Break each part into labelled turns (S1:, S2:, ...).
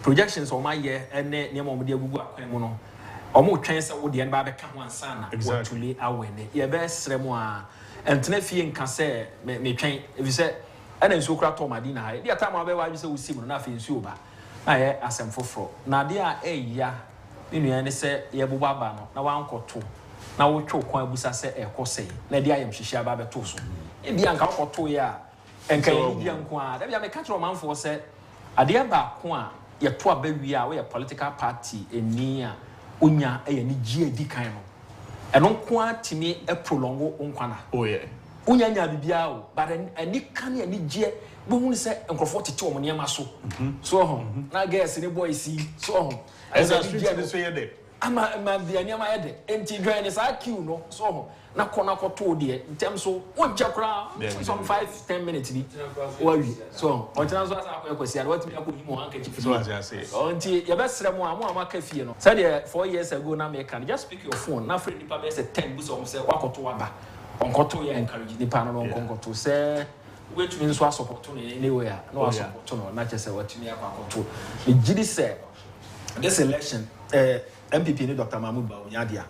S1: projections on my year and near Momodia Bubu. Almost chance of the end by the one son, exactly. Your best remoa and Tenefi can say, may train if you said, and then so crack on my dinner. The time I say we see nothing sober. I ask him for Nadia, ya, you say, Yabubano, now 1 or 2. Now we choke one busa say a cose, Nadia am Shisha Babatoso. In the uncle for 2 years, and Canadian Qua, there be a catch man for said, a dear Bakwa, your poor baby are a political party in near. Unya ni GAD kind of. And on quantity me a prolongo unkwana. Oh, yeah. Unya bibiao, but any canny any G, we won't say Uncle 42 on your muscle. So home. Now, guess any boy see, so home. As I speak this way a day. I'm a dear near my head. Empty drain is IQ, no, so home. Now, Konako told you in terms of one chakra, some 5-10 minutes. So, on terms of what me put him on handkerchief. So, as I say, until your best more market fee. Said 4 years ago, now make can just pick your phone. Now, friend, the paper said 10 books on say, walk or 2 aba. On Koto, you encourage the panel on Congo say, which means was opportunity anywhere. No opportunity, not just what you mean. The GD said, this election, MPP, Dr. Mahmoud Bawumia.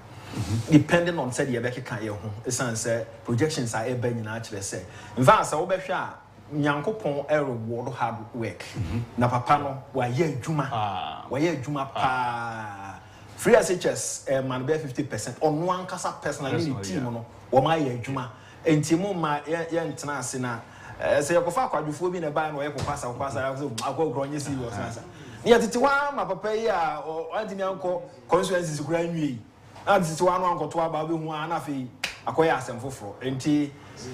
S1: Depending on said Yabeki Kayo, the son said projections are a benny naturally say. In fact, I will be sure Yankopon air reward hard work. Napapano, why ye Juma, pa free SHS, man bear 50% on one casa personally team or my Juma. And Timo, my young Tanasina, say a cofaca before being a ban or pass, I'll go growing you see what's answer. Yet it's one, my papa or Anthony Uncle, consequences grand me. And this one uncle to about one afi acquire some for enti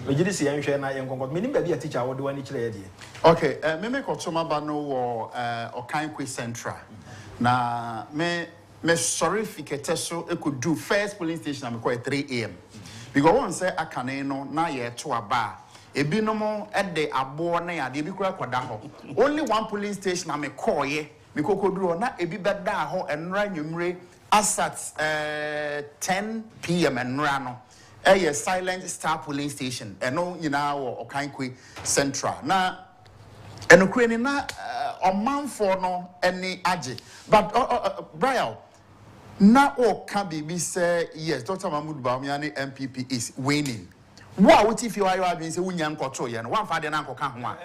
S1: we did see and share na young meaning baby a teacher would do any lady. Okay, me make Otsomaba no or Okankwe Central. Na me sorry fiketeso e could do first police station am quite 3 a.m. Because one say akane no na ye to aba ebi no mo e de abo na ya de bi kura kwada ho. Only one police station am call ye me kokoduro na ebi beda ho enra nwumre as at 10 p.m. and Rano, a silent star polling station, and no, you know, or Okankwe Central. Now, and Ukraine na on man for no any aji, but Brian, now all can be say yes, Dr. Mahmoud Bawumia MPP is winning. What if you are being say Unyan Koto and one father and uncle can't one?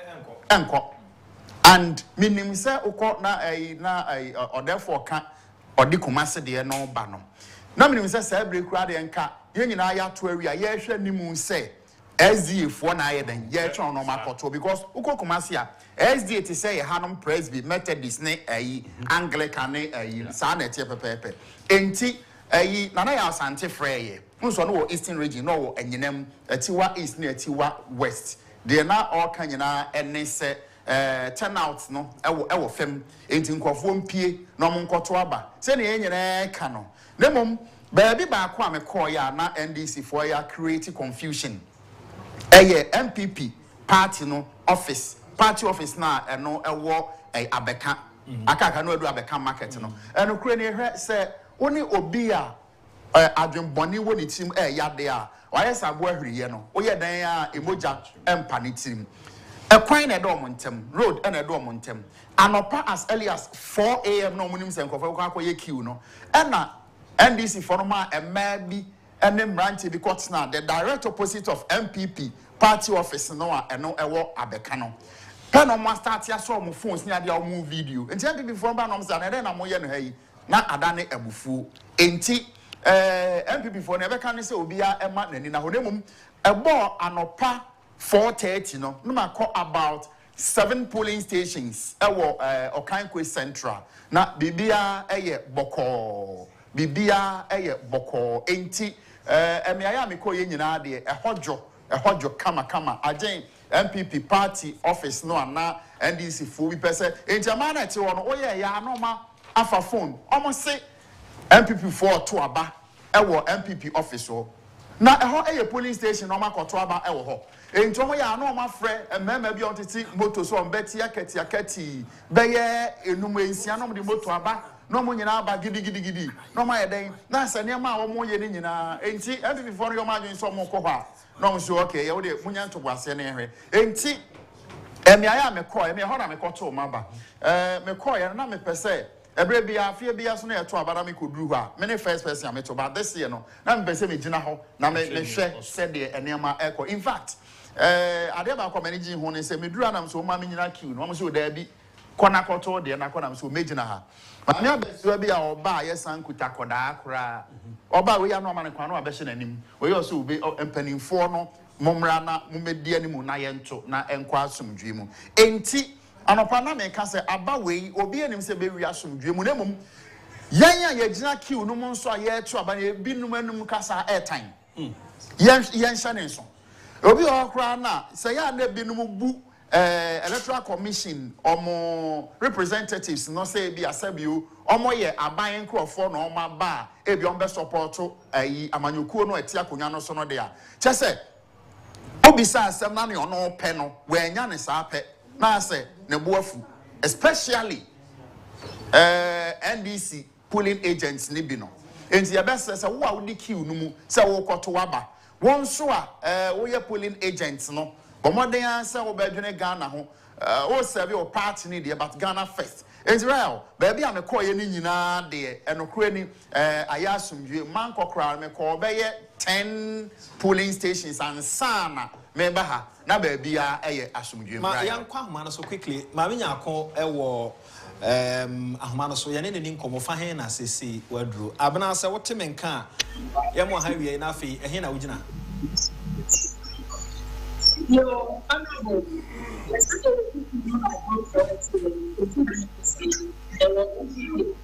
S1: And meaning say, Oko na or therefore can't. Or the Kumasi de no bano. No meaning says every crowd and cat. You know, I have to area. Yes, any moon say SD if one eye then yes on no makoto because Uko Kumasia SD to say Hanum Presby Methodist ne Anglican Sanet pepe. Enti Nana Sante Frey. Unso no Eastern region no and yenem Tiwa East near Tiwa West. They are now all Kanyana and they say turnout no ewo fem enti nkofo mpie no mo nkoto aba se ne yenyere ka no nemom baabi ba kwa me call ya na NDC for ya create confusion MPP party no party office na no ewo abeka akaka no adu abeka market no eno kure ne hwe se oni obi a adwenboni woni tim yade a wayesa abo ahriye no oye dan a emoja empa ne tim a quine at Dormontem, road and a Dormontem. Anopa as early as 4 a.m. no munim sen kofo ye queue no. And NDC forma and maybe and then branch because now the direct opposite of MPP party office no and no ewo abekano. Pen on start ya so mo phones near the move video. And MPP from Banom and then I'm no hey na adane ebufu. Enti MPP for never can say obia ema nani na honemum ebo anopa 4:30 no call about 7 polling stations Okankwe Central na bibia boko enti emiaya me call ye nyina de ehojo kama agen MPP party office no na NDC fu bi pese enti amana ti wono oye ya no ma afa phone omo se MPP for to aba MPP office ho na eho polling station no makoto aba ho Entomo ya no ma frɛ mmɛma bi on titi moto so on beti akati bɛyɛ enum ensia no de moto aba no mo nyina aba gidi no ma yɛden na sane ma wo mo yɛ ni nyina enti MPP for yo ma dwen so mo kɔ hɔ a no mo so okay ye wo de munya ntoboase ne hwɛ enti
S2: aya me call me hona me koto maba me call ya na me pese ebre bia afie bia so na eto abara me koduru ho a me ne first person me to ba this year no na me pese me gina ho na me hwe said the enema echo in fact ade ba ko manage ho ne se me duru na me so ma me nyina queue no mo so da bi kona koto de na kona me so me gina ha ma me abeso bia oba yesan kuta koda akra oba we ya no ma ne kwa no abehye nanim we yo so be empanimfo no momra na momedi animu na yento na enkwa asomdwe mu enti anopa na me ka se aba we obi anim se be wi asomdwe mu nemum yan ya gina kiu no mo nso a ye tu aba na bi num anum kasa airtime yan hye nso obi okra na se ya na bi num bu electoral commission omo representatives no say bi asabio omo ye aban nkrofo no omo ba e bi ombe support ayi amanyokuo no ati akonya no so no de a chese obisa asem na ne ono pe no we anya ne sa pe na ase ne boafu especially NDC polling agents ni bi no enti ya best say wo a wo di queue no mu say wo koto waba won so a wo ye polling agents no bomoden say wo badwene Ghana ho wo serve your party ni de but Ghana first Israel baby am call ye ni nyina de enokro ni ayasumdwe man kokra me call be ye 10 polling stations and sana member ha na baby a eye asumdwe
S1: ma yankwa ahoma no so quickly ma me nyako ewo ahoma no so ye ne ni nkomo fa hen na sesi waduro abena se wote menka ye mo ha wie na afi ehe na wugina
S3: Yo, honorable.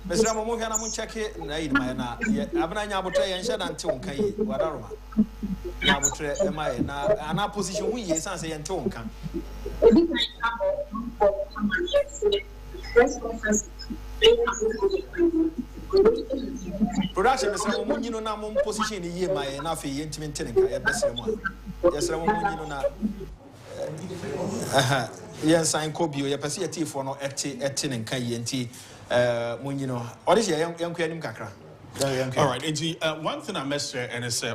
S1: Mr. Momo kana mun check na yi ma na abena nya botre ye nhye na nte wonka yi wadaroma nya botre e ma na ana position wi ye san se ye nte wonka production Mr. Momo nyino na mun position ni ye ma ye na afi ye ntimi ntene ka ye besere mo Yes, Momo nyino na yes, I'm Kobe. You perceive a tea for no etin and kayi Munino. What is your young kakra?
S4: All right, and one thing I must say, and it's my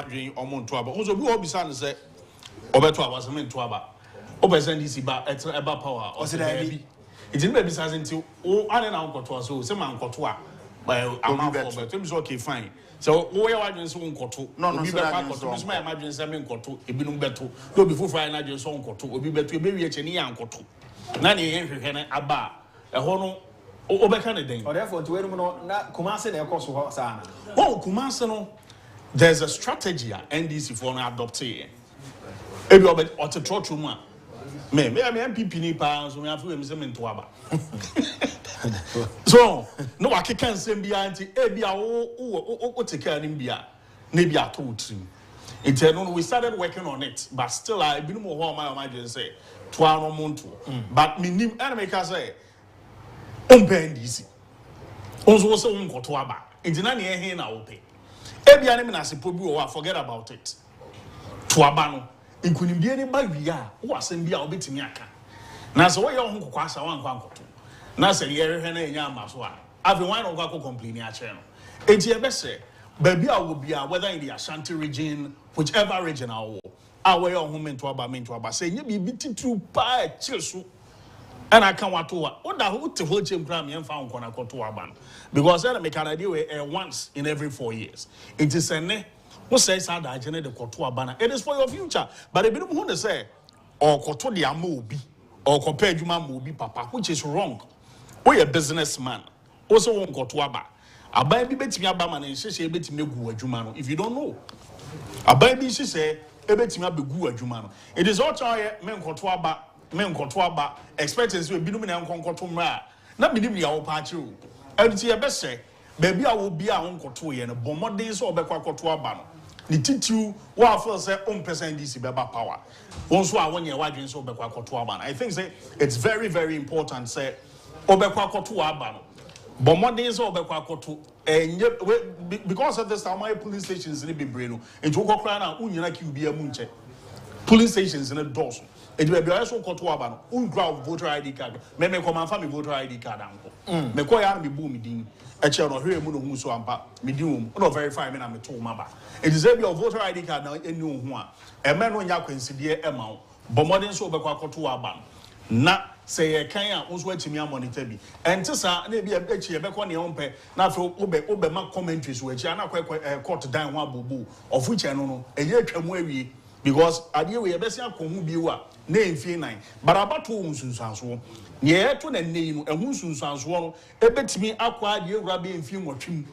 S4: dream, Montuaba. Also, we all be son say, Obetua was a man to Aba. Obesend is about power, or said I it didn't be size until I don't know what was so, some man cotua. Well, I'm okay, fine. So, where are you so koto? No, be back to my imagine seven koto, a binum beto, go before Friday night your song koto, will be better to be a Chenian koto. Nanny, a bar, a hono, over Canada.
S1: Or therefore, to not Kumasi, of course,
S4: oh, Kumasano, there's a strategy at NDC for an adoptee. If you're at a trot room, may MPP pounds, we have to him to Abba. So, no, I can't say behind Abia or take care of India, maybe I told him. We started working on it, but still, I been more my imagine say, Tuano Montu. But me, enemy can say, NDC. Also, was on Kotuaba. It's not near here now. Every enemy as a pobu, forget about it. Tuabano. In Kunimbi, anybody, who was in Bia Obitimiaka. Now, so your uncle Quasa one quanto. Now, say, you're a yamaswa. I've been one of Wako complaining at channel. It's your best say, baby, I will be whether in the Ashanti region, whichever region I will. Our young woman to Abba, say, you be beaten to pie, chilsu. And I can't want to what the whole to hold him cram and found Konako to Aban. Because I make an idea once in every 4 years. It is a ne. Who says I generate the Kotua banner? It is for your future. But if you don't want to say, or Koto the Amobi, or compare Juma Mobi Papa, which is wrong. Or a businessman, also won't Kotuaba. A baby bet me a baman and she say, bet me go a Jumano. If you don't know, a baby she say, a bet me a go a Jumano. It is all try men Kotuaba, expectancy will be no man Konkotumra. Not be the our party. And it's your best say, baby, I will be our own Kotu and a bomber days or Kotuabano. The titu wa for say percent DC beba power. Once I want your wide so bekwa kotuaban. I think say it's very very important say obekwa kotuaban. But more days obekwa kotu because of this time my police stations in the brain. It will go cry now unyina QB munche. Police stations in the doors. It will be also kotuaban. Ungrab voter ID card. Me come and find me voter ID card anko. Me ko ya me boom din. Eche no hwe mu no hu so ampa me di wo no verify me na me to maba it is a your voter ID card na enu hu a e me no nya kwanside e ma but modern so be kwa koto aba na say ye kan a unso atimi monitor bi enti sa na bi echi ye be kwa ne ompe na afi obe ma commentaries we echi na kwa court dan ho abobu of which no eye atwamu awie because adie we ye be se akohu bi wa na emfie nan barabato unsunsanso ye to na nei no ehun sunsanso no ebetimi akwa adie wura be emfie nwotwem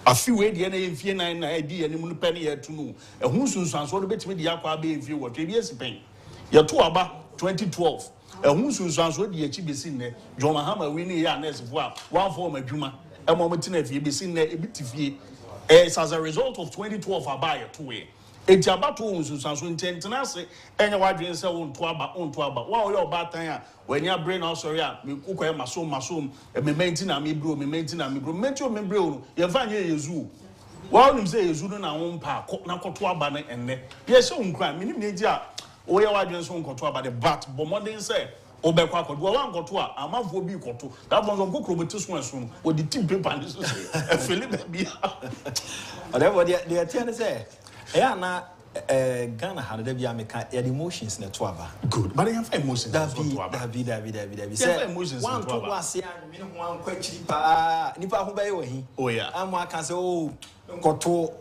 S4: afi we de na emfie nan na edi anim no pe na ye to no ehun sunsanso no betimi de akwa be emfie nwotwe bi esipen ye to aba 2012 ehun sunsanso de echi besi nne John Mahama we ni ya nurse fo a one form adwuma emometina fie besi nne ebitifie as a result of 2012 abaye to we Ejabato unsunsanso ntentena se enya wadwen se wonto aba wa oyo obatan a wanya brain no sorry a me kukoye masom me maintain me bro menti o me bro no ye fa nya yezu wa onim se yezu no na won pa na koto aba na enne ye se unkra me nim neji a oye wadwen so nkoto aba de but bomodin se obekwa kodo wa nkoto a amafo bi koto that one so kokro beti so enso o di team paper ni so se e fele bia
S1: whatever they attend say yeah, na Ghana had the Biamica emotions in the Twaba.
S4: Good, but I have emotions.
S1: David. Say emotions. One to was here, one quite cheap. Nipa Hubayo.
S4: Oh, yeah.
S1: I'm one can say, oh, got to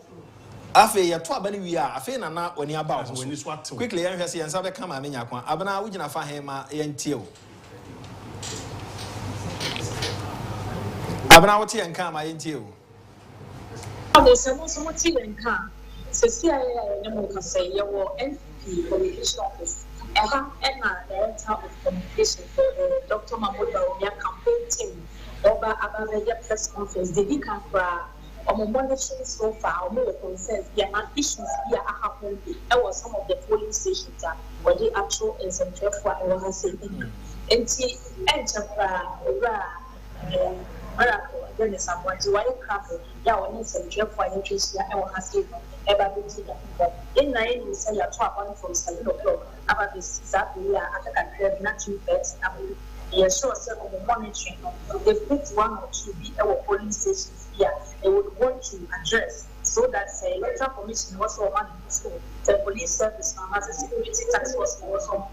S1: Afe, ya Twaba, we are a fan and not when you're about when you swat quickly. I have seen some come. I mean, Abana, we can find him until Abana, what and come, I until.
S3: I was some tea and come. CIA can say your NP communication office. And director of communication for Dr. Mahmoud campaign team over about the press conference. The week after monitoring so far, more concerns, their ambitions here are happening. There was some of the polling stations where the actual is in Trefwa and was saying, and see, then is someone to wire craft. Yeah, when it's a Trefwa and Tracy, I will have said. In 9 we say you're from 7 o'clock. About this exactly, I can not two beds. Yes, sure, sir, on the monitoring. They put 1 or 2 be our polling stations here. They would want to address so that say electoral commission was for one in school. The police service now has a security task force also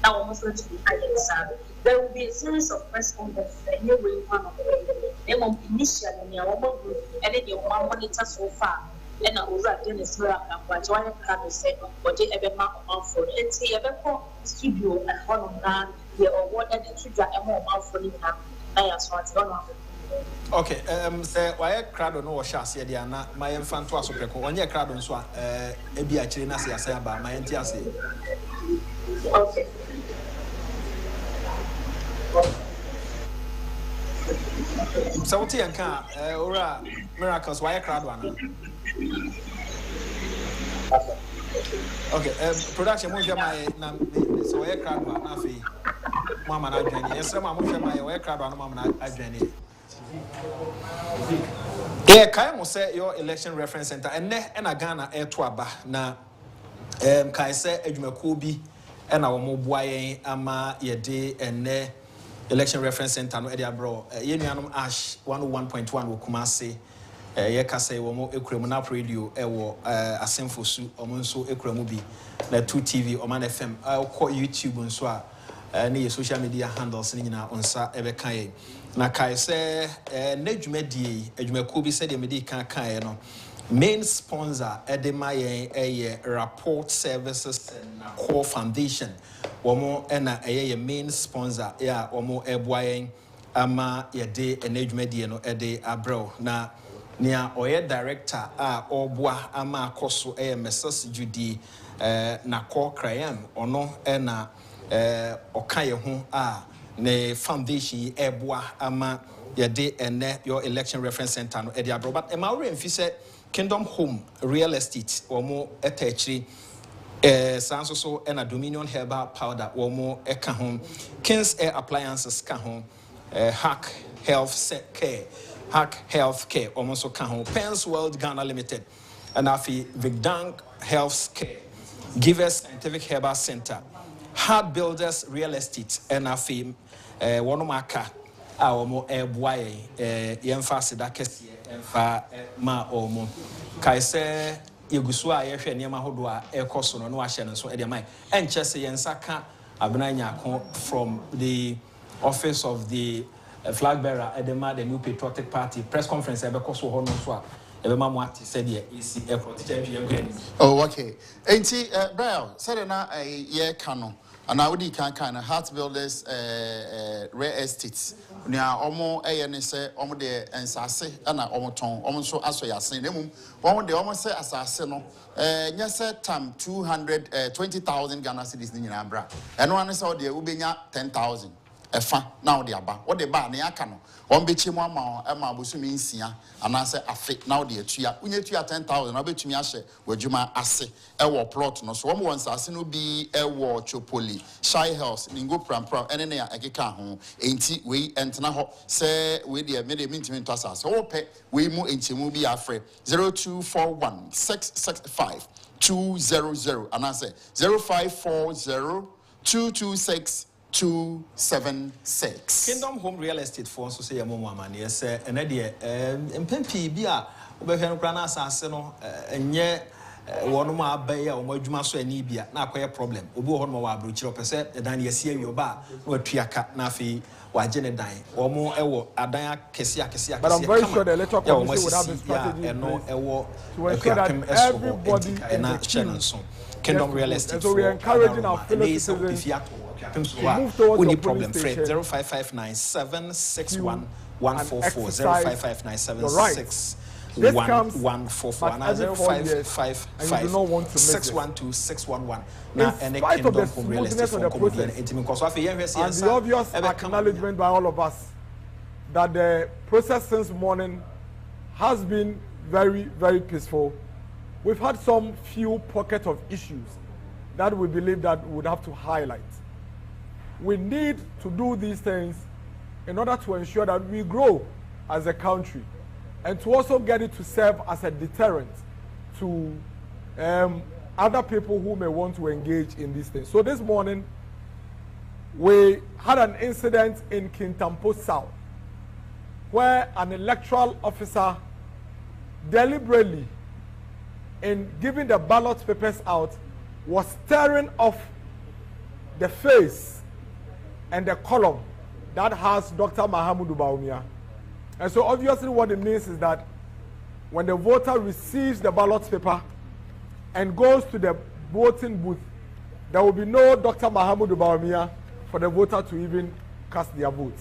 S3: now almost going to be higher. There will be a series of press conferences. Anyway, one of them initially in your group and then your one monitor so far. And I was at Dennis Miller and what I have said, what they ever mark on for it. See, ever studio at one of that, or what I did to a more mouth for him. I asked what's going on.
S1: Okay, say why crowd no shas ye dia na my infant was okay. Onye crowd nso a e bi akire na se asa ba my enti ase.
S3: Okay.
S1: So what you can ora miracles why crowd one. Okay, production mo my na so why crowd one na fi mama na adwani. Esra ma mo my why crowd one mama na adwani. Yeah, kai mo say your election reference center and na Ghana to aba na kai say adwumakuo bi na wo mo boa yen ama ye de enne election reference center no e dia bro ye nuanom ash 101.1 wo Kumase ye ka say wo mo ekuremu na radio e wo asemfo su o mo nso ekuremu bi na 2TV Oman FM ko YouTube nso a ne social media handles ni nyina onsa ebe kan na kai say na dwumadie adwumakuo bi say de medi kan no main sponsor edema yen Rapport Services na Core Foundation womo na ye main sponsor ya womo eboa yen ama ye de enadwumadie no ede abro na nia oye director a oboa ama akoso Mrs. Judy na Core Crime ono na okaye ho a ne foundation eboa ama ye de ene your election reference center no ede abro but ma we mfi say Kingdom Home Real Estate womo etachiri sanso so na Dominion Herbal Powder womo eka home Kings Air Appliances ka home Hack Health Care womo so ka home Pens World Ghana Limited and afi Vigdank Health Care Givers Scientific Herbal Center Hard Builders Real Estate and afi wonomaka a womo eboaye yemfa sida kese emfa ma omo kai se yegusu a yehwe niam ahodo a ekoso no no ahye no so e de mai enche se yensaka abenanya ko from the office of the flag bearer edema the new patriotic party press conference ebe koso ho no so a ebe mamuati said the EC airport teacher.
S2: Oh, okay. Enti Brian said na ye kano and I would kind of heart builders rare estates. Nia omo ne say omo de ensase na omo ton omo so aso yase na mum omo de omo say asase no nya say tam 220,000 Ghana cedis ni nyina bra eno ane say de ubenya 10,000 efa na de aba wo de ba na aka no on be chimu ama abosumi nsia ana say afe na de atua unye tua 10,000 na betumi ahye wadwuma ase e wo plot no so omo won sase no bi e wo chopoli shy house ningo prampram ene na ekeka ho enti we entena ho say we de me de mintimi ntasa so wo pe we mu entimu bi afre 0241 665 200 ana say 0540 226 276.
S1: Kingdom Home Real Estate for so say yamomo amane say ene de empempi bi a obehwe no kra na asase no enye wono ma abai a omadwuma so ani bia na akoye problem obi wo ho no wa abrochire opese dan yesi awi oba na watuaka na afi waje ne dan omo ewo adan akese
S5: but I'm very sure the electoral commission would have a strategy to ensure that everybody in the queue
S1: Kingdom Real Estate.
S5: So we're encouraging our fellow citizens move towards
S1: the
S5: problem.
S1: 0559 761 144 0559
S5: This comes
S1: 144 and 0555 612 611.
S5: Now, in spite of the smoothness of the process and the obvious acknowledgement by all of us that the process since morning has been very, very peaceful, we've had some few pockets of issues that we believe that we would have to highlight. We need to do these things in order to ensure that we grow as a country and to also get it to serve as a deterrent to other people who may want to engage in these things. So this morning, we had an incident in Kintampo South where an electoral officer deliberately, in giving the ballot papers out, was tearing off the face and the column that has Dr. Mahamudu Bawumia. And so obviously what it means is that when the voter receives the ballot paper and goes to the voting booth, there will be no Dr. Mahamudu Bawumia for the voter to even cast their vote.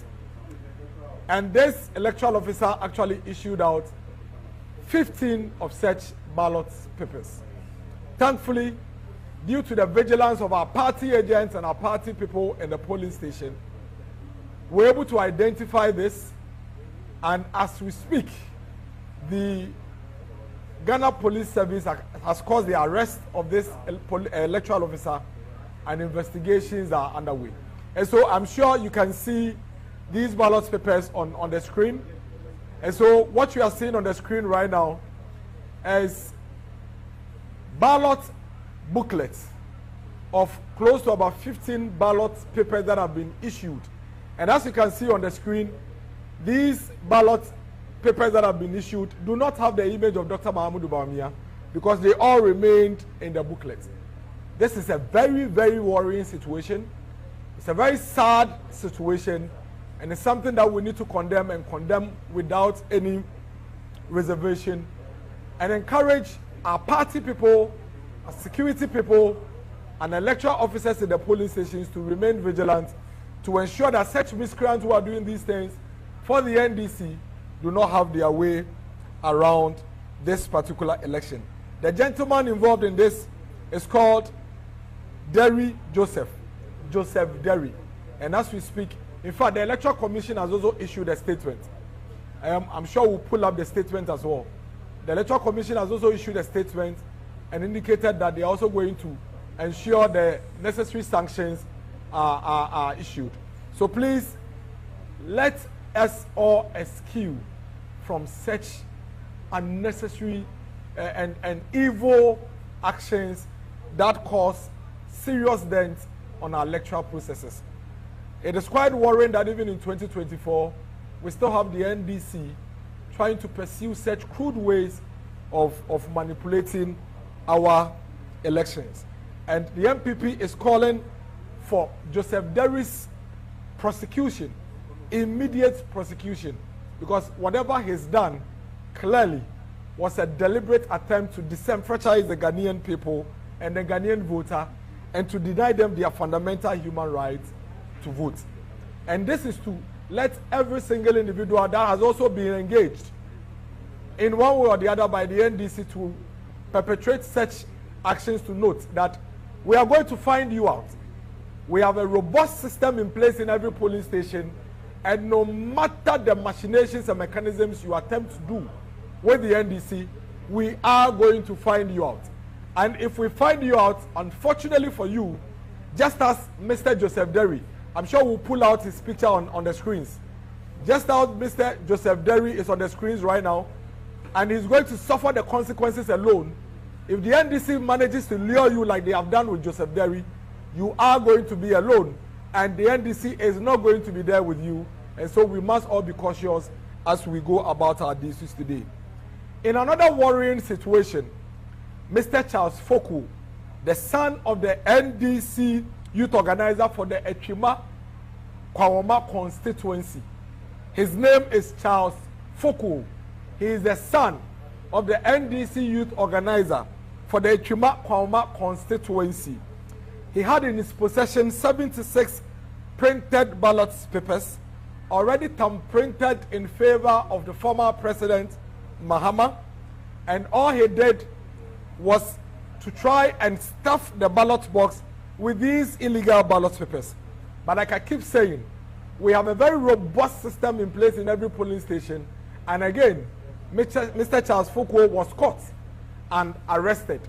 S5: And this electoral officer actually issued out 15 of such ballot papers. Thankfully, due to the vigilance of our party agents and our party people in the polling station, we're able to identify this, and as we speak, the Ghana Police Service has caused the arrest of this electoral officer, and investigations are underway. And so I'm sure you can see these ballot papers on the screen. And so what you are seeing on the screen right now is ballot booklets of close to about 15 ballot papers that have been issued. And as you can see on the screen, these ballot papers that have been issued do not have the image of Dr. Mahamudu Bawumia because they all remained in the booklet. This is a very, very worrying situation. It's a very sad situation, and it's something that we need to condemn, and condemn without any reservation, and encourage our party people, our security people, and electoral officers in the polling stations to remain vigilant to ensure that such miscreants who are doing these things for the NDC do not have their way around this particular election. The gentleman involved in this is called Joseph Derry. And as we speak, in fact, the Electoral Commission has also issued a statement. I'm sure we'll pull up the statement as well. The Electoral Commission has also issued a statement and indicated that they are also going to ensure the necessary sanctions are issued. So please, let us all eschew from such unnecessary and evil actions that cause serious dents on our electoral processes. It is quite worrying that even in 2024, we still have the NDC trying to pursue such crude ways of manipulating our elections. And the MPP is calling for Joseph Derry's prosecution, immediate prosecution, because whatever he's done clearly was a deliberate attempt to disenfranchise the Ghanaian people and the Ghanaian voter and to deny them their fundamental human rights to vote. And this is to let every single individual that has also been engaged in one way or the other by the NDC to perpetrate such actions to note that we are going to find you out. We have a robust system in place in every polling station, and no matter the machinations and mechanisms you attempt to do with the NDC, we are going to find you out. And if we find you out, unfortunately for you, just as Mr. Joseph Derry, I'm sure we'll pull out his picture on the screens. Just as Mr. Joseph Derry is on the screens right now, and he's going to suffer the consequences alone. If the NDC manages to lure you like they have done with Joseph Derry, you are going to be alone, and the NDC is not going to be there with you. And so we must all be cautious as we go about our duties today. In another worrying situation, Mr. Charles Foku, the son of the NDC youth organizer for the Echima Kwawoma constituency. His name is Charles Foku. He is the son of the NDC youth organizer for the Echima Kwawoma constituency. He had in his possession 76 printed ballot papers, already printed in favor of the former president, Mahama, and all he did was to try and stuff the ballot box with these illegal ballot papers. But like I keep saying, we have a very robust system in place in every polling station, and again, Mr. Charles Foku was caught and arrested,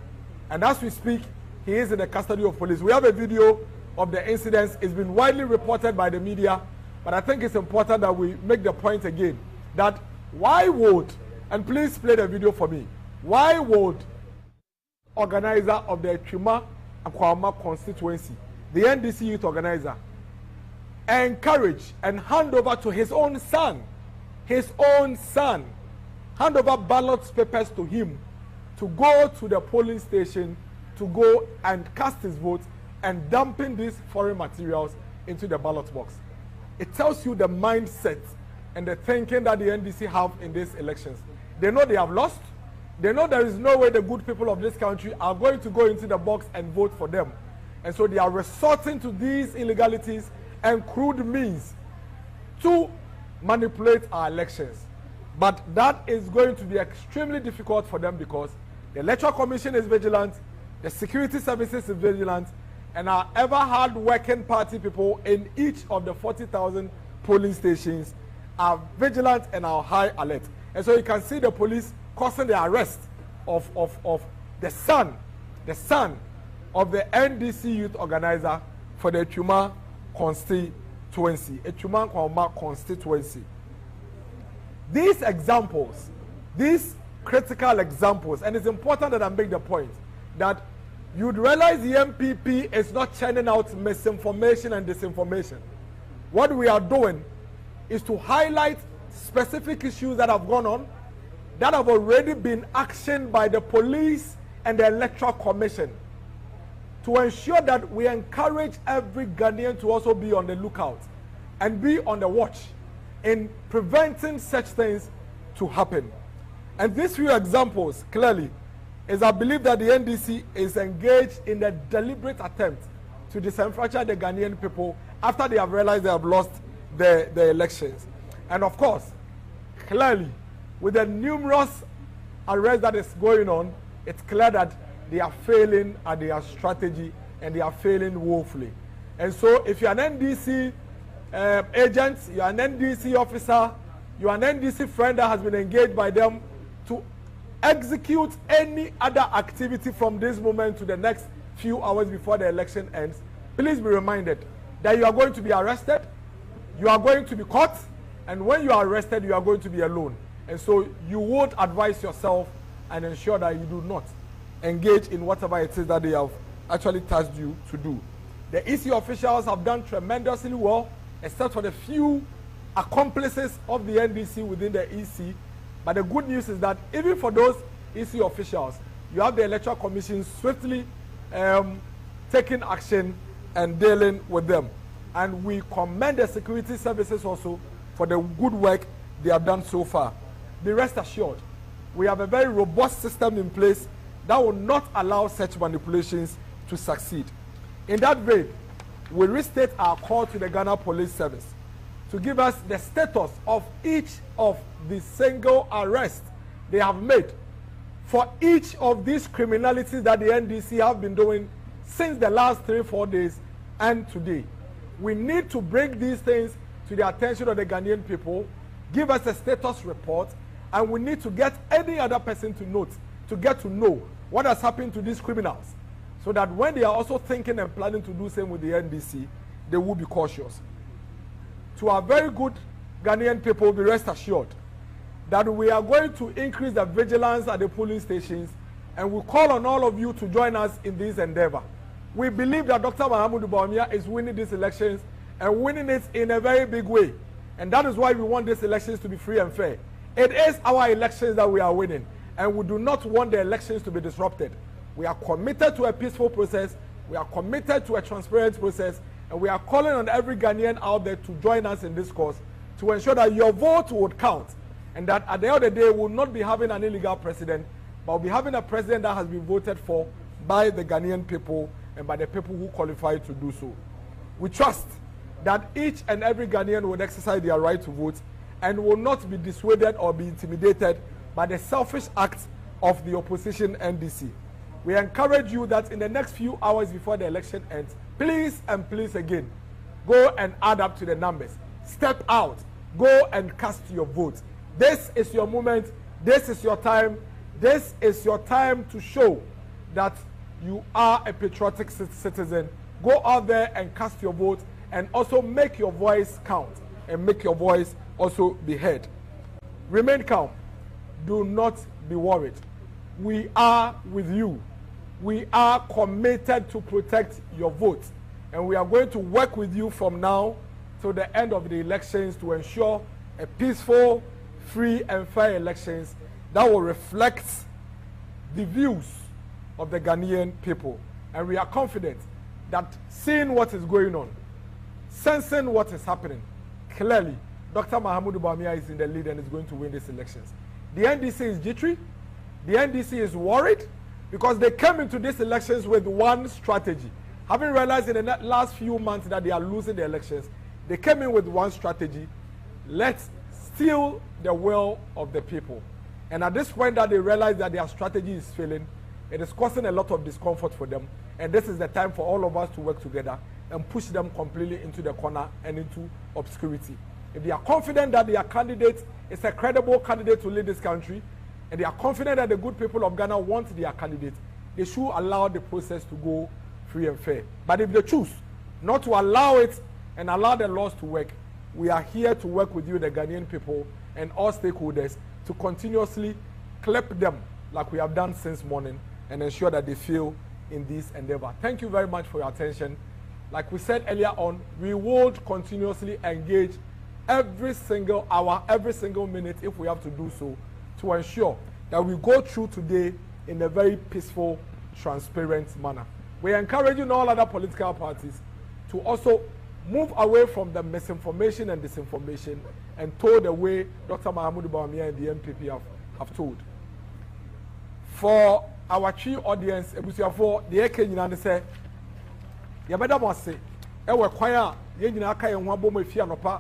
S5: and as we speak, he is in the custody of police. We have a video of the incidents. It's been widely reported by the media, but I think it's important that we make the point again that why would, and please play the video for me, why would organizer of the Echima Kwawoma constituency, the NDC youth organizer, encourage and hand over to his own son, hand over ballot papers to him to go to the polling station to go and cast his vote and dumping these foreign materials into the ballot box? It tells you the mindset and the thinking that the NDC have in these elections. They know they have lost. They know there is no way the good people of this country are going to go into the box and vote for them. And so they are resorting to these illegalities and crude means to manipulate our elections. But that is going to be extremely difficult for them because the Electoral Commission is vigilant, the security services is vigilant, and our ever hard-working party people in each of the 40,000 polling stations are vigilant and are high alert. And so you can see the police causing the arrest of the son of the NDC youth organizer for the Echima constituency, Echima Kwawoma constituency. These examples, these critical examples, and it's important that I make the point that you'd realize the MPP is not churning out misinformation and disinformation. What we are doing is to highlight specific issues that have gone on, that have already been actioned by the police and the Electoral Commission, to ensure that we encourage every Ghanaian to also be on the lookout and be on the watch in preventing such things to happen. And these few examples clearly is I believe that the NDC is engaged in a deliberate attempt to disenfranchise the Ghanaian people after they have realized they have lost the elections. And of course, clearly, with the numerous arrests that is going on, it's clear that they are failing at their strategy and they are failing woefully. And so if you're an NDC agent, you're an NDC officer, you're an NDC friend that has been engaged by them to execute any other activity from this moment to the next few hours before the election ends, please be reminded that you are going to be arrested, you are going to be caught, and when you are arrested, you are going to be alone. And so you would advise yourself and ensure that you do not engage in whatever it is that they have actually tasked you to do. The EC officials have done tremendously well, except for the few accomplices of the NDC within the EC. But the good news is that even for those EC officials, you have the Electoral Commission swiftly taking action and dealing with them. And we commend the security services also for the good work they have done so far. Be rest assured, we have a very robust system in place that will not allow such manipulations to succeed. In that vein, we restate our call to the Ghana Police Service to give us the status of each of the single arrests they have made for each of these criminalities that the NDC have been doing since the last 3-4 days and today. We need to bring these things to the attention of the Ghanaian people, give us a status report, and we need to get any other person to get to know what has happened to these criminals, so that when they are also thinking and planning to do the same with the NDC, they will be cautious. To our very good Ghanaian people, be rest assured that we are going to increase the vigilance at the polling stations, and we call on all of you to join us in this endeavor. We believe that Dr. Mahamudu Bawumia is winning these elections and winning it in a very big way. And that is why we want these elections to be free and fair. It is our elections that we are winning, and we do not want the elections to be disrupted. We are committed to a peaceful process, we are committed to a transparent process, and we are calling on every Ghanaian out there to join us in this cause to ensure that your vote would count, and that at the end of the day, we will not be having an illegal president, but we'll be having a president that has been voted for by the Ghanaian people and by the people who qualify to do so. We trust that each and every Ghanaian will exercise their right to vote and will not be dissuaded or be intimidated by the selfish acts of the opposition NDC. We encourage you that in the next few hours before the election ends, please and please again, go and add up to the numbers. Step out, go and cast your vote. This is your moment, this is your time, this is your time to show that you are a patriotic citizen. Go out there and cast your vote, and also make your voice count and make your voice also be heard. Remain calm. Do not be worried. We are with you. We are committed to protect your vote, and we are going to work with you from now to the end of the elections to ensure a peaceful, free and fair elections that will reflect the views of the Ghanaian people. And we are confident that seeing what is going on, sensing what is happening, clearly Dr. Mahamudu Bawumia is in the lead and is going to win these elections. The NDC is jittery. The NDC is worried because they came into these elections with one strategy. Having realized in the last few months that they are losing the elections, they came in with one strategy: let's steal the will of the people. And at this point that they realize that their strategy is failing, it is causing a lot of discomfort for them. And this is the time for all of us to work together and push them completely into the corner and into obscurity. If they are confident that their candidate is a credible candidate to lead this country, and they are confident that the good people of Ghana want their candidate, they should allow the process to go free and fair. But if they choose not to allow it and allow the laws to work, we are here to work with you, the Ghanaian people, and all stakeholders to continuously clip them like we have done since morning and ensure that they fail in this endeavor. Thank you very much for your attention. Like we said earlier on, we will continuously engage every single hour, every single minute, if we have to do so, to ensure that we go through today in a very peaceful, transparent manner. We are encouraging all other political parties to also move away from the misinformation and disinformation and told the way Dr. Mahamudu Bawumia and the MPP have told. For our chief audience, for the Ekenya say, Yabeda Mose, Ewe Kwaya, Yenina Kaya Wabo Fia Nopa,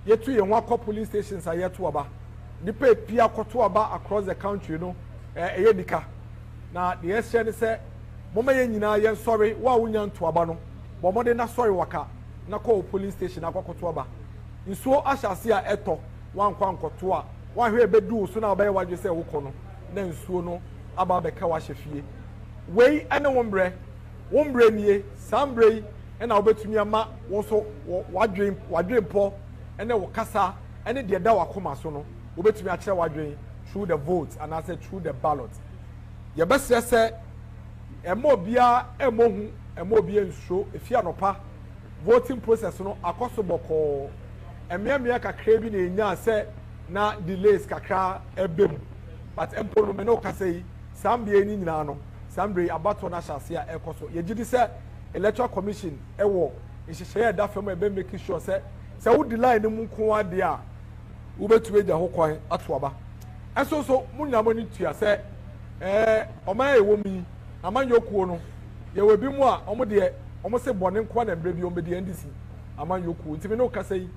S5: Yetu Yenwako police stations are yet to Aba. Nipe Pia Kotuaba across the country, you know, Eyenika. Now the SN say, Moma Yenina Yen sorry, wa Unyan to Abano, Bomode na sorry waka, Nako police station, Nako Kotuaba. In so Asha Sia Eto, one Kwan Kotua, one who bedu, so now by what you say Ukono, then Suno, about the Kawashefie. Way and a wombre nie, Sambre, and I'll bet to me a ma, also what dream poor, and then Wakasa, and then the Dawa Komasono, who bet to me a chair dream through the votes and I said through the ballot. Your best say, a more beer, a more beer show, if you are no voting process, no, a costable and me a craving in ya say, na delays kakra ebem, but Empolo Meno Casey, Sambia ni nyina no Sambre abato na hyase a ekoso ye gidi se electoral commission ewo nhyehyɛ da fam e be make sure se wo delay ne mu nko ade a wo betu agya ho kwan ato aba enso so mu nyina mani tua se oman ewo mi amanyokuo no ye we bi mu a omo de omo se bone nko na mbre bi omo de ndisi amanyokuo ntimi no kasa yi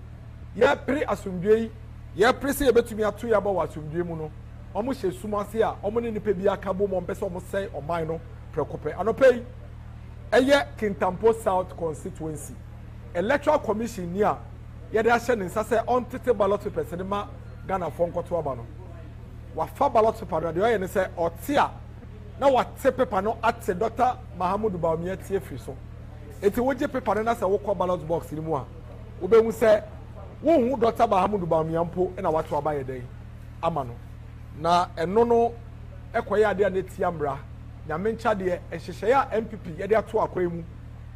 S5: ye pre asomdwe ye pre se ye betumi ato ya ba wa asomdwe mu no omo hye sumase a omo ne nipa bi aka bo mo mpese omo sei oman no prekope anopai eye Kintampo South constituency electoral commission ni a ye de ahye ne nsa se on tete ballot papers ne ma Ghana fo nkoto aba no wa fa ballot paper de ye ne se ote a na wa te paper no ate Dr. Mahamudu Bawumia tie free so eti woje paper na se wo kọ ballot box ni mu a wo be hu se wo hu Dr. Mahamudu Bawumia mpo na wato aba ye den ama no na eno no ekoye ade a netia mbra nyame ncha de ehyehyɛ a MPP ye de ato akwan mu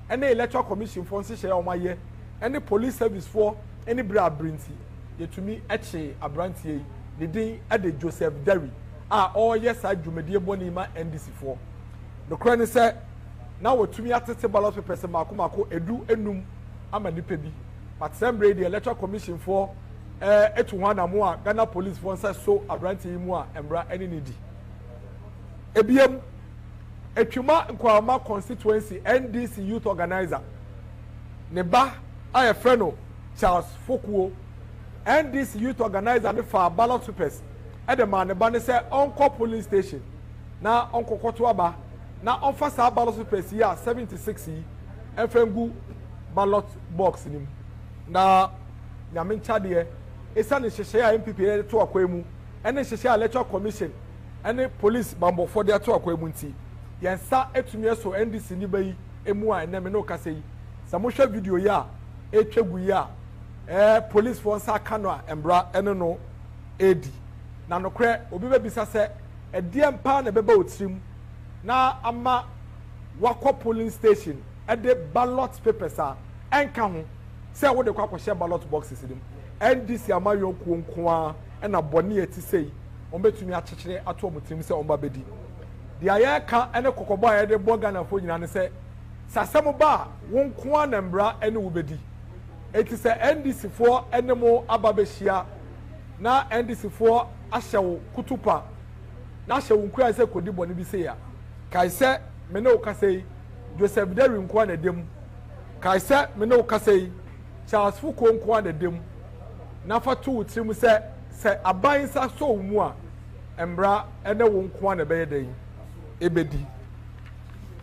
S5: ene electoral commission fo nhyehyɛ a omaye ene police service fo ene bra abrinti yetumi eche abrantie yi ne din ade Joseph Derry a oye sa dwumadie boni ma NDC fo no kra ne sɛ na wotumi atete ballot papers mako edu enum ama nipa bi but sembre the electoral commission fo etu ho anamo a Ghana police fo nsa so abrantie mu a embra ene ne di ebiem etwuma nkwama constituency NDC youth organizer ne ba aye freno Charles Fokuo NDC youth organizer ne fa ballot papers e de man ne ba ne se onko police station na onko koto aba na onfa sa ballot papers ya 76 yi enfengu ballot box nim na nyame nchade esa ne hyehye a MPP de to akwemu ene hyehye electoral commission ene police bambofo de to akwemu nti yensa etumi eso NDC ni bayi emu a eneme no kase yi samohwe video ya etwegu ya police for nsa kano a embra ene no edi na nokre obi be bisa se edie mpa na beba otrim na ama wakọ polling station ede ballot papers a enka ho se wo de kwakọ ballot boxes dim NDC amayo nko a na boni eti sei ombetumi akyekere ato omutrim se omba bedi the ayaka ene kokobo a de boga na fo nyina ne se sasem ba wonko na mbra ene wobedi eti se NDC fo ene mo ababehia na NDC fo ahyewo kutupa na ahyewo nkura se kodi boni bi se ya kai se me ne okasei Joseph Derry nko na dem kai se me ne okasei Charles Fokuo nko na dem na fa to utrim se aban sa so mu a mbra ene wonko na be den ebedi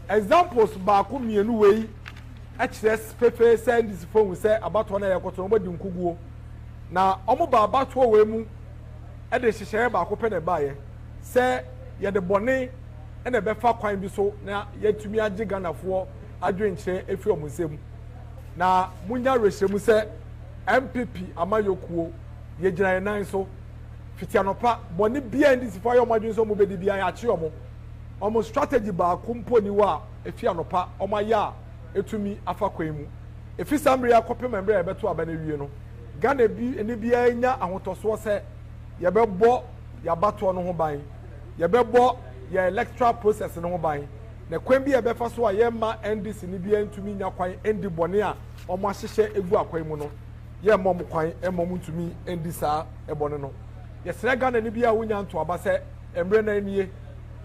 S5: examples ba ko mienu wei akires pepe send this phone say about one yakoto no bodi nkuguo na omo ba abato we mu e de hyehye ba ko pe ne baaye say ye de bone e na be fa kwan bi so na yetumi age ganafo adwenkyere efi omusem na munya rehyemu say MPP amayokuo ye gina ye nan so fitianopa bone bia ndisi fo ayo madwen so mo bedi bia ya kye omo strategy ba kumpo ni wa efi anopa omo ya etumi afa kwan mu efi samre akopem membre ya beto aba na wie no Ghana bi eni bia nya ahotoso se ye bebo ya bato no ho ban ye bebo ya electoral process no ho ban na kwan bi ye befa so a ye ma NDC ni bia ntumi nya kwan endi bone a omo ahyehye egu akwan mu no ye mom kwan emom ntumi endi saa ebone no ye sere Ghana ni bia wonya nto aba se embre na enie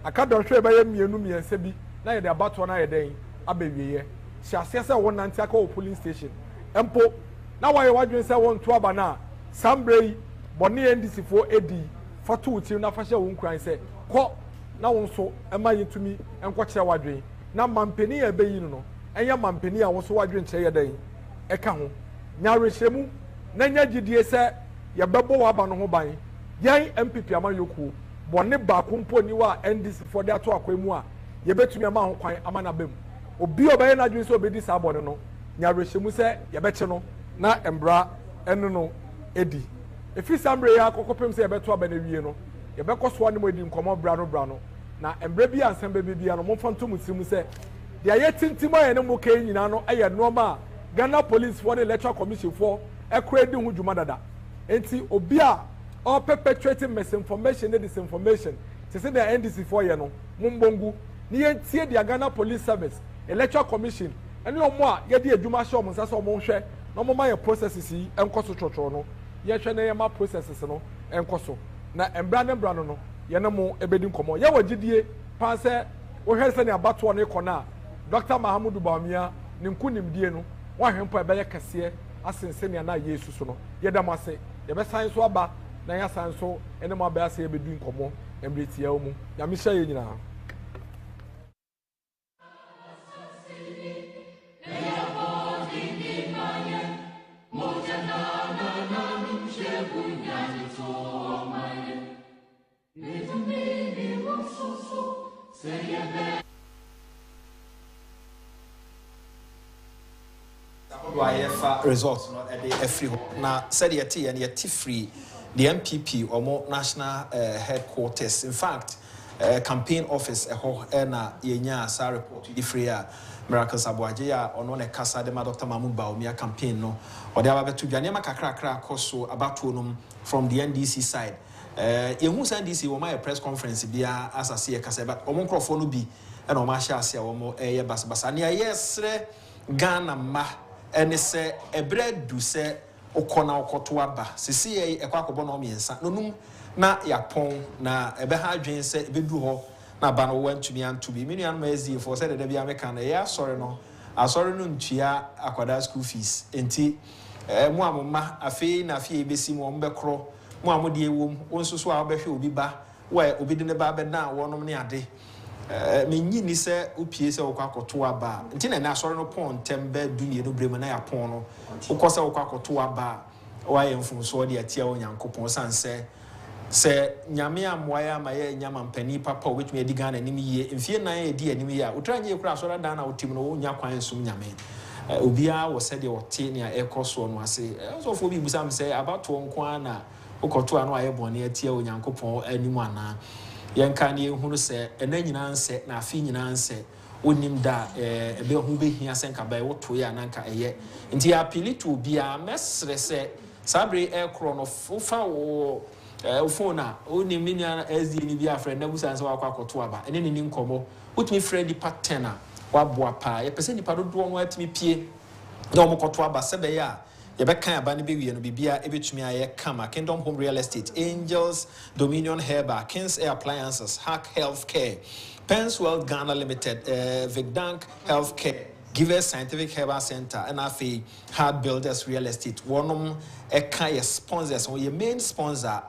S5: aka dɔhwe ba ye mienu miense bi na ye de abato na ye den abewieye hyase se won nante aka o polling station empo na wa ye wadwen se won to aba na sambrei bone NDC fo edi foto uti na fa hye won kran se kɔ na won so ema yetumi enko kire wadwen na mampeni ye beyi no enya mampeni a wo so wadwen kire ye den eka ho nya rehyemu na nya gidie se ye bebo wa aba no ho ban yen MPP amayoku bone ba kumpo ni wa NDC for that to akwa mu a ye betumi ama ho kwan ama na bem obi obaye na dwen so obedi sa bone no nya rehyemu se ye beche no na embra eno no edi efi sambre ya kokopem se ye beto aba na wie no ye bekoso ne mo edi nkomo bra no na embra bi ansem be bia no mo fanto musimu se de aye tintima ye ne mo kan nyina no aye normal Ghana police for the electoral commission for ekredi hu dwuma dada enti obi a or perpetrating misinformation and disinformation. To say the NDC for you know, mumbongu ni yentie the Ghana Police Service Electoral Commission and no more yedi adwuma hye omo sasa omo hwe no mo ma processes yi enkoso chocho no ye hwe na ye ma processes no enkoso na embra no ye na mo ebedi nkomo ye wagidie pa se wo hwe se ne abato no ikona Dr. Mahamudu Bawumia ne nkunimdie no wa hwempo ebeye kase asense ne na Yesu so no ye da mo ase ye be san so aba na ya san so ene mo aba ase ye bedu nkomo embreti ya mu ya mi hye ye nyina
S1: results at the free now said yet and yet free the MPP or more national headquarters. In fact, campaign office na yenya sa report the free miracles abuaje or no kasa de Dr. Mahamudu Bawumia campaign no or the ababetu dwanema kakra koso about from the NDC side. Yehu sa NDC wo my press conference bia as I see kasa but omo nkrofo no bi na o ma sha ase omo basbasa na yesre Ghana ma ene se ebre du se okona okoto aba sisi ye ekwakobo no miensa nonum na yapon na ebe ha adwen se ebedu ho na ba no wantumi antubi minu an mazi for said de bia meka na ya sorry no ntua akwada school fees enti mu amoma afi na afi ebesi mu ombekro mu amode ewom onsusu a obehwe obi ba wa obi de ne ba be na wonom ne ade menyi ni se opie se okwakoto aba nti na asori no pon tembe dunie no brema na ya pon no ukose okwakoto aba wa ye mfunso de atia onyankopon sanse se nyame amoya amaye nyama mpani papa obetumi edi Ghana nim yie mfie nan edi anim yie a utranye kura asori dan na otim no onya kwan sum nyame obia wo se de ote ne ekoso no ase so fo bi busam se abato nko na ukoto anu aye bone atia onyankopon anim ana yanka ne ehunu se ena nyina nse na afi nyina nse onim da ebe hu be hia senka bai woto ya nanka eye nti appeal to bia mesre se sabre ekro no fa wo phone a onim ni na sd ni bia friend na busa nse wakwa koto aba ene ni nkomo utimi friend pattern a waboa pa ye pese ni padodo no atimi pie na omokoto aba sebe ya Yebeka abani be no bibia ebetumi aye kama Kingdom Home Real Estate, Angels, Dominion Herba, Kings Air Appliances, Hack Healthcare, Penswell Ghana Limited, Vigdank Healthcare, Givers Scientific Herbal Center, NFA, Hard Builders Real Estate. One eka sponsors, or your main sponsor,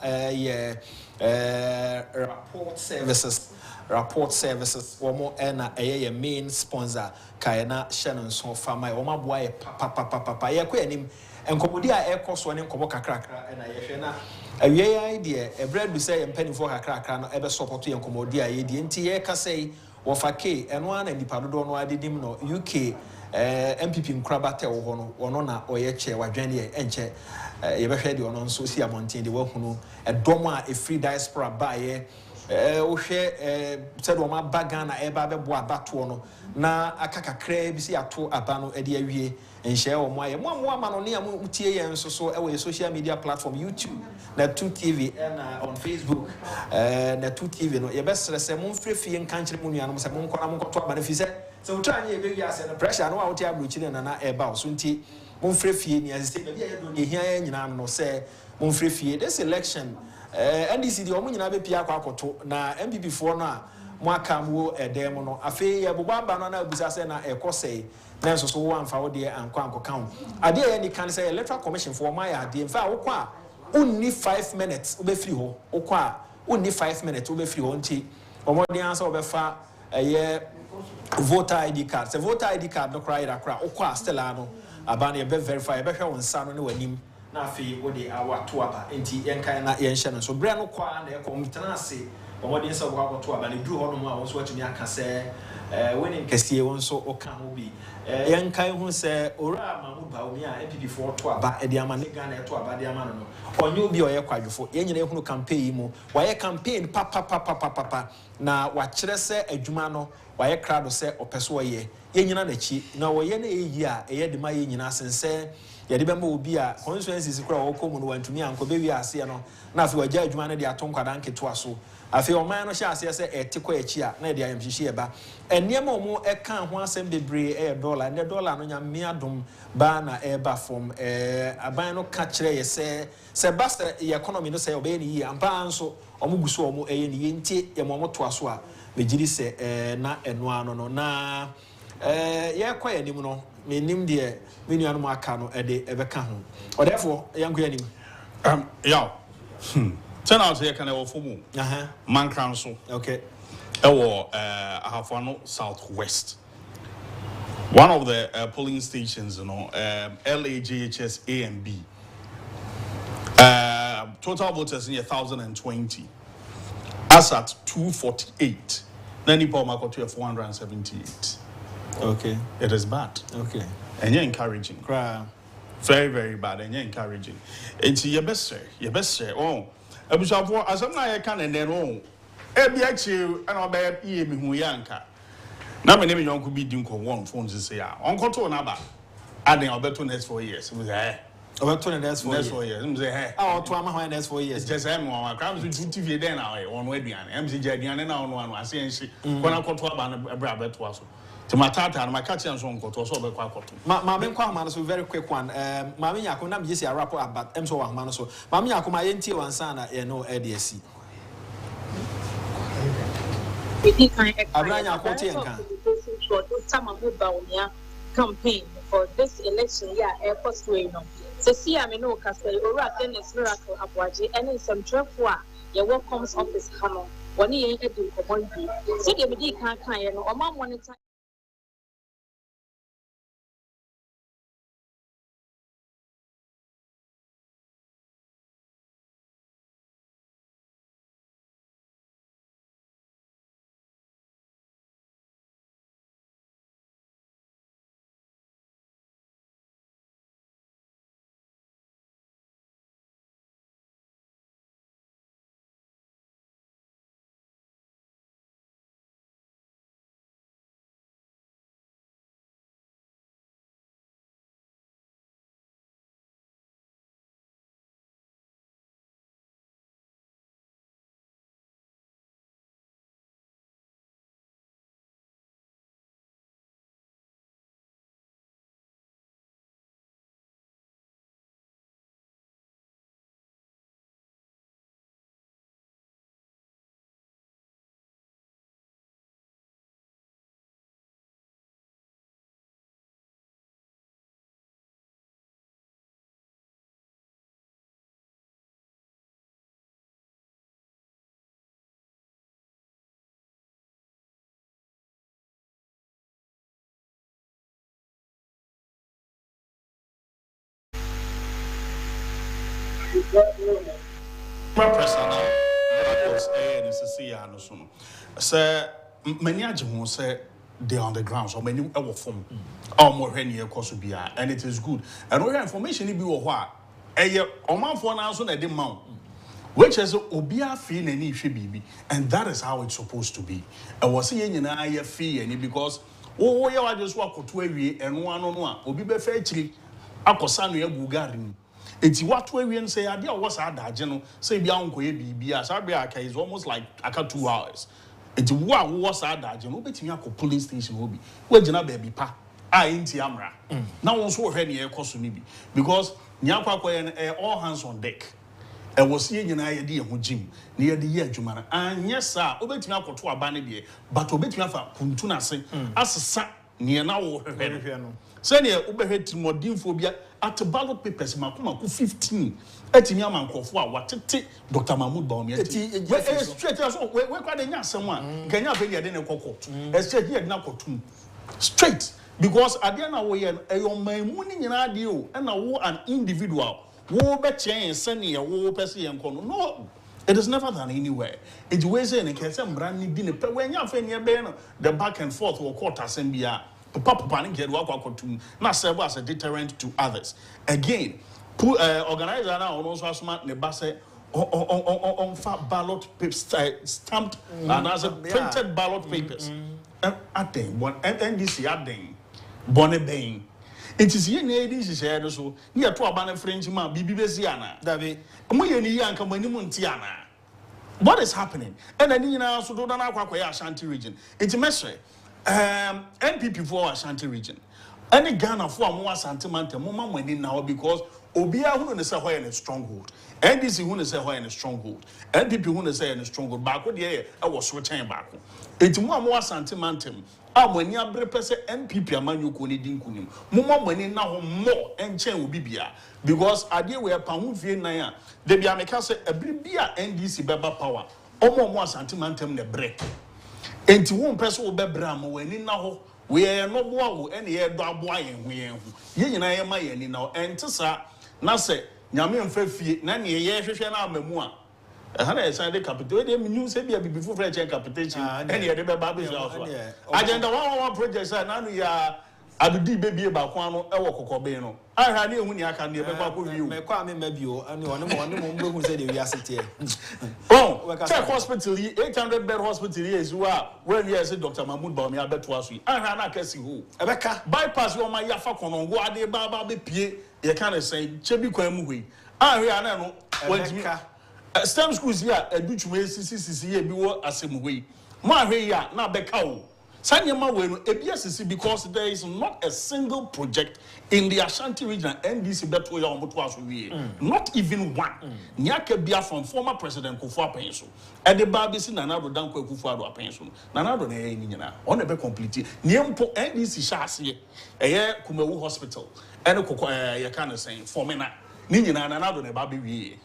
S1: Rapport Services, one more a main sponsor, Kayana Shannon so far my oma boy papa ya kwenim enkomodi a ekoso ne nkomo kakrakra na yehwe na awie idea e bread be say empanifo kakrakra no ebe support enkomodi a yedi enti ye ka say wo fa ke eno ana nipa dodo no adedim no UK MPP nkrabate wo ho no wono na oye che wadwane ye enche ye behwe de ono nso si amonten de wahunu edom a e free diaspora ba ye wohwe said wo ma bagana eba bebo abato no na akakakra bi si ato aba no ede awie enhye wo mo aye mo ama no ne amutie ye nso so e we social media platform YouTube na 2TV and on Facebook na 2TV no ye besere se mo mfrefie nkankire mo nuanom se mo nkona mo nkoto aba na fi se utanye ye be ase no pressure no awoti abrochi na eba so nti mo mfrefie ni ase be bia ye do ne hia nyina no se mo mfrefie this election NDC di omu nyina be pia akoto na MPP for no a mo akamwo edem no afi ye bobamba no na abusa se na ekosei na nso so wo amfa wo de anko count ade ye ni kan say electoral commission for my ade mfa wo kwa unni 5 minutes wo be free ho wo kwa unni 5 minutes wo be free ho nti omodi ansa wo be fa ye voter ID card se voter ID card no cry da kra wo kwa still ano abana ye be verify ye be hwe wonsa no ne wanim na afi wo de awato aba enti yenkan na yenhye no so bre no kwa na ekomitana ase omodi nsa wo akoto aba ne duru ho no mu a wo so atumi aka se winning kesie won so oka ho bi yenkan hu se ora Mahamudu Bawumia MPP for to aba e de ama ne Ghana to aba de ama no onye obi oye kwadwofo yenyina ehunu campaign mu waye campaign papa na wa kire se adwuma no waye crowd se opeso ye yenyina na chi na wo ye na eyi a eye de ma ye nyina sense ya de be ma obi a constituencies kura wo komu no wantumi anko be wi ase no na afi wagya adwuma no de atonkwada nketo aso afi oman no hye ase se etikọ echi a na de ayamhihye eba enema omo eka ho asem bebre dollar ne dollar no nyame adom ba na eba from aban no ka kire ye se basta economy no se obe ni yi ampa anso omo guso omo eye ni yenti ye mo to aso a begiri se na eno ano no na ye kwa ya nim no menim de menu anu aka no de ebeka ho o therefore yanko ya nim
S4: yeah turn out here can I for mu man council
S1: okay
S4: ahafano southwest one of the polling stations LAJHS A and B total voters in 1020 as at 248 then the poll mark to 478
S1: okay
S4: it is bad
S1: okay
S4: and you're encouraging very very bad and you're encouraging it's your best say oh abusafo asem na ye kan ene no ebi achi na oba ye mi hu yanka na me ne me yonko bi di nko won phone say ya onkoto na ba aden obeto next 4 years we say
S1: obeto the next 4 years
S4: we say hey
S1: to ama ho next 4 years
S4: just am one crowd to TV den na we on aduane am say aduane na ono anu ase enhye kona koto aba na bra beto aso to matata na makachi anso nkoto so obekwa akoto
S1: ma me nkwa homa no so very quick one ma me nyako na me jesi a wrap about em so wa homa no so ma me nyako ma yenti wansa na ye no EDC Abranya Akoti enka
S3: campaign for this election airport way no so see am no kasa ora Dennis Miracle Abuaje and some trafo a your work comes office hano woni yen edu komon bi so de me di kan ye no o ma monitor
S4: personal because necessary no so no say many agye say they on the ground so many e wo form more hwe ne ekoso bia and it is good and all information be wo ho a eye omanfo na so na de ma which is obia fee na ni hwe bibi and that is how it's supposed to be and was say nyina ye fee ani because wo ye wa just wakoto awie eno ano no a obi be fa akiri akosa no agu garin eti watu awie no say ade a wo sa adaje no say bia onkoye bibia sa bia aka is almost like aka 2 hours eti wo a wo sa adaje no betimi akọ police station obi wo gina baby pa a enti amra na won so hwe ne ekoso ni bi because nyakwa koye all hands on deck e was ye nyina ye de ho jim ne ye de ye adwuma na anya sa obetimi akoto aba ne de but obetimi afa kuntu na se asesa ne na wo hwe no se ne ubehwe timodinfo bia at ballot papers makoma ku 15 etimi amankofo a watete Dr. Mahmoud Bawumia eti straight so we kwa de nya asem a kanya fe de ne kokot straight here na kotum straight because ade na wo ye eyo mamu ni nyina ade o na wo an individual wo be chen se ne wo pese ye nko no it is never done anywhere it we say ne kese mbran ni di ne pe we nya fe ne be no the back and forth wo court asem bia papa and get work na serve as a deterrent to others again organizer now also smart ne ba say on ballot papers stamped and as a printed ballot papers aden one NDC aden bonne ben It is yen ladies share so near to a banner French man, Bibi Besiana.
S1: David,
S4: Moyani Yanka Manimuntiana. What is happening? And then you know, so don't know Ashanti region. It's a mess. NPP for Ashanti region. Any Ghana for more sentiment, more money now because Obia who is a in a stronghold. NDC who is a in a stronghold. NPP who is a stronghold. Back with the air, I was switching back. It's more sentimentum. When you are person NPP, a man you could need more money now more and chain will be beer. Because I deal with a pound v naya. They be a make us a beer NDC baba power. Or more sentimentum the break. And to one person will be bram when in now. We are no more any air dog boy and we are. Ye and I am my any now. And to say, now say, Yamian Fefi, Nanny, yes, and I'm a moa. A hundred Sunday capital, they mean you say before French capitation, any other baby's house. Agenda 1 projects, and now we are. I do deep baby about Quano, Ewoko. I had you when you can never go you. May come maybe you and one who said we are sitting. Oh, check hospital, 800 bed hospital is who are when you say Dr. Mahmoud Bami, I bet was we. I had not guessing who. Rebecca, bypass your my Yafa on go de Baba be Pie, you can't say Chebi Kwemui. I know when STEM schools here, a Dutch way, CCC, be what as him way. My way, now Becca. Because there is not a single project in the Ashanti region NDC not even one. Nyake Bia from former President Akufo-Addo. And the Babisi Nanado Danko Akufo-Addo. Nanado Nina on the complete. Niempo NDC Shasi, a year Kumewu Hospital, and a Yakana saying, for Mena, Nina Nanado Nebabi.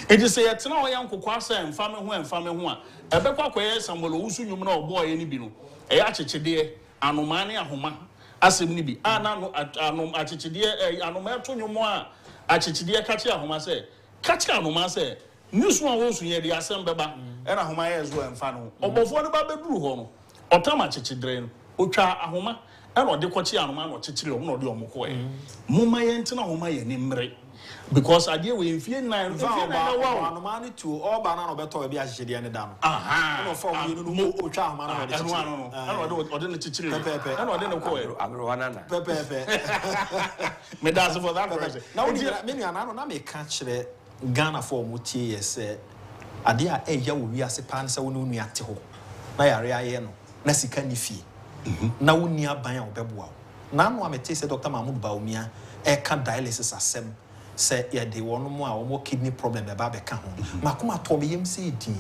S4: It is a Tana young Kukwasa and family one. A Bekwa some will also you know boy any bino. A achichide anomane ahoma asem ni bi ana no achichide anomato nyomo achichide kachi ahoma se kachi anoma se news one wo so ye de asem beba e na ahoma ye zo emfa no obofo no ba beduru ho no otam achichidre no otwa ahoma e na ode kwachi anoma no chichire o na ode omko e muma ye ntina ahoma ye ni mre because ade we mfie nan anomane to all banana obeto be achichide ne da no no for we no otwa ahoma no de chichire no ode ne chichire pepe na ode ne ko e
S1: Amrowanana.
S4: Pepe. Me that's for that person.
S1: Now me na me ka kire Ghana for mutie yes ade a eya wo wi ase pan se wo no nu ate ho na yare aye no na sika ni fie na wo ni aban a obeboa na no amete se Dr. Mahmoud Baumia e ka dialysis asem se ye de wono mo a wo kidney problem be ba be ka ho makoma to me yem se di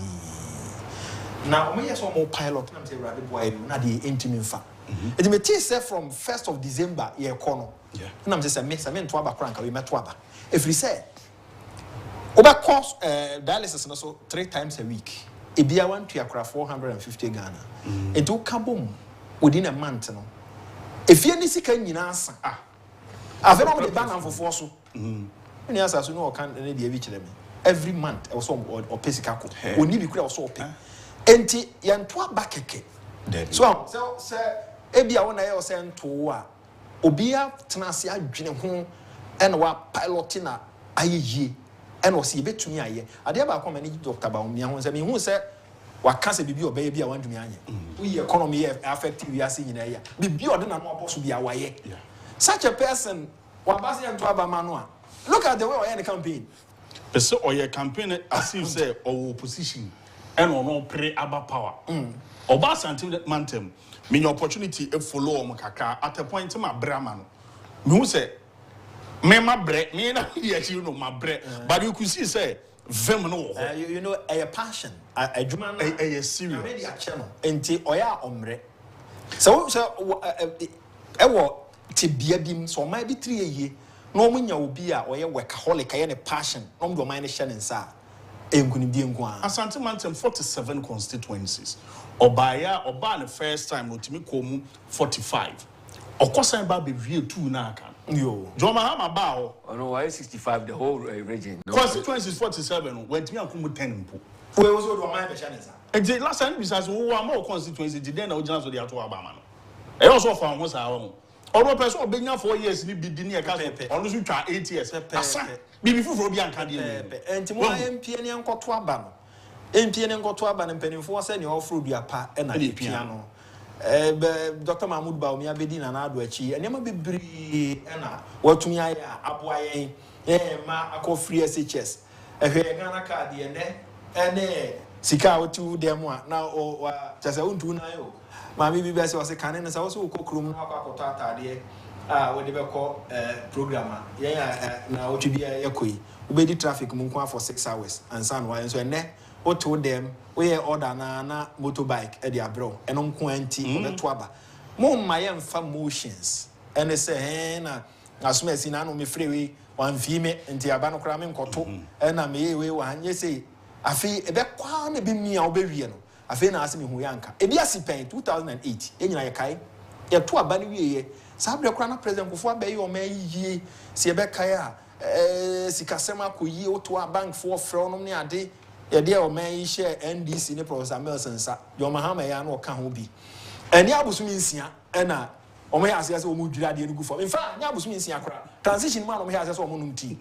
S1: na o me yes o mo pilot na me se rade boy na de intimi mfa it me say from 1st of December ye kono na me say me to aba kranka we meto aba if we say over cost dialysis no so 3 times a week ebia want to akra 450 Ghana it will come within a month no if you ni sika nyina asa after all the ban am for so any answer so no can any dey kire me every month e so or pesika ko oni bi kura so ope enti ye nto aba keke so ebia wona ye o se nto a obia tenase adwene ho ene wa pilot na ayeye ene o se betumi aye ade ba akoma ni Dr. Baumia ho se me hu se waka se bibi obeye bia wandumi anye we economy affect we ase nyina ya bibi ode na no oboso bia waye such a person wabase nto aba ma no a look at the way we the campaign
S4: person oye campaign as if say or opposition and no pre aba power oba santim mantem me opportunity e follow om kaka at a point ma brama no me hu say me ma bre me na here you know ma bre but you could see say vem no
S1: you know a passion a juma
S4: a serious
S1: already a channel enti oya omre so ewo te bia bim so ma bi 3 ye no munya obi a oye workaholic aye ne passion no do man ne hye ne nsa enkuni bi enku a
S4: Asante Mantem 47 constituencies oba the first time otimi komu 45 okosan ba be wie 2 na aka
S1: yo
S4: Joma Hama ba
S6: no why 65 the whole region
S4: constituencies 47 went me akomu 10 mpo
S1: we was do man be hye ne nsa
S4: and last time because we were more constituency then na ojina so dey ato aba ma no e also for am sa ho Odo person obenya 4 years ni bi di ni e ka so onu so twa 8 years asa bibi fufuro bi anka de
S1: enti mo MP ne enkoto aba no MP ne enkoto aba ne mpanimfo se ne ofro duapa e na pia no Dr. Mahmoud Baumia Bedin and Adwachi, and never be bree and what to me I aboy ma ako free SHS. A Ghana card and Sika to them now or just a to nayo. Mammy Bibes was a canon as also cook room Tata dear. What they call programmer. Yeah, now to be a yakui. Obey the traffic munkwa for 6 hours and sun why so ne o told them we order na motorbike e dia bro and on quanti on twaba mo my motions and they say na asumesi na no me freeway wan fime nti aba no kra me nkoto e na me we wan ye say afi e be kwa na be mi a obewie no afi na asemi hu yanka e bi asipen 2008 enyina ye kai ye to aba no wieye sabre kra na president kofo abayi o ma yie se e be kai a sikasema koyi oto a bank for from ne ade ye de o man yi share NDC ne Professor Melson sa yo mahama ya na o ka ho bi ani abusumi nsia na o me ase ase o mu dwira de nugu for in fact nya abusumi nsia kra transition man o me ase ase o mu numti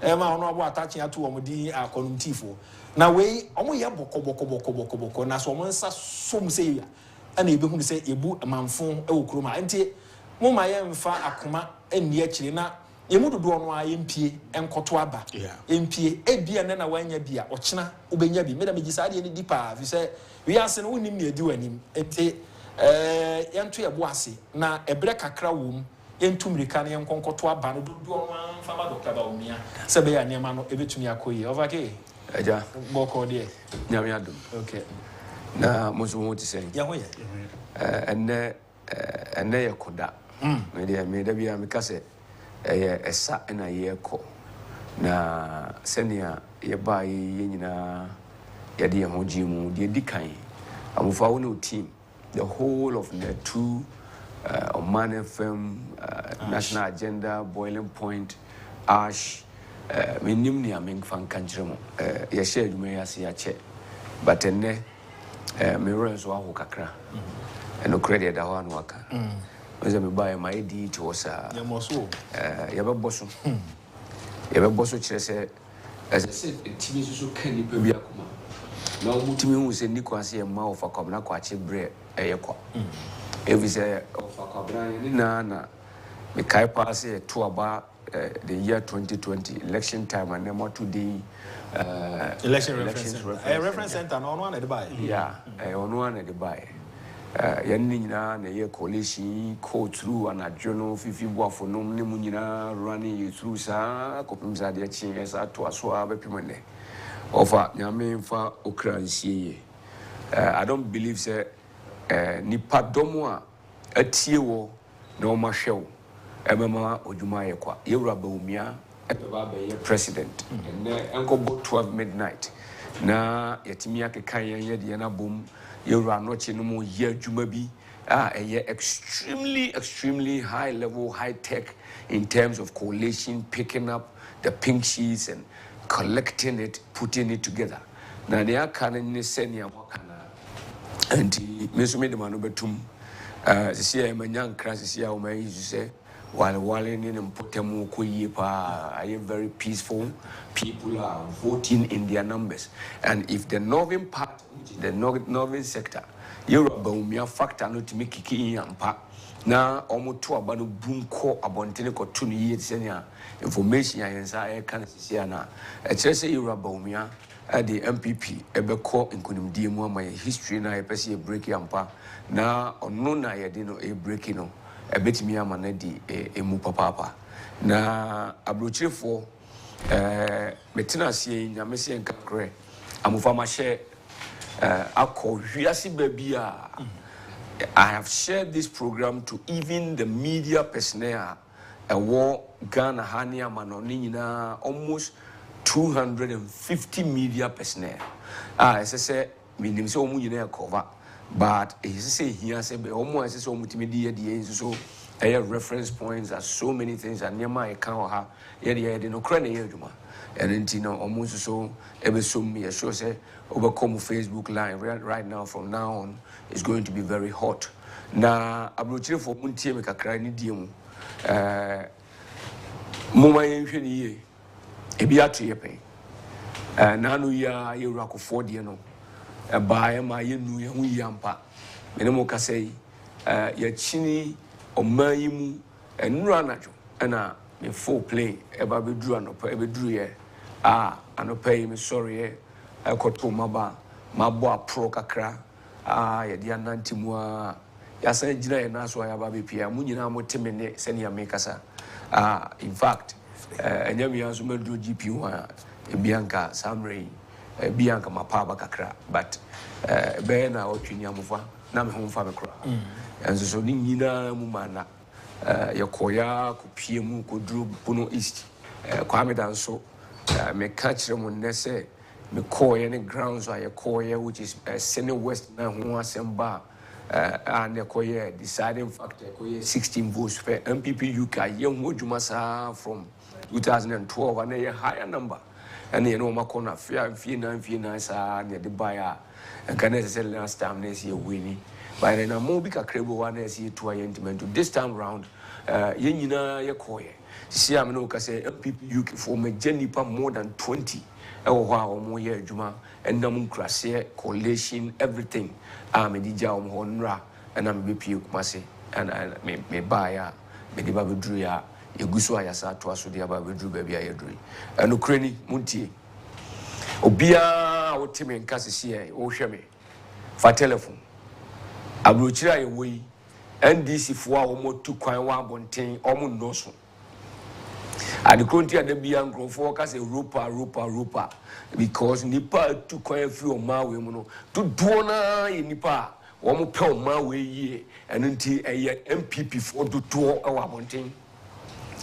S1: ma ono abo attaching ato o mu di akonumti fo na we o mu ye bokobokobokobokoboko na so mo nsa som se ya ana ebe hu se ebu manfo e wo kroma enti mo ma ye mfa akoma eni akire na yemudu do no ayempie enkoto aba empie ebia na wanya bia ochena obenya bi meda megisa de ni dipa fi se wi ase no wonim ne edi wanim enti yento ye boase na ebre kakra wom yentum rika na yenkonkoto aba no do no amfa ma dokta ba omia se be ya niam no ebetumi akoyi overke
S6: aja
S1: boko de
S6: nyame adum
S1: okay
S6: na mozo mo ti say
S1: ya ho ye
S6: enne ye koda me da bia me kase esa na yeko na senia ye ba ye nyina ye de ho jimu de dikan amufa wo no team the whole of the two Oman FM national agenda boiling point ash minim ni amen fan kanjremo ye share dwuma ya se ya che but enne me rezo aho kakra eno credit da ho anu aka Oze me buy my ID to us ya beboso kire se as I said timi so kan ni pa bi akoma na o mutimi hu se ni kwase e ma ofa kwam na kwache bre eyekwa every say ofa kwabra ni na me kai pass to about the year 2020 election time and them today
S1: election reference center no one at the buy
S6: on one at the buy yanni nyina na ye coalition go through an adjono fifi boafo nom ne mu nyina running you through sa kopimza de chi esa to aso abepimene ofa nyame mfa okransie I don't believe say nipa domo a atie wo na o ma hwew emema odwuma ye kwa ye wura ba umia ebeba ba ye president and enkobo 12 midnight na yetimi akekan ye de na bom You're not no year Jumabi. Extremely high level, high tech in terms of coalition, picking up the pink sheets and collecting it, putting it together. Now they are canning senior and Miss Medamanubetum, the CM Manyan crisis here, may you say, while walling in and Potemu Kuyipa are very peaceful. People are voting in their numbers. And if the northern part, the northern sector, Europe, Baumia factor not to make kiki yampa. Now, almost two abanu boom ko abontene ko 2 years senior information I can see na. A chese Europe Baumia at the MPP, Ebeko in Kunim Diemo, my history na a pesi break yampa. Now, on no na yadino a breakino. A bit me a manedi a mupapa. Na abroche for metina si nyamesi en kakre amufama share akohwiase babia. I have shared this program to even the media personnel war Ghana Hania Manoni na almost 250 media personnel. As I say minim so mu nyina cover but he say here say almost so multimedia so reference points are so many things and near my account ha no crane yeduma and intino almost so ebesum me sure say overcome Facebook line right now from now on is going to be very hot na abrochire for muntie me kakra ni diemu moma yenhwe ni ye ebi ato ye pen na no ya yewura ko 4 de no ba ya ma ye nu ye hu yampa mene mo ka say yɛkyini ɔman yi mu ɛnura anadwo ɛna me full play ɛba bɛduru anɔpa ɛbɛduru yɛ anɔpa yi me sɔre yɛ ɛkɔto maba mabɔ aporo kakra yɛde anante mu a yɛasan gyina yɛ naso a yɛaba bɛpia mu nyinaa mo teme ne sɛnea mekasa in fact ɛnyɛ me nso maduro GP ho a ebianka samre ebianka mapaba kakra but ɛbɛyɛ na ɔtwe nyamofa na me ho mfa me kora ɛnso so ne nyinaa mu mana yɛkɔya kopie mu koduro Bono East kwame danso me catch them when they say me call any grounds or you call which is Senate West na ho assemba and they call deciding factor 16 votes for MPP UK young wojumasa from 2012 and a higher number and you know makona fear sa near the buyer and can say last time they see winning by then a more big a credible one as here to to this time round yenina ye call see I'm no say MPP UK for me Jennifer more than 20 or more year Juma and Namun Crassia coalition everything me dija honra and I'm BP Masi and me buyer me the Babu Druya Yuguswa Yasa to us with the Babu Dru baby I agree and Ukraine Munti Obia or Tim and Cassia or Shemi for telephone Abruchira away NDC for almost 2 coin 1 almost no so. And the country at the beyond grow focus a rupa because Nipa to quite a few of my women to Dona in Nipa, one more pound my way ye, and until a year MPP for to tour our mountain.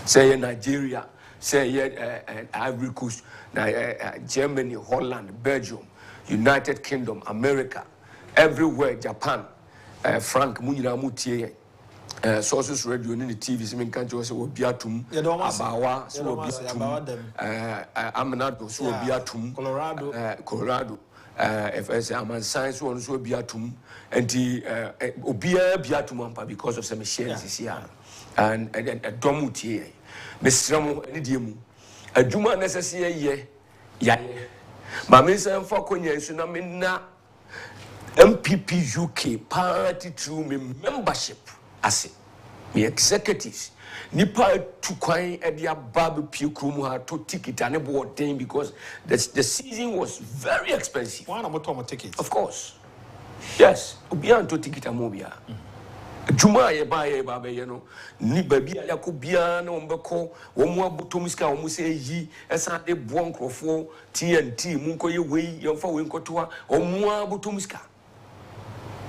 S6: Say Nigeria, say Ivory Coast, Germany, Holland, Belgium, United Kingdom, America, everywhere, Japan, Frank Munina Mutie. Sources radio in the TV, some country was Biatum, Abawa, so Amanado, so Biatum, Colorado, FS Aman Science, one so Biatum, and the Obia Biatum because of some machines here, and a Domutie, Miss Ramo, Nidium, a Juma necessary ye, Mamisa and Falconia, Sunamina, MPP UK, party to me membership. As me executives nipa to kwai e dia barbecue krum ha to ticket and board thing because the season was very expensive.
S1: One about tickets.
S6: Of course. Yes, obian to ticket amobia. Juma ye ba ye no ni baby ya ko bia na ombeko wo mu abotomiska wo mu se yi esa de bo nkrofo TNT mu nko ye wei ye mfa we nkotoa wo mu abotomiska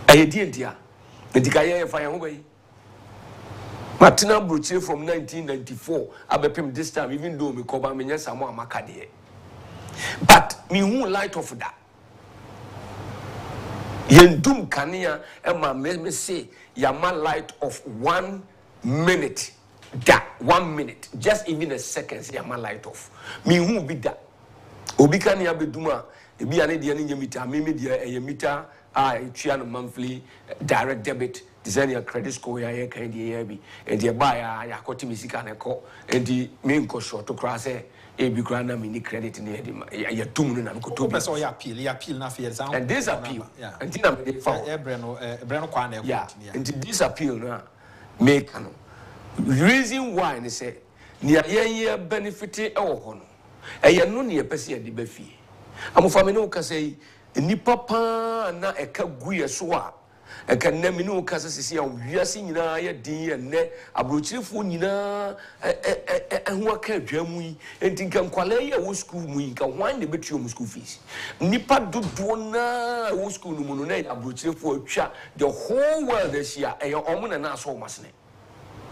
S6: ayedi entia ndikaye ye fa ye ho bai Martina Bruce from 1994, Abepim this time, even though me cover me yes, I'm Makade. But me who light of that. Yendum Kania, and me say, Yama light of 1 minute. That 1 minute, just even a second, Yama light off. Me who be that. Obikania Beduma, be an Indian yamita, media, a yamita, Chian monthly direct debit. Design credit score ya kind yebi and the buyer ya koti misika na ko and the main ko short to cross e bi grana mini credit ne ya tumu na ko to
S1: person ya appeal na fear
S6: and this appeal and tina me fa
S1: breno kwa na
S6: yeah and this appeal na make no reason why ne say ne ye benefit e wo ho no e ye no ne pese ye de ba fie amofa me no ka say ni papa na e ka guye so a eka na me no kasa sisi ya wiase nyina ya din ya ne abrochirefo nyina ho aka adwamu yi enti nka nkwale ya wo school mu yi nka hwan ne betuo mu school fees nipa dodo na wo school no mu no na abrochirefo atwa the whole world asia eya omo na aso omasene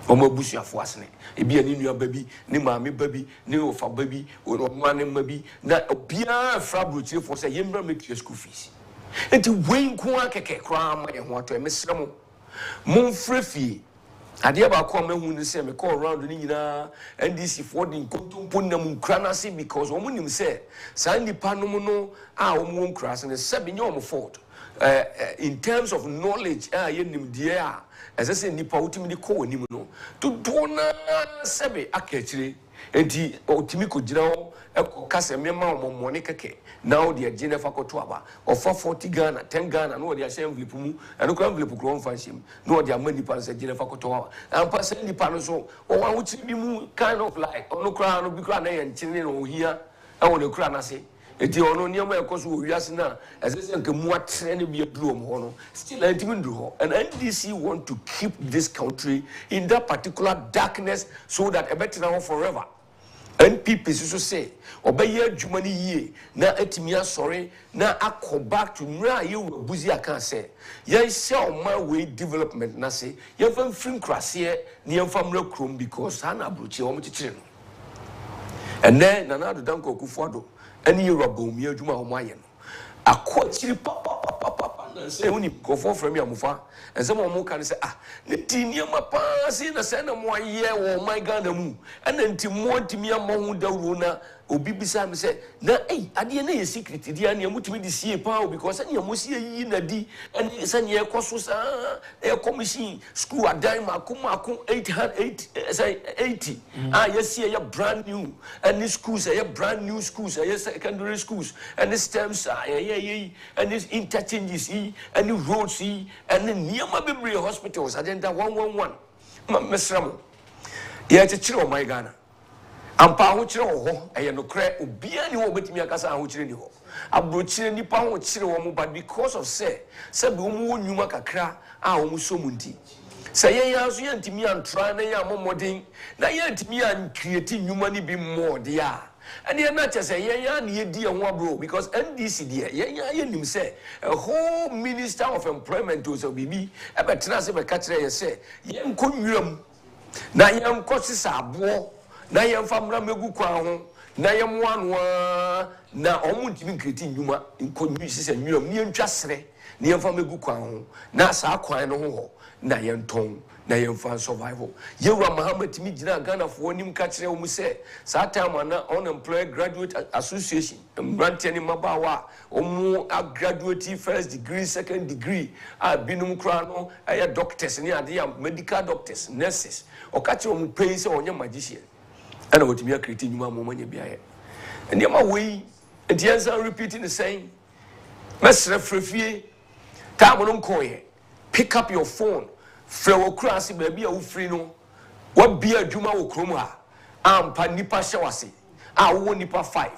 S6: omo abusuafo asene ebi ani nua babi ne maame babi ne ofa babi omo ane mabi na obia fra abrochirefo say yemra metuo school fees enti wen ko akeke kra ma ye ho ato emesremo monfrefie ade ba ko mahu ni se me call around ni nyina NDC for the kontumpo na mu kra na se because omo nim se sa nipa no no a omo nkra se ne se be nyom fault in terms of knowledge ye nim de a ese nipa utimi di ko nim no to do na sebe akachire enti otimi ko gira kase mema omomone keke now the agenda fa koto aba of 40 Ghana 10 Ghana no dia share envelope mu eno kra envelope kro mfa shim no dia mani pa se agenda fa koto aba am pa se nipa no so o wa wuchi bi mu kind of like ono kra no bi kra na ye nchine no ohia e wo ne kra na se eti ono niam e koso owiase na esese nke mu atre ne bi aduro mo no still antimi nduro ho and NDC want to keep this country in that particular darkness so that e better now forever. NPP so say obeye adwuma ni yie na atimi asore na akọ back to nra ye wabuzi aka say ye say oma we development na say ye fam frim krase ne ye fam rakrom because ana abrochi wo mchichire no and then nana do danko akufo-addo ani Eurabom adwuma ho aye no akọ chiri papa na say uni go for from amufa and some mo kan say ne tiniama pa say na say na mo aye wo my Ghana mu and nti mo ntimi amahu dawro na obi bisa me say na ade na ye secret dia na mutimi di sie pa because na mo sie yi na di and say na ye koso sa e commission school adan makoma 880 yes ye brand new and these schools are brand new schools are secondary schools and the stems are and these interchanges and the roads and the Niama Bibri hospitals agenda 111 mesramo ye chechire my Ghana ampa ho chire ho eye no kre obia ni wo betimi akasa ho chire ni ho abrochire nipa ho chire wo mo but because of say bi wo mo nyuma kakra wo mo so munti say ye yaso ye ntimi antra na ye amomodin na ye ntimi an create nyuma ni bi more dia and ye na say ye ya na ye di ho abro because NDC dia ye nim say a whole minister of employment to so bibi e betena se be ka kire ye say ye nkonnwuram na ye nkosisa abo na ye mfamra megu kwa ho na ye moanoa na omuntimi kreti nyuma nkonnwu sise nwuram ne ntwa sere ne ye mfamegu kwa ho na sa kwan no ho na ye nton na ye mfa survival Yewura Muhammad timi gina Ghana fo nim ka kire wo mu se sa time na unemployed graduate association mbrante ni mabawa omu a graduate first degree second degree a binum kra no aye doctors ni ade ya medical doctors nurses o ka kire wo mu pay se onye magician ana wotimi akreti nyuma mo manya biaye and ma we entiansa repeating the same mesre frefie ta mo no nkoye pick up your phone frewo krasi baby a wo free no wa bia adwuma wo krom ha ampa nipa hyewase wo nipa 5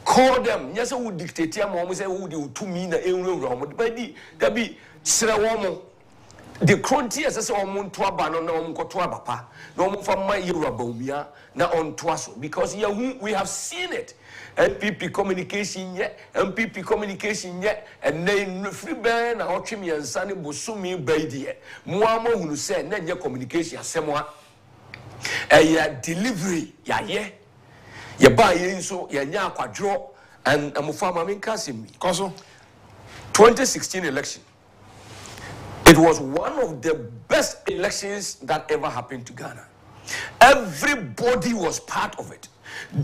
S6: call them nyese wo dictate am wo say wo de utumi na enwura mo badi da bi sere wo mo the cronty say wo mo nto aba no na wo nkoto aba pa na wo fa ma Eurabomia na on twaso because we have seen it MPP communication yet and then free ban na otwemi ansa ne bosumi baidie muamo hunu se na nye communication asemwa delivery ye ba ye nso ye nya akwadwo and amufama menkasemi
S4: koso
S6: 2016 election it was one of the best elections that ever happened to Ghana. Everybody was part of it.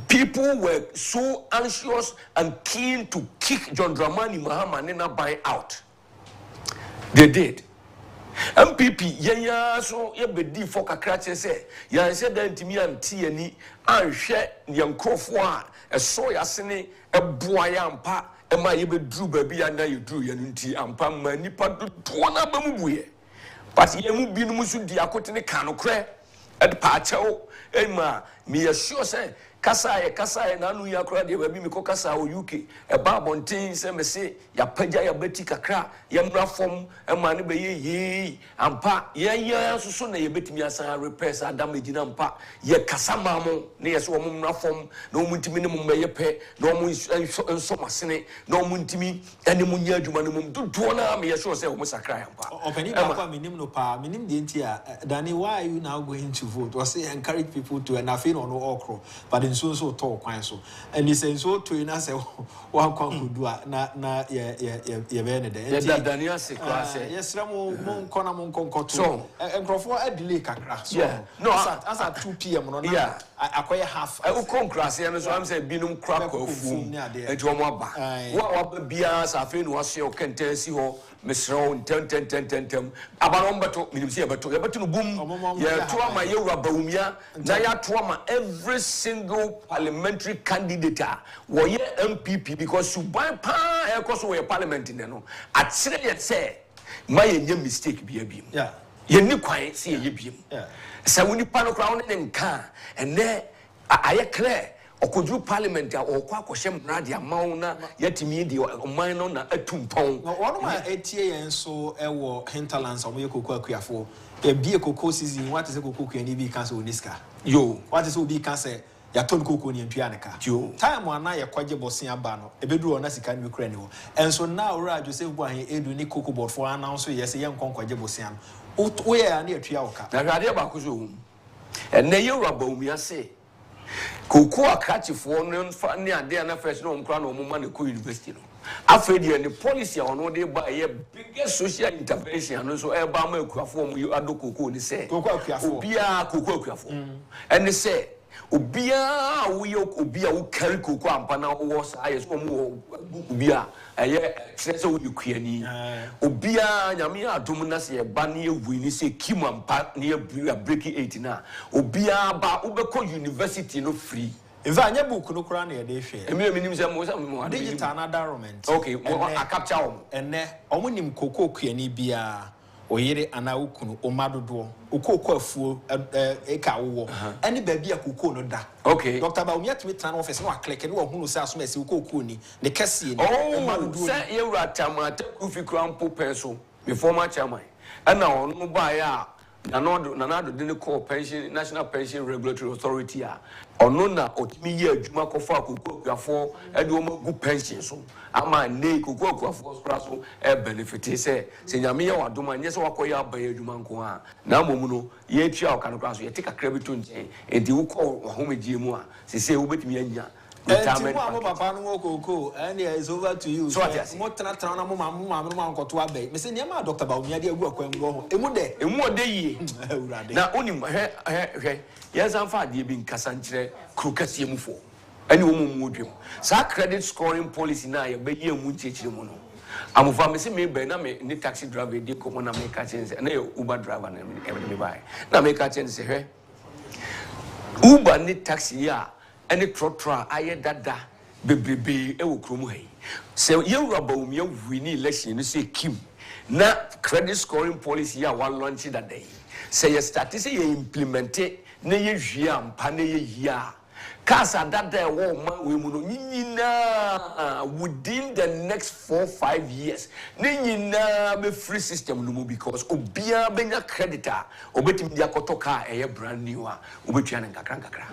S6: People were so anxious and keen to kick John Dramani Mahama Nena Bai out. They did. MPP, yenya so yebedi for kakra say, ya said that to me and TNE and share young crofwa, a soya sene, a boya and pa, and my yebe drew baby and now you drew yanunti and pam manipa to one abamuye. But yemu binumusu diakotene kano cre at pacho, Emma, me assure say. Kasa na anu ya kra de baby me ko kasa o UK e ba bontin se me se ya pagya ya beti kakra ya mra fom e ma ne be ye ampa ye so na ye betimi asan repairs damage na ampa ye kasa mamo ne ye so wo mra fom na o muntimi ne mo ye pe na o mu enso masene na o muntimi ene mu nya adwuma ne mo dodo na me ye so se wo sakra ampa
S1: opani ba kwa minim no pa minim de ntia Danny, why are you now going to vote or say encourage people to and afin on okro but so talk kwan so and he says so to na say one kwan kudua na ye be ne de
S6: Daniel se class
S1: yes ramo mon kona mon konkoto
S6: so
S1: enkrofo a delay kakra so
S6: yeah no
S1: as at 2 p.m. no na acquire half.
S6: I will come cross here, so I'm saying, Binum crack or fool, and to Omaba. What be as I feel was your contest, you Miss Rowan, 10, Abarombato, Minimsia, but to boom, yeah, Tuama, Yura Boomia, Naya Tuama, every single parliamentary candidate, were ye MPP, because you buy pa, air cost away parliament in the no. I'd say, my mistake be a beam.
S1: Yeah.
S6: You knew quiet, see a beam. So when you pan crown and car, and there I clear. Or could you parliament or Quacoshem Radia Mauna, yet media or mine on a tumpong?
S1: One of my 8 and so war hinterlands on Yoko for a beer cocoa season. What is a cocoa and be cancel Niska? You, what is will be cancel? Yaton cocoa and pianica. You, time one night a quadruple Sia Bano, a bedroom Nasican Ukraine. And so now, Raj, you say, why a do cocoa board for an ounce, yes, a young quadruple Siam. Where near Trialca. Now, Radia Bakuzu.
S6: And now you're a bomb, say. Cocoa catch for no funny and they are first known crown or money co university. After the policy on what they buy a biggest social intervention and also Alabama form you are do cocoa, they say, Ubia cocoa. And they say, Ubia, Ubia will carry cocoa and pana was I as Ubia, a year, so you create Ubia, Yamia, Dominasi, a bunny, we say Kimam Park near breaking 89. Ubia, ba Ubeko University no free.
S1: If I never book no crown here, they share.
S6: A minimum was
S1: digital environment.
S6: Okay, I capture
S1: and there, Omunim cocoa, Kiani Bia. Oyere anaukunu omadodo ukoko afuo eka wo any baby akoko no da
S6: okay
S1: Dr. Baumia to tran office no click no hunu say aso mesi ukoko ni ne kase ni
S6: omadodo say yewra tamata kufi krampo penso me former chairman and now no buy ya nanado de call pension National Pension Regulatory Authority a ono na otimi ye adwuma kofa akoko afo e de o magu pension so ama ne koko afo so e benefit say nyame ye wadoma nye se wakoya abaye adwuma nko a na momu no ye tua o kanokra so ye take akra beto nje enti wo ko homegie mu a se wo betimi anya retirement
S1: papa no koko and it's over to you
S6: so
S1: mo tena na mo nkoto abai me se niam Dr. Baumia de agu akwan go ho emu de yi
S6: na onim he yes amfa de bi nkasa nkire krokase mu fo ani wo mu odwem sa credit scoring policy na ye be ye mu nchechire mu no amufa me se me be na me ni taxi driver de ko na me ka chense na ye Uber driver na me buy na me ka chense he Uber ni taxi ya any trotra aye dada bebrebe e wo kromu hai se ye raba umia wini election no say kim na credit scoring policy ya wa launch that day say ye start say ye implement na ye hwia ampa na ye hia kasa dada e wo ma we mu no nyina within the next 4-5 years nyina be free system no mu because obia benya creditor obetimi dia kotoka e brand new a obetua na nkakra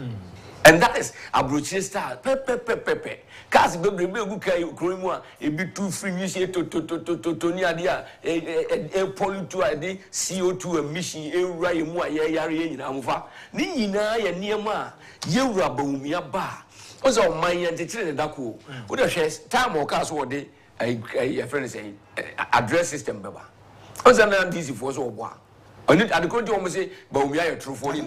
S6: and that is abrochi star pepe cars bebre gu kai kromu a e bi too free use to ni ade a e pollute ade CO2 emission e wura ye mu a ye yare ye nyina amfa ni nyina ye niema a ye wura bawumia ba o so man ye ntetire ne dako o de hwe time o cars wo de your friend say address system beba o so na DC for so obo and the country almost say, but we are true for because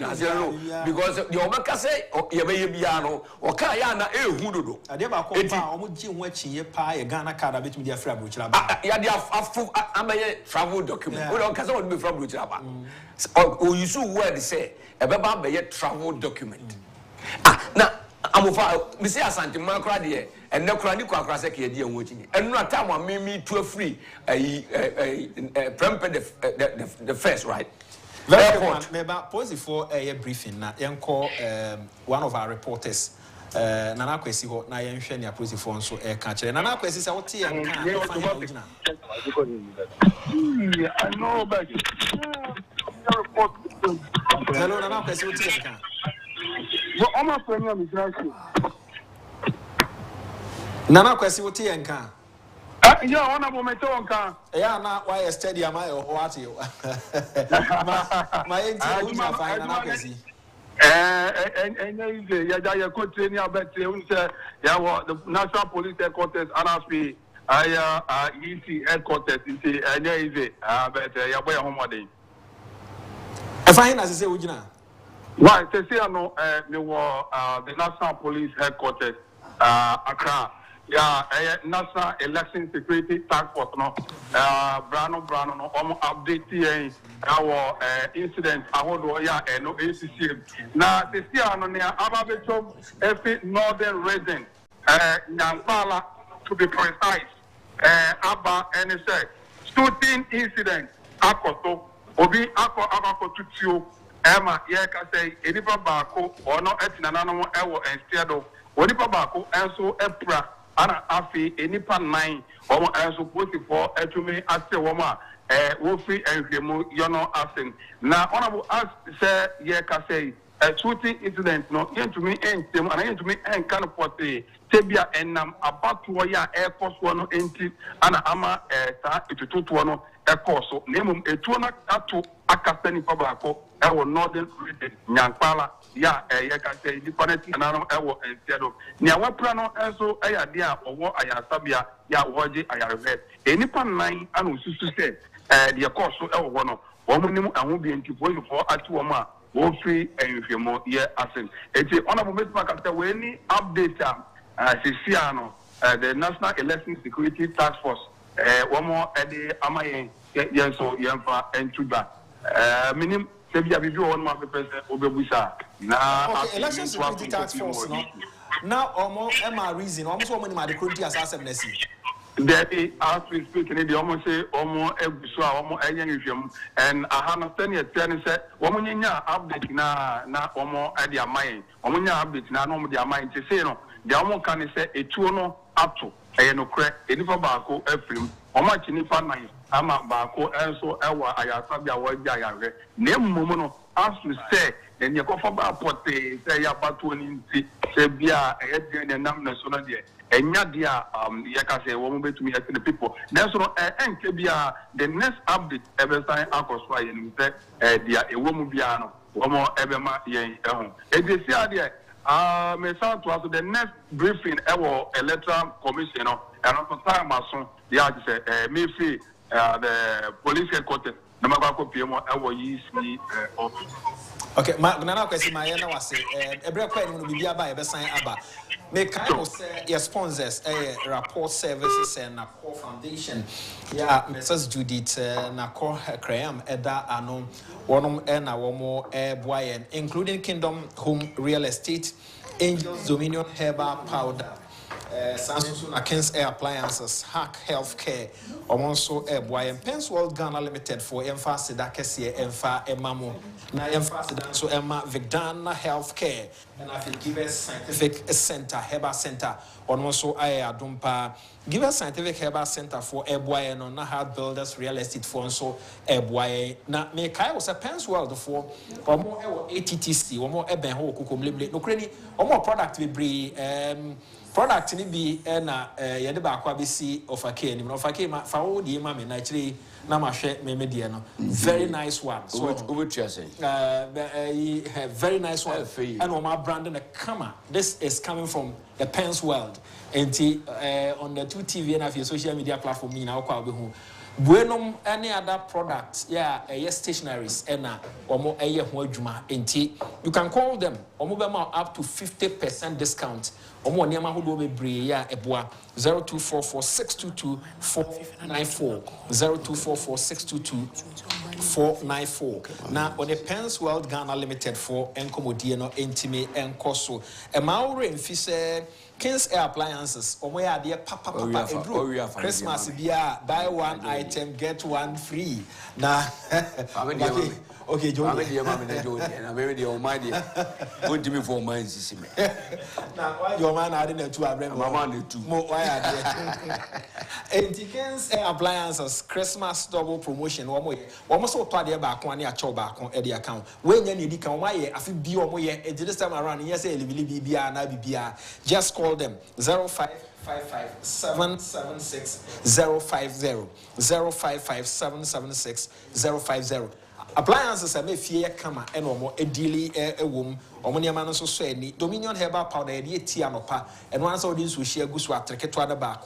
S6: the Omaka say, Yabayano, or Kayana, Hudo.
S1: I never call Jim watching your pie, a Ghana card, a bit with your friend, which I'm a travel document. We don't cast be from Ruchaba. Or you so word say, a baba by a travel document. Now, I'm of Miss Asante Macradia, and no chronic crasaki dear watching. And not time one me to a free the first, right? Very good. Maybe pause for a briefing. Now, call one of our reporters. Nana Kwesi ho na yen hwe ne aposi phone so e ka kire Nana Kwesi say what here kan no fa original
S7: I know about you.
S1: Hello Nana Kwesi what here kan
S7: Well, I'm not playing on the
S1: Nana Kwesi what here kan
S7: yeah, honorable Metonka.
S1: Yeah, na why stadium I or what you my original fine Nana Kwesi
S7: and you could train your bet the National Police Headquarters, NSP, EC Headquarters, and easy, but you're home.
S1: I find as I say, Ujina.
S7: Why? They say no. Me were the National Police Headquarters, Accra. Yeah, National Election Security Task Force. No, Brano. No, update our incident. I want to no ACC. Now they say no near Ababetom, every northern region, Nyampala to be precise. Abba and say shooting incident. Akoto obi akọ tutio. Emma, yeah, can say, Edipa Bako, or no Etinano, Ewo, and Steado, Odipa Bako, and so Epra, Anna Afi, Enipa 9, or and so put it for Etume, Ate Woma, Wolfie, and Gemo, Yono Asing. Now, honorable us say, yeah, can say, a shooting incident, no, into me, and Tim, and into me, and Canopote, Tebia, and Nam, about to Waya, Air Force 1, and Anna Ama, to 2 a course, name a 2 to Akastani Pabako. Our northern region, Nyampala, ya, can say, different and our and Seattle. Near what plano also a idea or what I sabia, ya, waji, I have read. Any pan 9 and to say, the course of one, woman and will be into for Atuama, Wolfie, and if you're more, yeah, asking. It's the honorable Mr. after any update, Siciano, the National Election Security Task Force, one more at the Amaye, yes, so Yampa and Tuba. Minimum.
S1: Election Security Task Force now almost reason almost how many could as
S7: Daddy, as we speak, they almost say almost every so almost and I understand it. Then said, woman, update na almost at their mind. Woman, update na no their mind to say no. The almost can say a tuno up to a no crack, any for Barco, Ephraim, or much in the nine. I'm a Barco, and so I have a word. Name Momono, as we say, then you go for Barpote, say about 20, say, Bia, a head and numbers on the and Yadia, Yakase, won't to me as the people. That's what and the next update every time I was flying, a woman piano, one more ever my young. It is the idea. May sound to us the next briefing ever electoral commission and also time as soon the say maybe the police headquarters the Magako PMO ever use the office.
S1: Okay, Nana question my was every question will be by a sign about. May kind of say your sponsors rapport services and Nako Foundation. Yeah, Mrs. Judith Nako Cream Eda Anom one and a more boy, including Kingdom Home Real Estate, Angels Dominion Herbal Powder, Samsung Against Air Appliances, Hack Healthcare, also a boy and Pence World Ghana Limited for Emfa Sidakesi, Emfa Emamo, na Emfa Sidanso Emma Vigdana Healthcare, and I think give us Scientific Center, Herbal Center, on also Dumpa. Give us Scientific Herbal Center for Ebwaye and on Hard Builders Real Estate for so Ebwaye. Now, make I was a Pence World for or more ATTC or more Eben Ho Kukumli, no credit or more product we bring. Product ni be na yede ba kwa bisi ofake ni ofake ma fa wo die ma me na actually na ma hwe me media no very nice one so
S6: what you say
S1: very nice one and on my brand na kama this is coming from the Pence World and on the 2TV and of your social media platform me na kwa be hu buenom any other products yeah stationaries and omo eye ho adwuma enti you can call them omo be ma up to 50% discount omo niam ahodo be bre ya eboa 0244622494 0244622494 na on the Pence World Ghana Limited for enkomodie no entime enkoso e maure mfise King's Air Appliances, Omoya dear Papa Christmas beer, buy one item, get one free. Now, okay, Joe, I'm very dear, my dear. Go to me for mine, now, your man, I didn't to have Mamma too. King's Air Appliances, Christmas double promotion, one way. Almost so party back one year, chow back on the account. When you need come, why I feel be or more, and this time around, yes, I will be beer and I be beer. Just call them 0555-776-050 055776-050. Appliances are made fear kama and or more a daily a womb or money man so say Dominion Herbal Powder, a tea and once all these we share goose water, take it to the back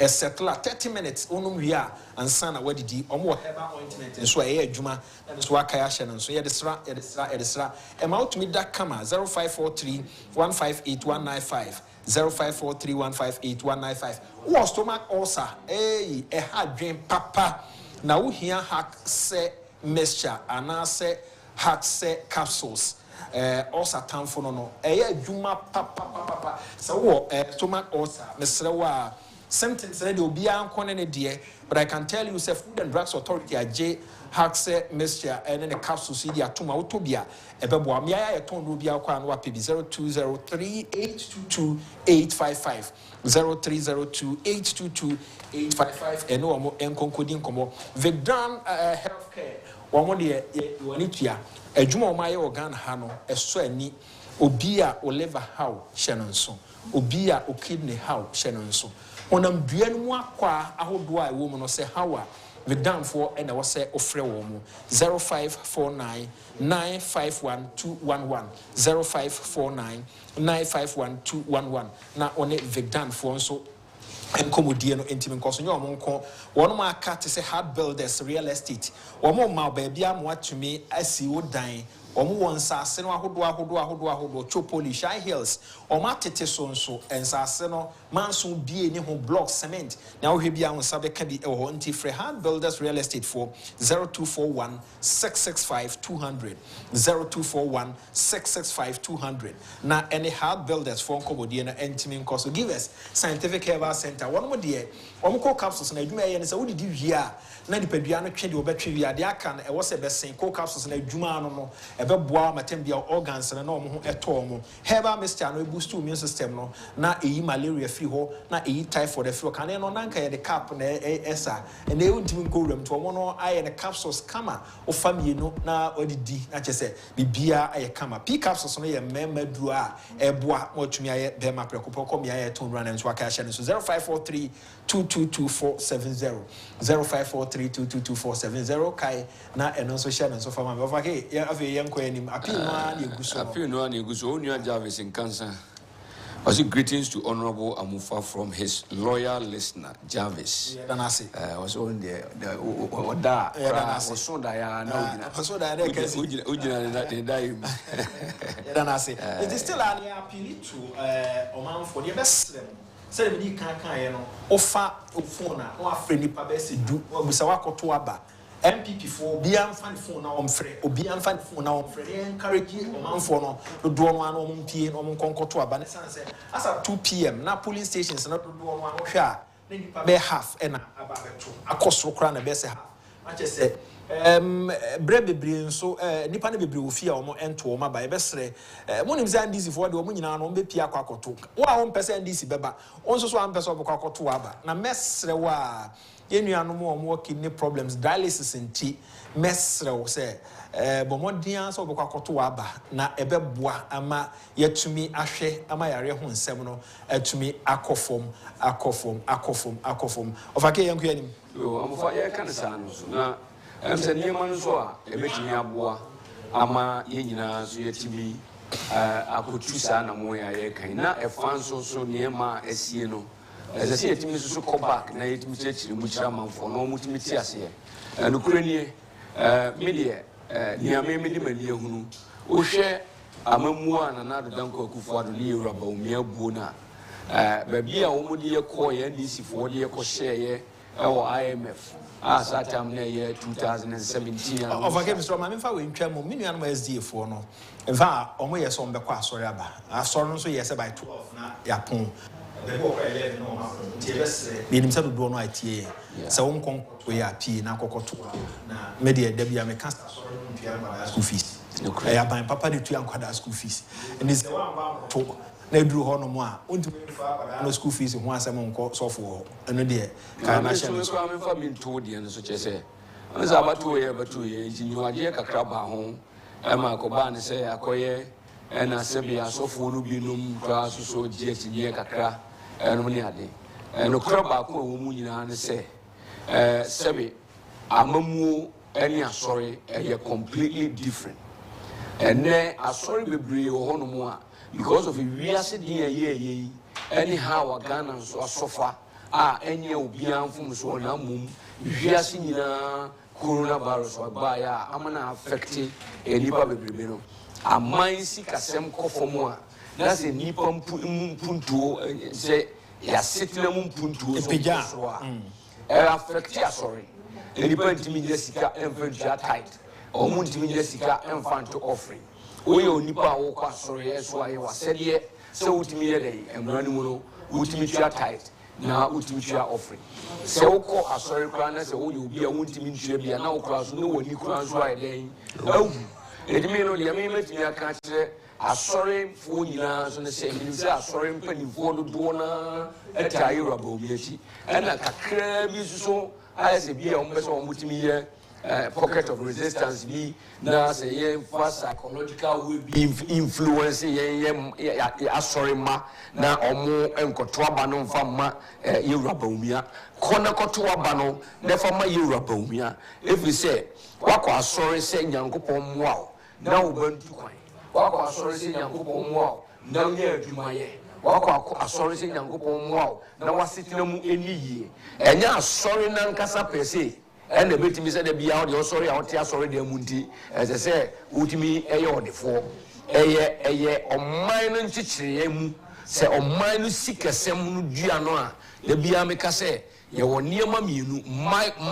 S1: a settler 30 minutes onum we are and sana wadidi omo herbal ointment and so a adwuma and so aka ahye no so yedesra e ma utumi da kama 0543 158 195 0543 158 195 wo stomach ulcer a hard drain papa na wo hia hack se mixture ana se hack se capsules ulcer tamfo no adwuma papa so wo stomach ulcer mesrewa symptoms that will be unconnected dear, but I can tell you, say Food and Drugs Authority, J. Haxe mixture, and then a capsule CD at Tuma Utopia, a Beboa, Mia, a ton Rubia, Kwan Wapi, 0203 822 855, 0302 822 855, and no more and concluding como. Vigdan healthcare, one more year, Juanitia, a Juma Maya organ Hano, a Swenny, Obia, or liver how, Shannon so, Obia, or kidney how, Shannon so. Onam duan mu akwa ahodo a wo mu no se hawa the down for and I was say ofre wo mu 0549 951 211 0549 951 211 na one Vigdan for so enkomodie no ntimi nkoso nyo omonko wono ma aka te se hard builders real estate womo ma ba bia mo atumi asi wodan omo won sase no ahodo chopoli shy hills omo atete so nso ensase no manso bie ni ho block cement na wo hwe bia ho sabe ka bi ho nti free hard builders real estate for 0241 665 200 0241 665 200 na any hard builders for enkomodie no ntimi nkoso give us scientific herbal center one more dear omko capsules na adwuma ye ne se wodi di wi a na dipadua no twe de obetwe wi ade aka na e wo se besen co capsules na adwuma no ebe boa matem bia organs na omo ho eto omo herbal mixture no boost immune system no na eyi malaria free ho na eyi typhoid free kan no nanka ye de cap na esa na e untimi nko wram to omo no aye ne capsules kama o family no na odidi na chese bibia aye kama p capsules no ye memma duru a e boa mo tumi aye be ma prekopo kom ya ye ton run and so aka hye no so 0543 222470 0543 222470 kai na eno so share so fama me ofake ya afi yenko anim appeal no na eguso onua Jarvis in cancer. Also, greetings to Honorable Amufa from his loyal listener, Jarvis. Was on the Oda, was so that it is still an appeal to Oman for the best. Say, we can't offer phone or friendly pabesi do Bisawako to Abba. MPP for Bian fan phone now on free, or Bian fan phone now on free, encourage Oman for no, the door one on PM on Conco to Abba. As at 2 p.m., now polling stations not to do one or share, then you half and a cost for crown a best half. I just said, Brebe Brin so Nipani Bibliofia or more end to Oma by Bessre. Monim Zandisi for the woman on Bepia Quacoto. 1% DC Beba, also 1% of Quacoto Abba. Now, Messrewa. Any animal working problems, dialysis in tea, mesro say, Bomodians of Cocotuaba, na ebeboa, ama yet to me ashe, ama yare hun seminal, to me akofom. Of a young queen. I'm for your cancer. Now, I'm saying, Yamanzoa, a bit in Yabua, ama yena, so yet to me, I could choose an amoya, na a fan so near ma esieno. As I say, it means to come back, na it means to Muchaman for no multimitias here. And Ukraine media, near me, who share a memoir and another Danko Akufo-Addo Lira about mere Bona. Baby, I only a coy and DC for the eco share or IMF. As that time near 2017. Of a game from my father in Tremor, million SD for no. In fact, on my son, the Quasoraba. I saw so yes by 12 na Agyapong. The book I live in Oman FM. The himself do no IT. So on con we are P na kokoto na media Debbie me cast school fees. I buy papa the 2 and school fees. And this one to na drew ho no mo a ontumi fa no school fees ho asem nko so for eno de ka na share so am fa me to de no so che se on za batu ye jinyu aje kakra ba ho e ma ko ba ne se akoye e na se bia so for no bi num kwa so je tinye kakra eno ni ade eno kra ba ko wo mu nyina ne se sebe amamu any asori e completely different and then asori bebre ho no mo a because of we are sitting here anyhow Ghana so suffer
S6: enye obian fum so na mum wiase nyina coronavirus wabaya amana affect enipa bebrebe no aman sikasem kofomo a na se nipa mpuntuo se ya setena mpuntuo so affect ya sorry enipa ntimi nyina sika emfantua tight omu ntimi nyina sika emfanto offering oye onipa wo kwa sorry so aye wasede se utimi ye dey emrani mu no utimi tua tight na utimi tua offering se woko asori kra na se wo ye obi a wontimi ntua bia na wokra so no woni kra so aye dey awu edimi no de me metimi aka kire asori fo nyina so ne se mi se asori mpanifo do na etai rabo mi echi na kakra bi so aye se bia o mbe so o mutimi ye pocket of resistance be na say ye for psychological will be influence ye asori ma na omo enkoto aba no mfa ma ye rabawumia kona koto aba no na fa ma ye rabawumia if we say wakọ asori say nyankopon moa na wo bantu kwan wakọ asori say nyankopon moa na nye adwuma ye wakọ asori say nyankopon moa na wasetina mu eniye enya asori na nkasa pese and the betimi said the bia the sorry out here sorry the munti as I say utimi eye odefo eye o man nchichire mu se o man sikasem nu dua no a the bia meka say ye wo niema mienu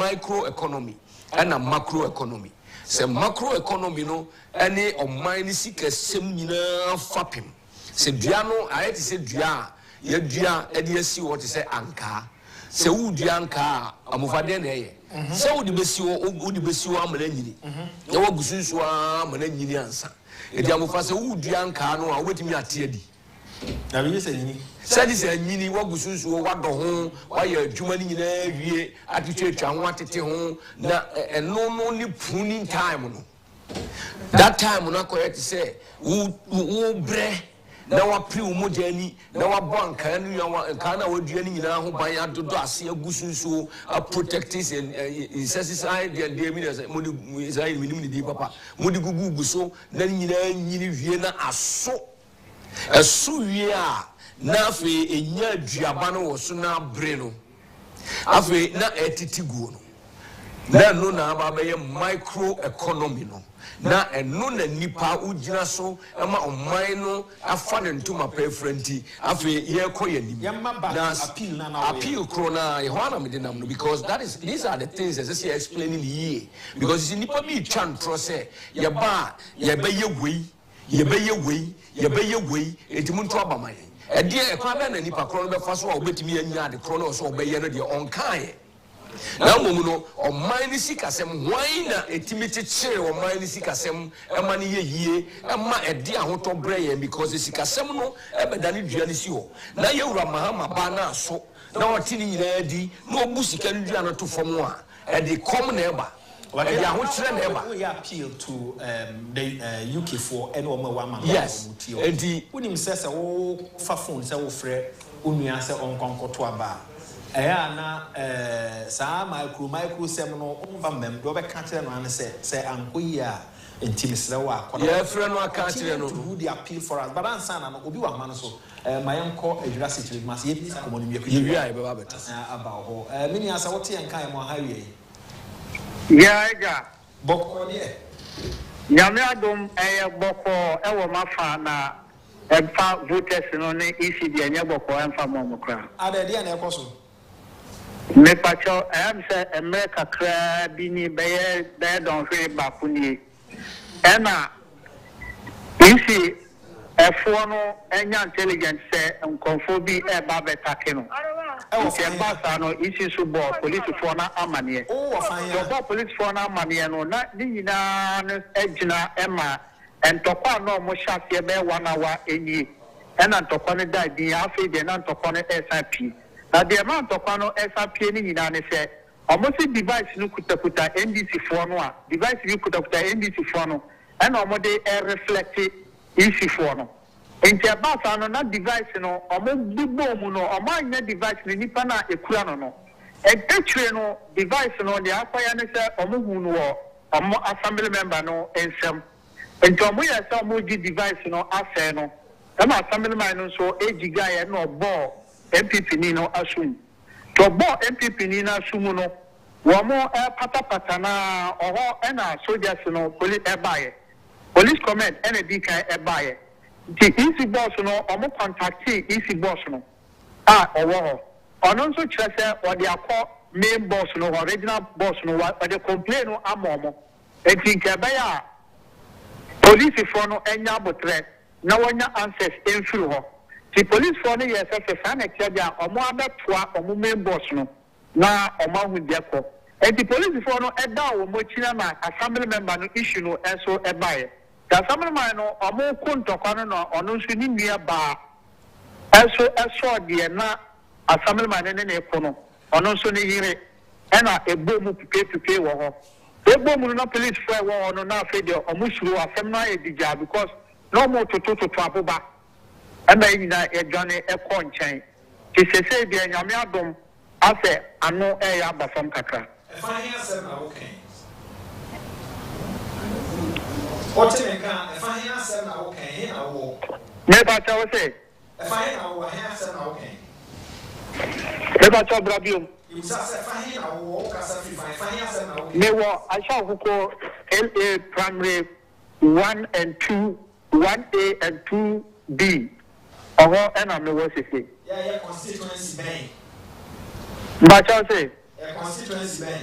S6: micro economy and a macro economy se macro economy no ene o man sikasem nyina fapem se dua no ayeti se dua ye dua e de asi wo te se anka se wo dua anka amufade na ye se wo de besi wo amana nyini ye wo gusunsu amana nyini ansa e de amufa se wo dua anka no a wetimi ate adi
S1: na bi se nyini
S6: se di se nyini wo gusunsu wo wado ho wa ye adwuma ni nyina wie atitwa ho atete ho na no ni pruning time no that time no correct say wo bre na wa pri umojani na wa banka anu ya kana wadua ni nyina ho ban adodo ase agusunso a protectors and insecticide and the means modi Israel minim ni di papa modi gugu so na nyina nyini wie na aso wie a na afi enya aduaba no wo so na bre no afi na etitiguo no na no na aba be micro economy no na eno na nipa ugina so ama omman no afa ne ntuma pefrenti afi ye koye nim na
S1: appeal na
S6: appeal krona ye hwana me denam no because these are the things as I explaining here because nipa mi twan tro say ye ba ye be ye wei entimu nto abaman e de e kwa be na nipa krona be fa so a obetimi anya de krona so obeye no de onkan na momu no o man sikasem hwan na etimi chichire o man sikasem ema ne yeyie ema ede ahoto breye because sikasem no ebeda ne dua ne si ho na yewura mahama ba na so na otini nyina di na obu sika ne dua no to fom a ede kom na eba ede ahochire na eba
S1: we appeal to the UK for any one man
S6: yes edi
S1: unim sese wo fa phone se wo frɛ onua se onkonkoto aba na sa micro sem no umva mem do be ka kire no an se ankoyi a intimisre wa akwa
S6: ye frɛ no aka kire no
S1: who the appeal for us but answer na no obi wa ma no so mayenko adwura situation mas ye bi komo no mi
S6: ye wi ai be ba beta
S1: aba ho mini asa wote en kan mo ha wi
S8: ya ega
S1: bokko de
S8: nyame adom bokko wo mafa na fa voters no ne ECD anya bokko emfa mo kra
S1: ada de na ekoso
S8: me pacho am say America kra bi ni be don hwe ba kuni ena isi efo no enya intelligence say nkonfo bi ba betake no e ba sa no isi so bo police for na amane so police for na amane no na ni nyina no ejina ema entokwa no mo hwase be 1 hour eni ena ntokwa ne da bi afi de na ntokwa ne SRP na the amount of no SRP ni nyina ne se almost device no kutakuta NDC for no a device ni kutakuta NDC for no and omode reflect EC for no enti abasa no na device no omo mu no omo anya device ni nipa na ekura no etwe no device no de akwaya ne se omo hu no omo assembly member no ensem enti omo ya se omo di device no ase no ama assembly member no so ejiga ya no bo MPP ni no asum to bo MPP ni na sumu no wo mo pata na oho na soldiers no police police command and di kan ebaye the easy boss no omo contact easy boss no owo ono nso kire se o de akọ main boss no original boss no o de complain no amomo enti nke ba ya police for no enya botre na wonya answers enfiri ho the police for no yes say fan ekya dia omo abetoa omo main boss no na omo hu de ko enti police for no eda wo mo kina na assembly member no issue no enso ebaye the assembly man no omo kontokwa no ono nso ni nua ba eso de na assembly man ne ko no ono nso ni yire ena ebo mu pipe wo ho ebo mu no police for wo no na fe de omo suru asem na edija because no mo to aboba ena yina edwane ekọ nchen ti sese de nyame adom ase ano ya basam kakra
S1: fine asem na okay Otemeka fine asem na okay na wo
S8: me ba cha wo say
S1: fine na wo asem na okay
S8: me ba cha brabio
S1: you say fine na wo ka sa fine asem na okay
S8: me wo aisha huko LA primary 1 and 2 1A and 2B oho ena me wo sese
S1: yeah constituency ben
S8: ba cha say
S1: constituency ben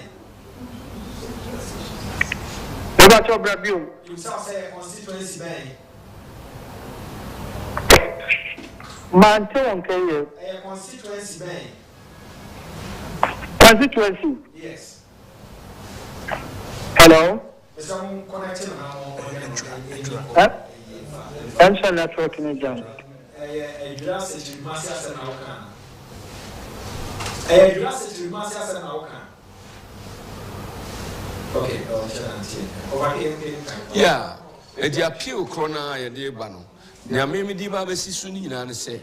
S8: me ba cha brabio
S1: you say constituency ben
S8: Mante on keye
S1: constituency ben
S8: constituency
S1: yes
S8: hello
S1: is I'm connected
S8: now Answer network in jam
S1: Jurassic Master na okan Jurassic Master na okan okay over here
S6: yeah the appeal corona ya de ba no na me di ba besi su ni nyina ne se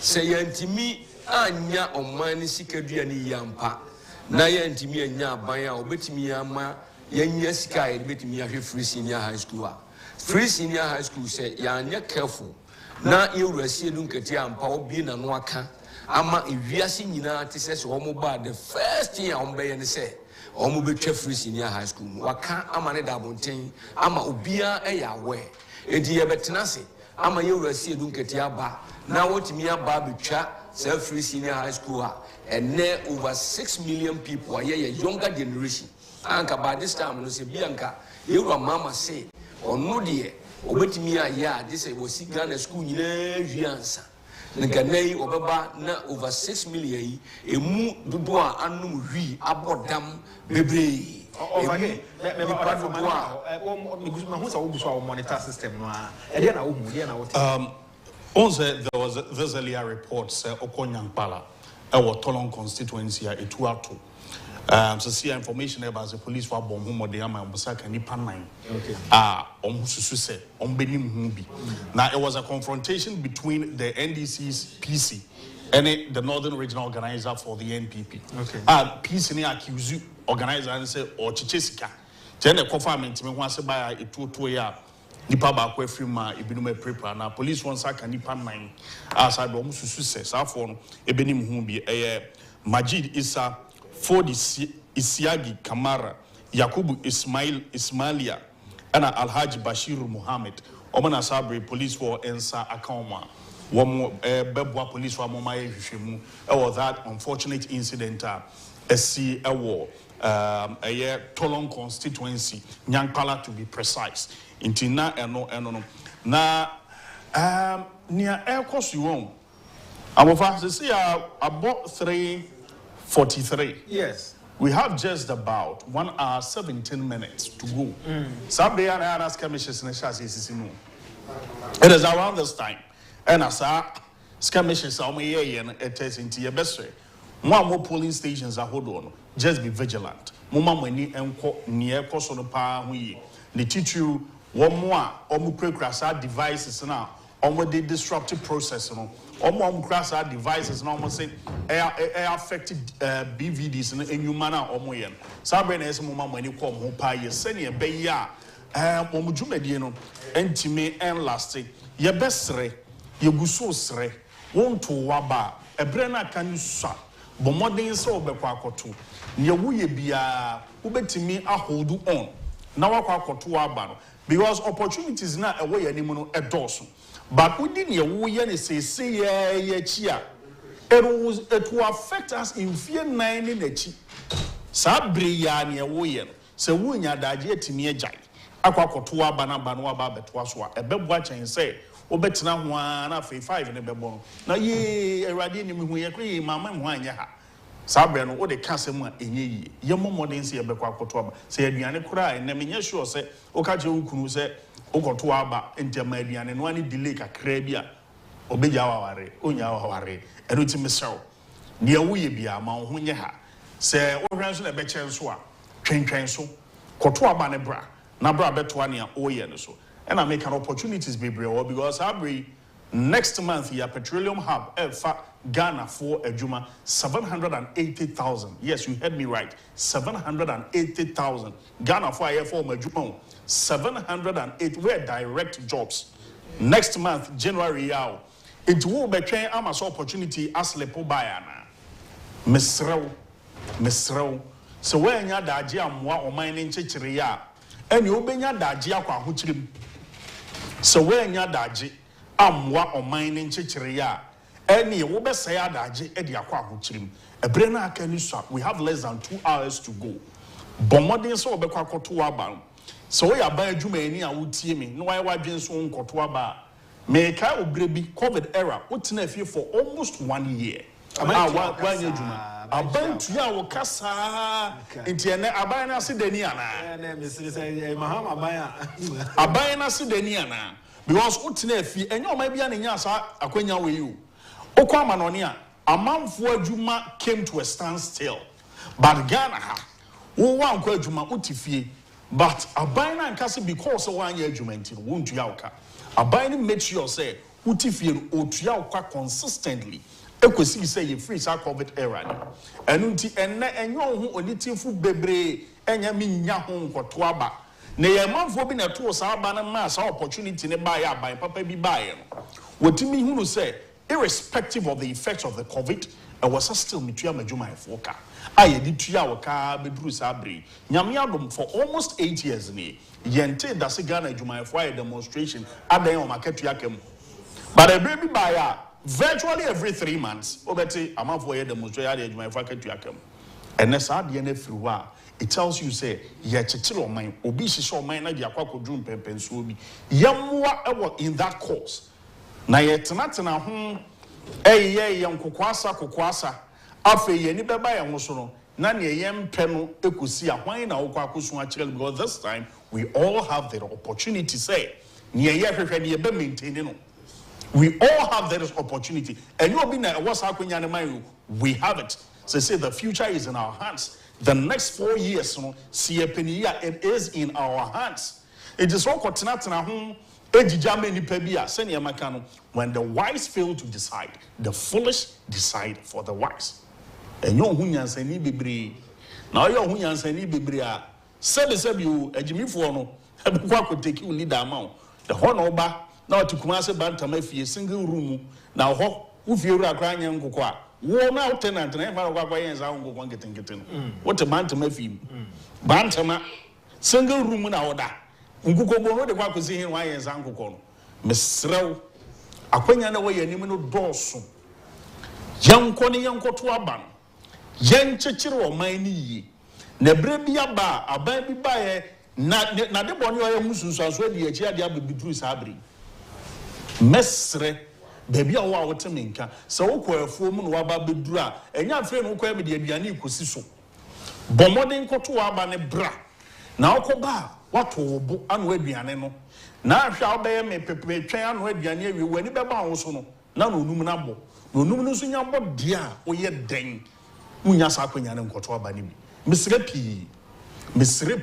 S6: yantimi anya oman ni sikadua ni yampa na yantimi anya aban a obetimi ama yanya sika e betimi ahwe free senior high school say yanya careful na yewurasie du nkati ampa obi na no aka ama ewiase nyina te se omo ba the first thing ombe ye ne se omo betwa free senior high school waka ama ne da bonten ama obia eyawe edi ye betena se ama yewurasie du nkati aba na wotimi aba betwa se free senior high school and there over 6 million people are a younger generation anka by this time no se bianka yewura mama say ono de obetimi aya this was Ghana school nyina hwiansa nka nei obeba na over 6 million emu dodo a anum hwi abodam bebre
S1: okay me ba do ma hu sa obuso a monitor system no a e dey na wo hu dey na what
S4: there was this earlier report say Okonyankpala Tolong constituency etuato so see information about the police for bomb home de ama mbusaka nipa 9 okay omususu se ombenim hu bi now it was a confrontation between the NDC's PC and the Northern Regional Organizer for the NPP okay PC ni accuse organizer and say o chichesika then confinement me ho ase ba etuoto ya nipa ba kwa frima ebinum prepare na police won saka nipa 9 aside omususu se safo no ebenim hu bi Majid Isa Ford Isiagi Kamara, Yakubu Ismailia, and Alhaji Bashir Muhammad. Omana Sabre police for Ensa Akoma. One Bebwa police for Momaye Hishimu. Or that unfortunate incident. SC war. A year Tolong constituency. Nyankpala to be precise. Intina no. Na near air cost you won't. I'm about to see about 3:43. Yes. We have just about 1 hour 17 minutes to go. Saturday and I ask commissions in the it is around this time. And as I skirmishes are me and it is into your best way. More polling stations are hold on. Just be vigilant. Mama mweni enko near cost on the power we the teach you one more or devices now. The disruptive process, crash our devices, and almost say affected BVDs in your manner or moyen. Sabrina is moment when you come home, pay senior beya, Omujumediano, Entime and lasting. Your best re, your gusosre, won't to waba, a brenna can you sa, but modern so be kwa koto ne wuye bia wobetimi a hold on na wakwa koto aba no because opportunities na ewo ya nimu no edoso but udi ne wuye ne sese ye chi a it will affect us in fear 9 in echi sabre ya ne wuye no se wunya daje etimi agyan akwa koto aba na ba no aba beto so a ebeboa chen say obetena ho na fe 5 ne bebo na ye awrade ni hu ye kre mama ho anya ha sabre no wo de kase mu a enye yi ye momodin se ye bekọ akoto aba se aduane kura na menye sure se o ka je ukunu se okoto aba ntema aduane no ani delay kakra bi a obeja waware onya waware eno ti mesew ne wo ye bia ma ho nye ha se wo hwan so na be chen so a twentwen so koto aba ne bra na bra beto ane a o ye no so and I make an opportunities be brave because I next month here petroleum hub Ghana for a Juma 780,000. Yes, you heard me right. 780,000 Ghana for a for Juma 708 were direct jobs. Next month January yaw it will be train amas opportunity as lepo bayana. Misrew so when ya daji amwa o mining chichiri ya and you benya daji akwa huchirim. So when ya daji amwa o mining chichiri ya any wo be say daji e dia kwa huchirim e bre na aka ni so we have less than 2 hours to go bomodin so be kwa koto aba so we aba adwuma ani a wotie me no why wadwen so nkoto aba me kai obre bi covid era wotina afie for almost 1 year wanye adwuma abantu ya wo kasa nti ene aban na se dani ana
S1: na misiri say mahama
S4: aban na se dani ana because wotina afie enye o ma bia na nya asa akwanya we you okwa manone a amanfo adwuma came to a standstill but Ghana ha wo wankwa adwuma utifie but aban na nkase because wanye adwuma nti wontu ya woka aban ni make sure say utifie otua woka consistently ekosi say ye free sa covid era enu nti enne enyo ho onitifu bebre enya mi nya ho nkoto aba na ye manfo bi na to sa aba na ma sa opportunity ne ba ya aban papa bi ba ye no wotimi hunu say irrespective of the effects of the covid was still mitua majuma efoka aye di tua woka beduru sa bre nyame adom for almost 8 years ni yente da se Ghana adwuma efo aye demonstration adan o maketua kam but e be ba ya virtually every 3 months obeti amafo ye demonstrate ade adwuma efo aketua kam ene sa ade na friwa it tells you say ye chechire oman obi hihye oman na de akwakodru pempenso obi yamwa ewo in that course na ye tenatena ho ye nkokwasa afa ye ni beba ye ho so no na ne ye mpe no ekosi ahwan na wokwa akoso a kire because this time we all have the opportunity say ne ye hwehwe ne ye be maintain no we all have that opportunity and you be na what's akwanya ne man we have it so say the future is in our hands the next 4 years no see it is in our hands it is all tenatena ho when the wise fail to decide, the foolish decide for the wise. And your hunyans and ibibri. Now your hunyans and ibibria. Said you, a Jimmy Forno, could take you lead amount. The Honoba, now to Kumasa Bantamefi, a single room. Now, who you are crying young cocoa. Worn out tenant and ever and uncle getting. What a Bantamefi. Bantama, single room in order. Nguko bono de kwa kuzi hin waye zangu kono mesrew akwanya na waye nim no doso yanko ne yanko to aba yan chechire o man ni yi na bre bia ba aban bi ba ye na de bono ye musunsuaso de achi ade abibiduru sabri mesre bebi a wo a wotemenka se wo ko afuo mu no waba beduru a enya afre no ko e me de aduane ikosi so bomoden koto aba ne bra na okoba wato obo anu aduane no na ahwa obeye me pepe twen anu aduane awie wani beba wo so no na no num na bo no num no so nya bo de a oye den munya sa akwanya ne nkoto aba ne bi mesre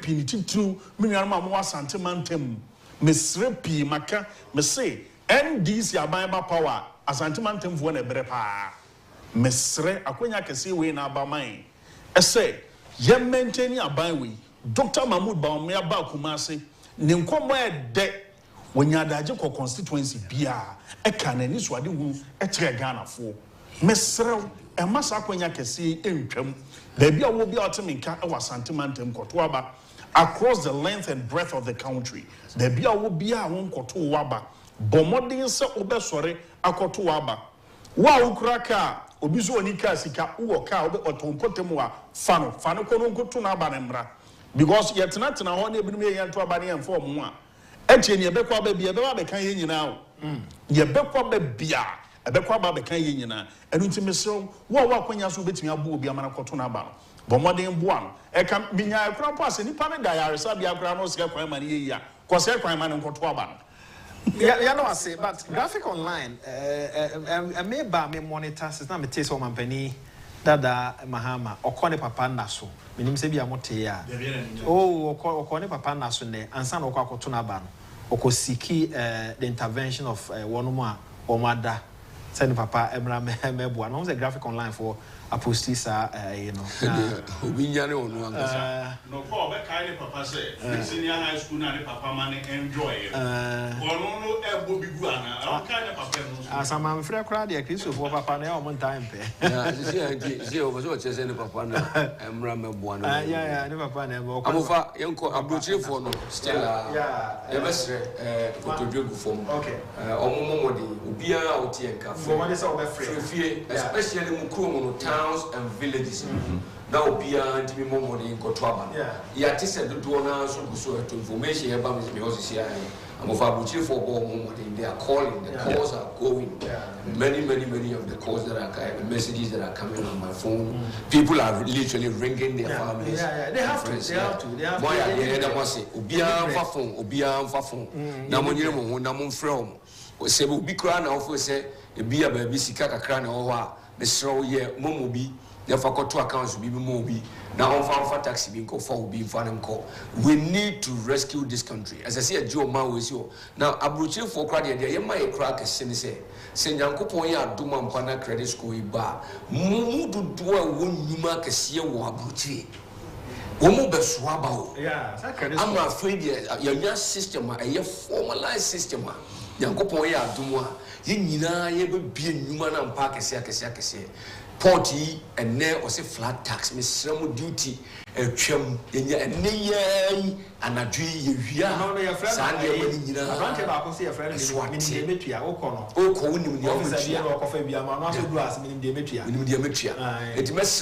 S4: pi ni titru menua ma mo asante mantem mesre pi maka me say NDC aban ba power asante mantem vo na bere pa mesre akwanya kese we na aba man ese ye maintain aban we Dr. Mahmoud Baumia Bakumase, Ninkomo de when you adaje constituency bia, a cannon is what you a Ghana for. mesrew e masa kwanya kese entwam baby a wo bi oteminka e wasantimantem koto aba across the length and breadth of the country baby a wo bi a won koto aba bomodin se obesore akoto aba wa ukura ka obi so oni ka sika wo ka obe otonkotemu a fano kono nkoto na aba ne mra because yetena ho na ebinum ye yanto aba ne yemfo mo a etie ne ebekwa ba bia be kan ye nyina o ye bekwa ba bia ebekwa ba be kan ye nyina enu nti mesew wo akwanya so betimi abo obi amana koto na aba no bomodin boa no e kan binya ekura po ase nipa ne da yaresa bia kura no sika kwan ma ne ye ya ko se kwan ma ne koto aba no
S1: yeah, no, I say, but graphic online, I may buy me monitor, it's not me taste of my penny, Dada Mahama, or Kone Papa Naso, meaning say be a motea. Oh, or Kone Papa Naso, and San Okako Tunaban, or Kosiki, the intervention of one more or mother, send Papa Emra Mebu, and the graphic online for apostisa, you know.
S6: We know
S4: no, Paul, but kindly Papa say, senior high school, and Papa money enjoy it. No, elbow be good, I'm kind of Papa.
S1: As I'm afraid, crowd, the accused of Papa now one time.
S6: See, was what you said, Papa, and Ramabuan.
S1: Yeah, never Papa.
S6: I'm over young Abuchi for no, still, to do for okay. Omomodi, Ubia, Otienka, for one is our friend, especially Mukumo towns and villages. Now, beyond me, more in Kotwaba. Yeah, I said the donors who to information about me because I'm of Abuchi for they are calling, the calls are going. Many of the calls that are messages that are coming on my phone. People are literally ringing their families.
S1: They have to.
S6: Why are they say, Ubia phone. Namon from. Say, will be crying off, say, a beer baby, Sikaka crying over. Mesro ye momobi never got to accounts be mobi now on taxi being called for being fun call. We need to rescue this country. As I say, a Joe man with you now. Abruchi for credit, there might crack a sin say, Saint Yankopoya Duman Pana Credit School bar. Mumu do a wound you mark a sea wabruchi. Womo beswabao. Yeah, I'm afraid your system, a formalized system. Yankopoya Dumwa. Yina ye be human and park a porty and ne or say flat tax, Miss Samu duty, a chum, and a tree, ya, no, your friend, I don't have a friend, is what Demetria, O'Connor, O'Connor, the officer of Coffee, I'm not to grass, meaning Demetria, it mess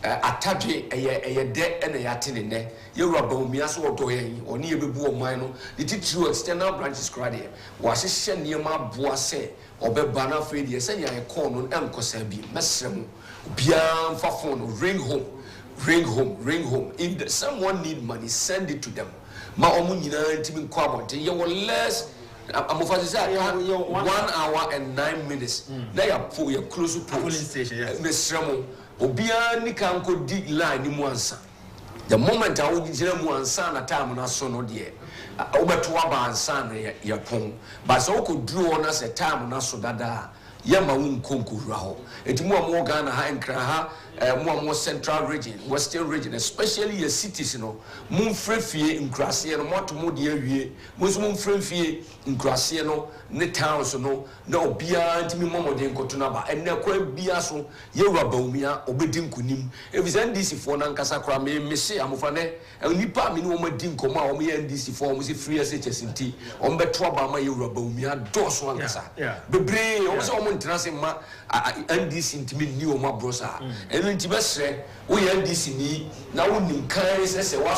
S6: a taji a debt and a yatin in there. You rub me as well doing or near the boom mino. The two external branches cried. Was it sent near my boise or Bebana Fredy, send you a corn on Elcosabi, Messremo, Bian Fafon, ring home. If someone need money, send it to them. My omunina intimate quabbant, you were less. I'm of 1 hour and 9 minutes. They are for your close police station, Miss Ramo. Obia ni kanko dig line ni mwansa. The moment I would jira mwansa na time na so no de. Obeto aba ansa na ya pon. But so ko draw on us a time na so dada. Yama won konkuru ho. Enti mo mo Ghana ha enkra ha mo central region, western region, especially your cities no. Mo frefie nkrase no mo to mo de awie. Mo so mo frefie nkrase no ne towns no na obia ntimi mo de nkoto na ba. Enne kwa bia so ye wabawumia obedi nkunim. Evisen DC for na nkasa kra me se amofa ne nipa me no mo di nkoma o mo ye DC for mo se free SHS nti o mbeto aba ma ye wabawumia doso ankasa. Bebre o so mo ntrase ma NDC ntimi ni o ma brosa. Enti besre wo ye NDC ni na wo nim kan se wa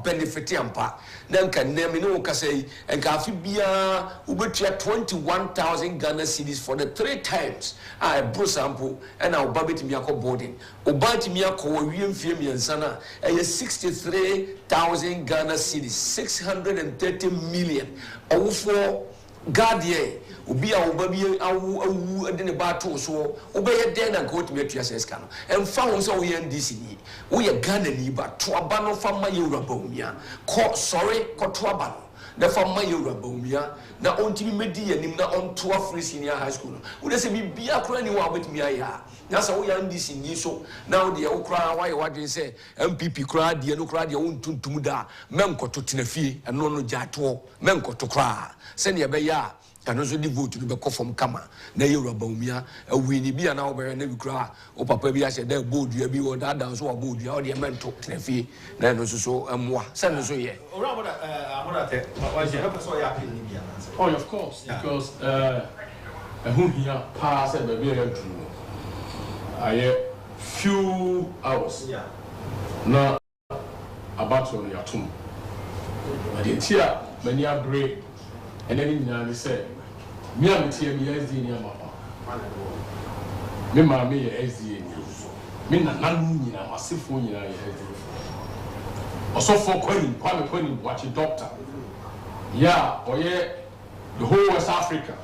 S6: benefit ampa na nka nem ni wo kasa yi nka afi bia wo betua 21,000 Ghana cedis for the 3 times I bro sample and our babet mi akọ boarding obati mi akọ wie mfie miensa na 63,000 Ghana cedis 630 million awufo guardian obi a obabi awu de ne ba to so obeye den na go to metua seska no emfa ho so we NDC ni wo ye Ghana ni ba to aba no fa ma ye urabawumia ko sorry ko to aba no na fa ma ye urabawumia na ontimi medi yanim na onto afri senior high school no wo de se bibia kora ni wo abetimi aya na sa wo ya NDC ni so na wo de wo kora wa ye wadwen se MPP kora de no kora de wo ntuntum da menkoto tenafie eno no jato menkoto kora se ne be ya and also the vote to be called from Kama. Na you Rabomia, a winnie be an hour and every cry, or Papa be as a dead board, you be or that dance or board, you already meant to Tnefi, then also so moi, send us here.
S1: Oh,
S4: of course, because who here pass a very true. I few hours.
S1: Yeah.
S4: Now about on your tomb. But it's here, many are brave, and then they say, me and me SD near Mama. Me, mammy, SD. Me, none, massive phone, also for Queen, watch a doctor. Yeah, or yeah, the whole West Africa.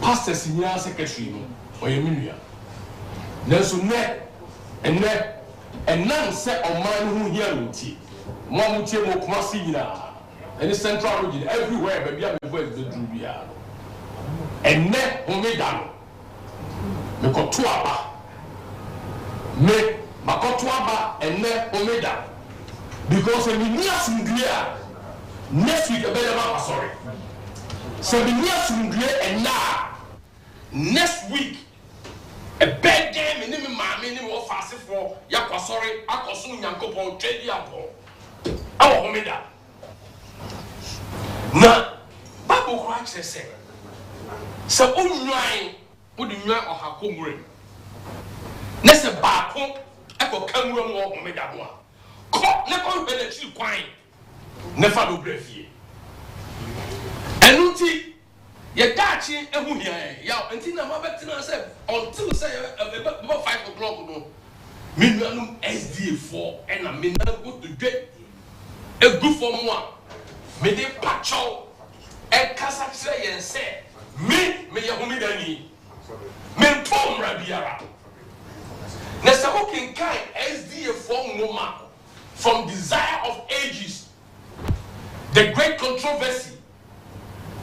S4: Pastor Senior Secretary, or your million. There's a net, and none set on mine who hear me. One will tell Kumasi and the central region everywhere, baby, I'm going to do. And net who made down. Me kotuaba. Me makotuaba and net who made down. Because when we near Sungria, next week a better sorry. So we near Sungria and now next week. A bad game in the mammy or fast for Yakwa sorry, Akosun Yanko, Trade Yapo. Our Homeda. Now, Babu Christ said, so Unline would you know or her comrade? Nessa Bako, Echo Cameron or Homeda. Caught never been a true quine. Never do brave ye. And Nuti. Your dachi and who here, ya until I'm about to say until say about 5 o'clock. No, minimum SD4 and I mean go to get a good for one. Me de pacho and Kasachre and say, me Yahumidani, men Tom Rabiara. Nessa walking kind SD4 woman from Desire of Ages, the great controversy.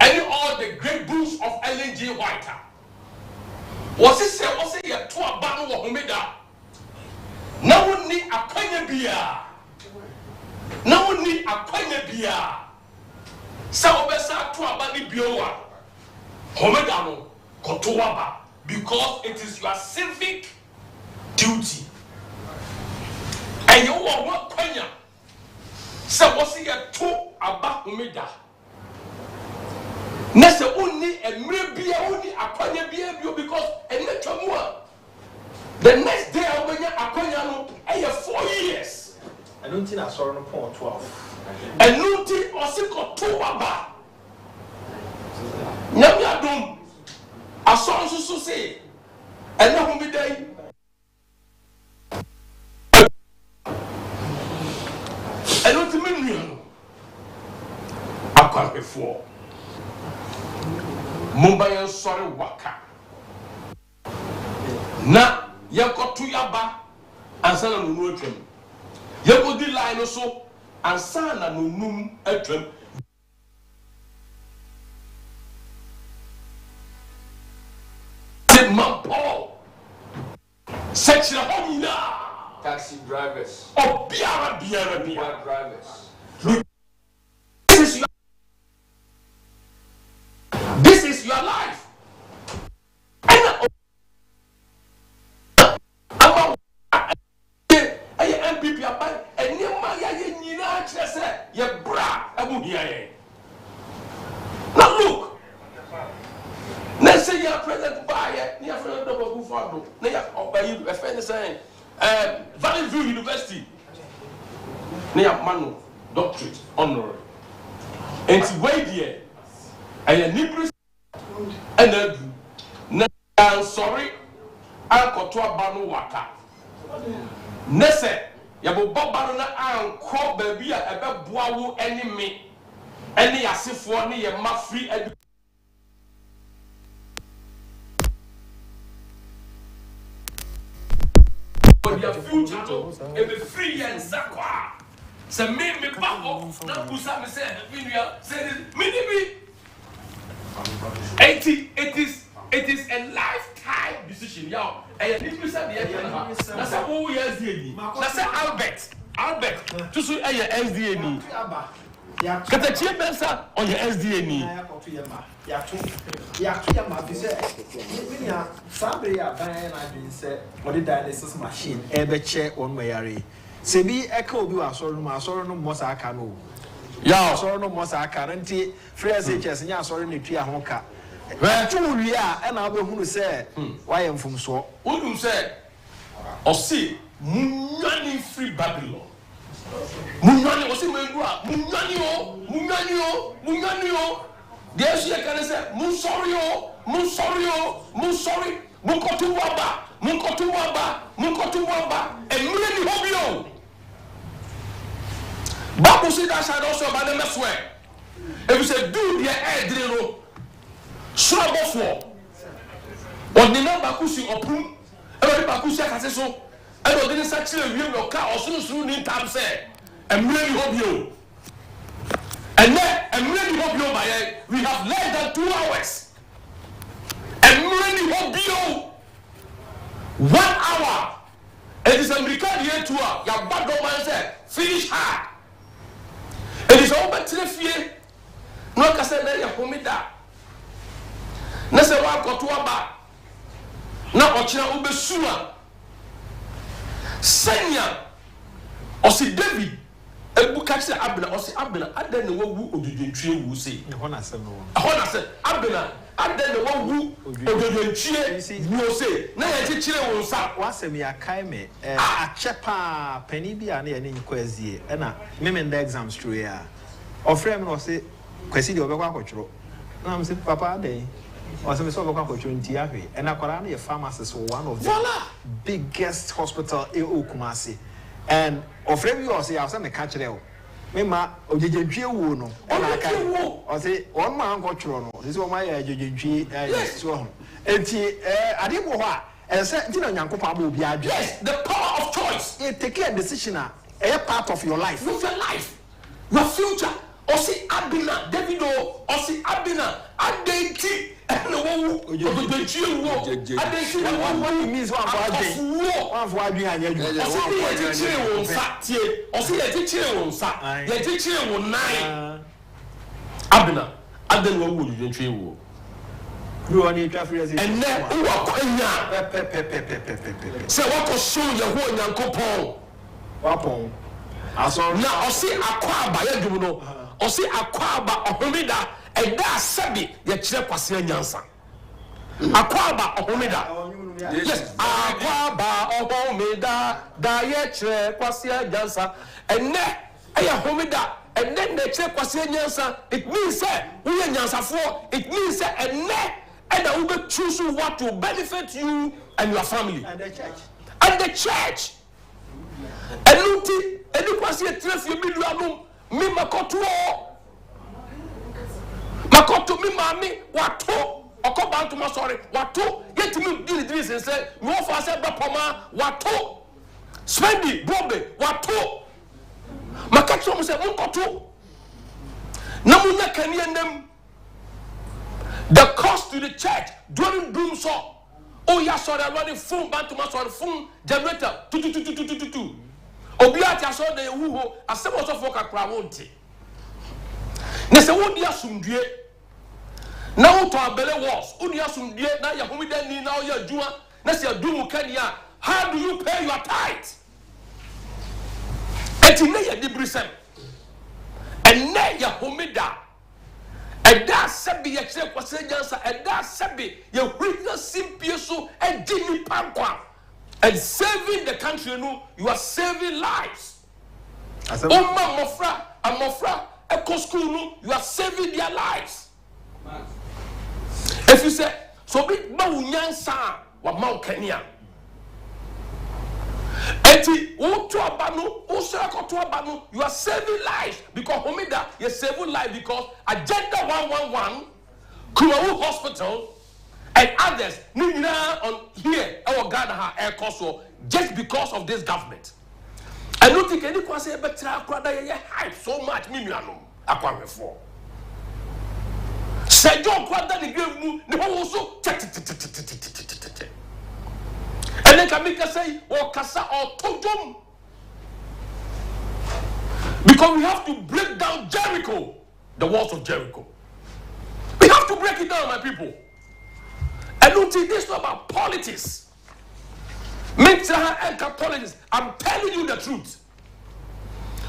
S4: And all the great books of Ellen G. White. Was it say a two battle of Homeda? Now we need a quenya beer. Now we need a quenya beer. So we say two abani biowa. Homedano kotuaba because it is your civic duty. And you want what quenya? So we say a two about Homeda. Nessa only a maybe only a quanya beer because and let the next day I went a quanya and 4 years.
S1: I don't think I saw on 12.
S6: And no tea or sick or 2 aba. Yam I saw so say and now be day. I don't mean I can't before. Mumbai sorry waka. Na yako tu yaba ansana nunu etwem. Yako di line so ansana nunu etwem. Man Paul. Section homina. Taxi drivers. Oh biara drivers.
S4: This is your life. MPP and now look. Let's say you're president by near friend of Akufo-Addo. Near a friend saying Valley View University. Near Manu doctorate honorary. And wait here. I am Nibris and I'm sorry, I'll go to a banu waka. Nesse, Yabo Bobana and call baby about Boawu enemy, any asifoni and mafri and your future and be free and zakwa. So me papa, now Busa me said, me 80, it is a lifetime decision. Yo, and if you said the that's a whole year's DNA. That's Albert. Just so a SDA.
S9: Katachie Bensa on your SDA ni.
S1: Dialysis machine, check on my area. Sebi echo be a sorrow, my sorrow no more I can know. Ya sorrow no more I can't free as HS, and sorry, Nikia Honka. Where two we are, and I will who say, why am from so?
S9: Who say, or see, Munyani free Babylon. Munyani was in Munyani. There she can say, Munsorio, Munkotuwaba, and Mulani Hobio. Babu said that side also by the swear. If you say, do the air drill, shrub off war. Or the number Bakusi or Pum, every Bakusi can say so. I don't think such a view your car or soon in time say, and Mulani Hobio. And then, and Mulani Hobio by we have less than 2 hours. And Mulani Hobio. 1 hour. It is American here to her. Your bad man said, finish hard. It is all but 3 years. No, I said, let your homida. Nasa wa kotuaba. Na ochina ubesua. Senya. Osi David. Ebukachira Abena. Osi Abena. Adene wawu odudentue wu se.
S1: Ehona se no.
S9: Ehona se Abena. Adene wawu odudentue wu se. Na ye chichire wo nsa.
S1: Wasem ya kai me achepa pani bia na ye ne nkwazie. E na me nda exams through ya. Ofrem no se kwesi de obekwa akotworo. Na am se papa dey. Also, we saw a opportunity and a pharmacist one of the biggest hospital in Kumasi. And of you also have some catch there. Mema, or did you know? Or say, one man got you. This is my agency. And I didn't know why. And said, yes, the power of choice. Take a decision, a part of your life. With your life, your future. Or see Abina, Davido, or see Abina, Adenti. And the one who means one for I Abena, and then what would you do? You are need and then who are so what was shown your whole young couple? Wapon. I saw now, or see Aquaba, Yaduno, or see Aquaba, or Homida. And that's Sabi, the Chile Quasia Yansa. Aquaba or Homida. Yes, Aquaba or Homida, Diatre Quasia Yansa. And then a Homida, and then the Chile Quasia Yansa. It means that we are Yansa for it means that and I will choose what will benefit you and your family. And the church. And the church. And Luti, and you Quasia Treffi Miluanum, Mimakotuo. Makoto mi mami wato okoba ntoma sorry wato yetimi dili and say no for say bapoma wato spendi bobe wato makacho mo say munkoto na munya kaniendem the cost to the church during doom so oh ya sorry already phone bantoma sorry phone generator tu obi ati so de wuho asemo so for kakra wonti na se wodi asumdue na uto abele was odi asumdue na ya homida ni na ya adwuma na se adumu kania how do you pay your tithe eti na ya dibrisem and na ya homida and that sabi ya kire kwase jansa and that sabi ya hwina simpie so and gini pankwa and saving the country no you are saving lives umma mofra Eco school, you are saving their lives. If you say, so big Mauyansa, what Mount Kenya. Eti, you are saving lives because Homida, you're saving lives because Agenda 111, Kumawu Hospital, and others, on here, our Ghana Air Coastal, just because of this government. I don't think anyone say better hype so much million akwa for. Say John kwada the game the whole so and then can make say or kasa or tojum
S9: Because we have to break down Jericho, the walls of Jericho. We have to break it down, my people. And don't think this is not about politics. Politics. I'm telling you the truth.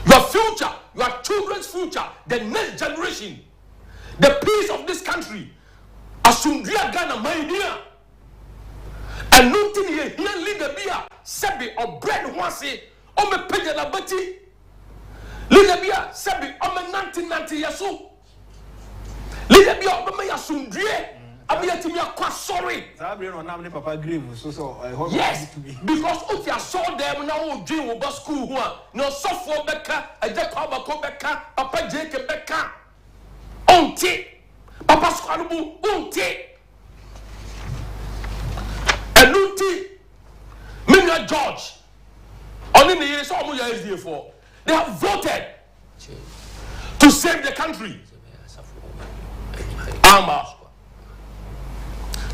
S9: Your future, your children's future, the next generation, the peace of this country. Asundria Ghana, my dear. And nothing here, lead the beer, sebi or bread once, or me pay the bati. Lead the beer, sebi or me 1990 years old. Lead the beer, or me asundria. Sorry. Yes, because if you saw them now, dream about school, no software Becca, Agyapong Becca, Papa Jacob Becca, Auntie, Papa Squabu, Auntie, and Auntie, Minga George, only the years all years therefore, they have voted to save the country.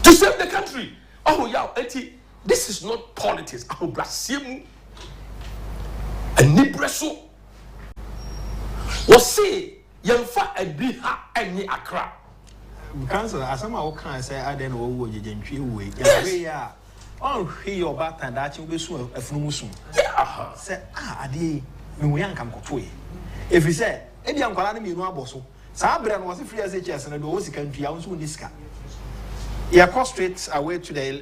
S9: To save the country. Oh, yeah, this is not politics. I will blame and Nibreso. Was say, Yamfa and Biha and Accra.
S1: Council, as some can say, I don't know what you gentry way. Yeah, oh, your back and that you will soon a frumusum. Yeah, say, Adi, we ain't come to if you say, Eddie, I'm calling me no bosso. Sabran was a free as a chess and a dozy country, I was soon discuss. Yeah, go straight away to the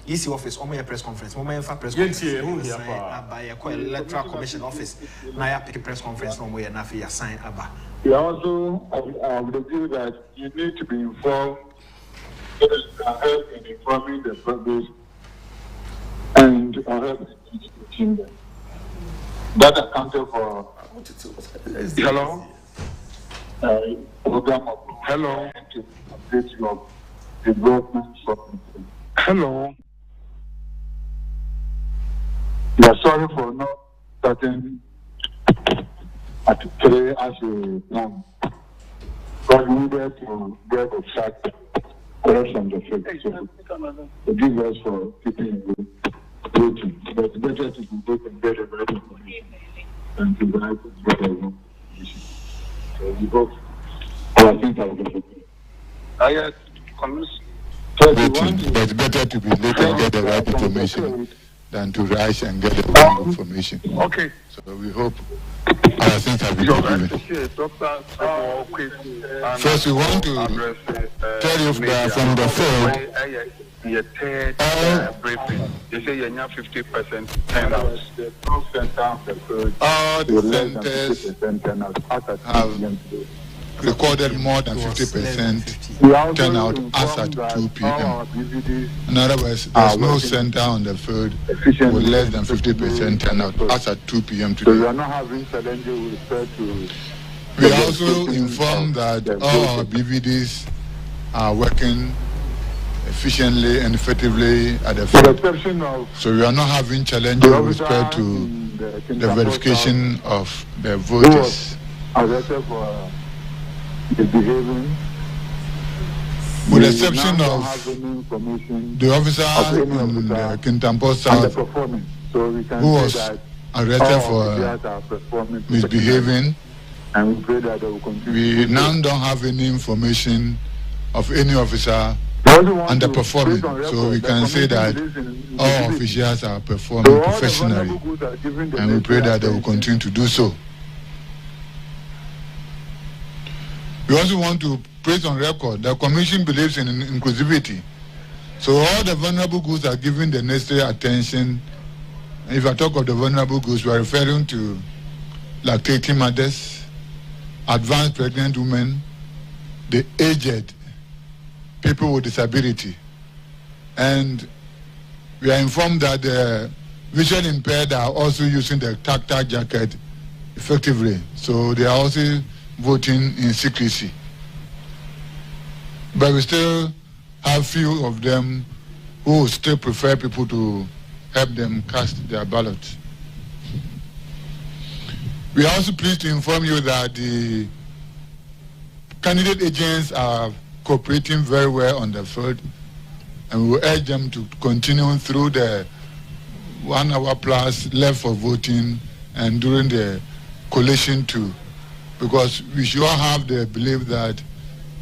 S1: EC office. Omo press conference. Omo press conference. By a electoral commission office. Now you pick a press conference. No way enough. You sign aba.
S10: You also would agree that you need to be informed. Help in informing the public and help in teaching them. That accounted for. Hello. Program of hello. Your development. Hello. We are sorry for not starting at 3 as a plan. But we needed to get a fact from the fact. So forgive us for keeping you waiting. But it's better to be able to get a right information than to write get a wrong information. So we hope our things are going.
S11: But it's better to be late and get the right information than to rush and get the wrong information.
S10: Okay.
S11: So we hope our things have been given. First, we want to tell you that from the phone.
S10: You say you're not 50% turnout.
S11: All the centers have recorded more than 50% turnout as at 2 p.m. In other words, there's no center on the field with less than 50% turnout as at 2 p.m. today.
S10: So you are not having challenges with respect to.
S11: We also inform that all our BVDs are working efficiently and effectively at the field. So we are not having challenges with respect to the verification of the voters. With the exception of the officer in the Kintampo South who was arrested for misbehaving, we now don't have any information of any officer underperforming. So we can say that all officials are performing professionally, and we pray that they will continue to do so. We also want to place on record that the Commission believes in inclusivity. So all the vulnerable groups are given the necessary attention. If I talk of the vulnerable groups, we are referring to lactating mothers, advanced pregnant women, the aged, people with disability. And we are informed that the visually impaired are also using the tactile jacket effectively. So they are also voting in secrecy. But we still have few of them who still prefer people to help them cast their ballots. We are also pleased to inform you that the candidate agents are cooperating very well on the field, and we will urge them to continue through the 1 hour plus left for voting and during the collation too, because we should all have the belief that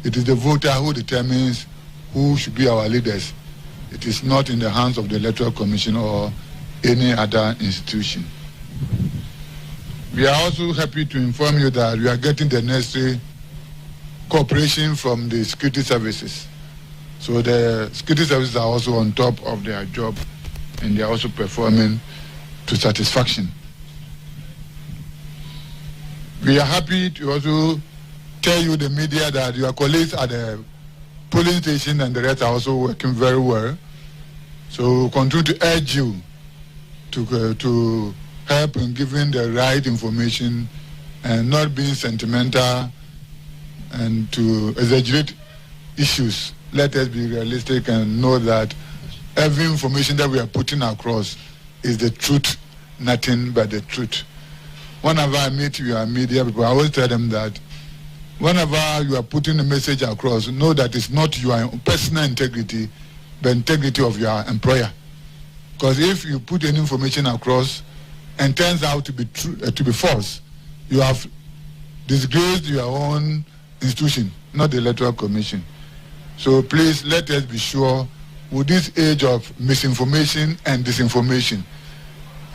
S11: it is the voter who determines who should be our leaders. It is not in the hands of the Electoral Commission or any other institution. We are also happy to inform you that we are getting the necessary cooperation from the security services. So the security services are also on top of their job, and they are also performing to satisfaction. We are happy to also tell you, the media, that your colleagues at the polling station and the rest are also working very well. So we continue to urge you to help in giving the right information and not being sentimental and to exaggerate issues. Let us be realistic and know that every information that we are putting across is the truth, nothing but the truth. Whenever I meet your media people, I always tell them that whenever you are putting a message across, know that it's not your personal integrity, but integrity of your employer. Because if you put any information across and turns out to be true, to be false, you have disgraced your own institution, not the Electoral Commission. So please let us be sure, with this age of misinformation and disinformation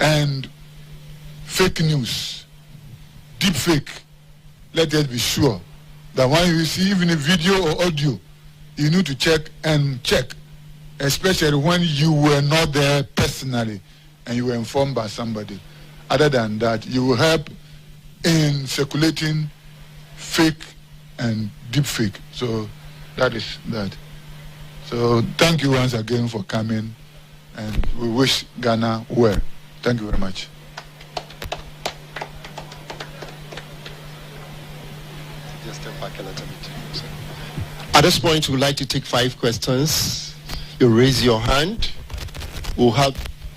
S11: and fake news, deep fake, let us be sure that when you see even a video or audio, you need to check, especially when you were not there personally and you were informed by somebody. Other than that, you will help in circulating fake and deep fake. So that is that. So thank you once again for coming, and we wish Ghana well. Thank you very much.
S12: Just step back a little bit. At this point, we would like to take 5 questions. You raise your hand.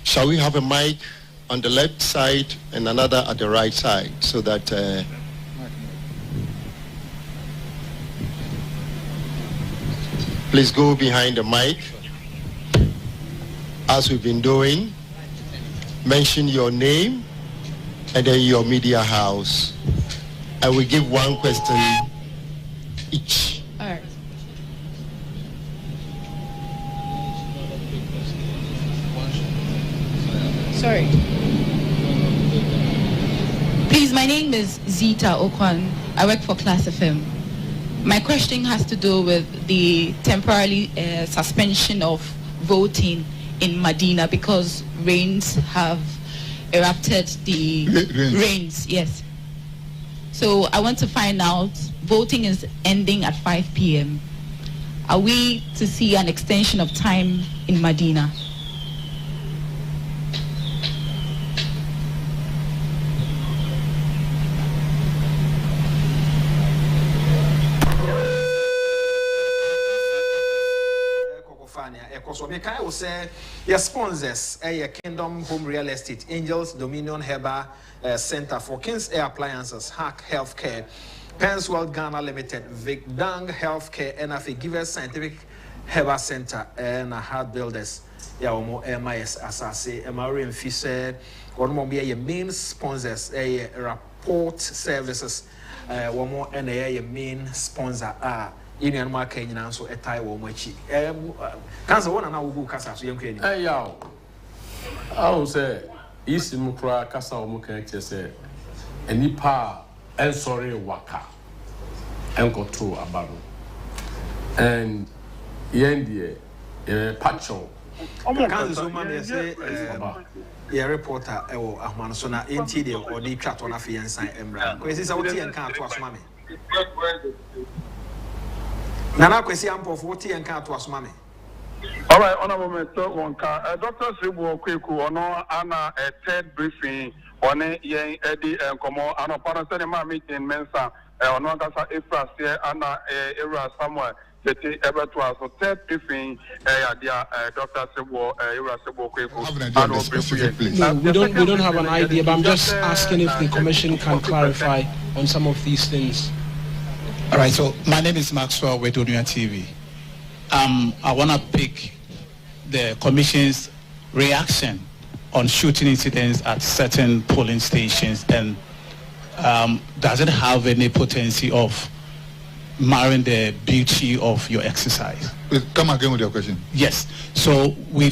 S12: Shall we have a mic on the left side and another at the right side, so that please go behind the mic. As we've been doing, mention your name and then your media house. I will give 1 question each.
S13: All right. Sorry. Please, my name is Zita Okwan. I work for Class FM. My question has to do with the temporary suspension of voting in Medina because rains have erupted. The rains, yes. So I want to find out, voting is ending at 5 p.m. Are we to see an extension of time in Medina?
S1: So me can say your sponsors, Kingdom Home Real Estate, Angels Dominion Herbal Center for King's Air Appliances, Hack Healthcare, Penswell Ghana Limited, Vic Dang Healthcare, and I give us Scientific Herbal Center and Heart Builders. Ya omo MIS Asase, Marian Fisher, one more be your main sponsors, Rapport Services, one more and a main sponsor Union market in so a tie or much. Cancer one and I will go Casa.
S9: Hey, yo, I will say, Isimukra Casa or Muka say, and Nipa and sorry waka and go to Abaru and Yendi Pacho.
S1: Cancer man say, a reporter or Ahman Sona interior or the chat on a fiancé Embra. Because it's our tea and can't was mammy. Nana kwesi ampo 40 and can't was mammy.
S7: All right, honorable Mr. Wonka, Dr. Sibu Kweku, ono ana a third briefing on a yen Eddie and Como, and a parasema meeting Mensa, ono kasa Efras here, ana era somewhere. Ever to us, so third briefing, Dr. Sibu, Era Sibu Kweku.
S14: No, we don't have an idea, but I'm just asking if the commission can clarify on some of these things.
S15: All right, so my name is Maxwell with Unia TV. I want to pick the commission's reaction on shooting incidents at certain polling stations and does it have any potency of marring the beauty of your exercise?
S11: Come again with your question.
S15: Yes. So we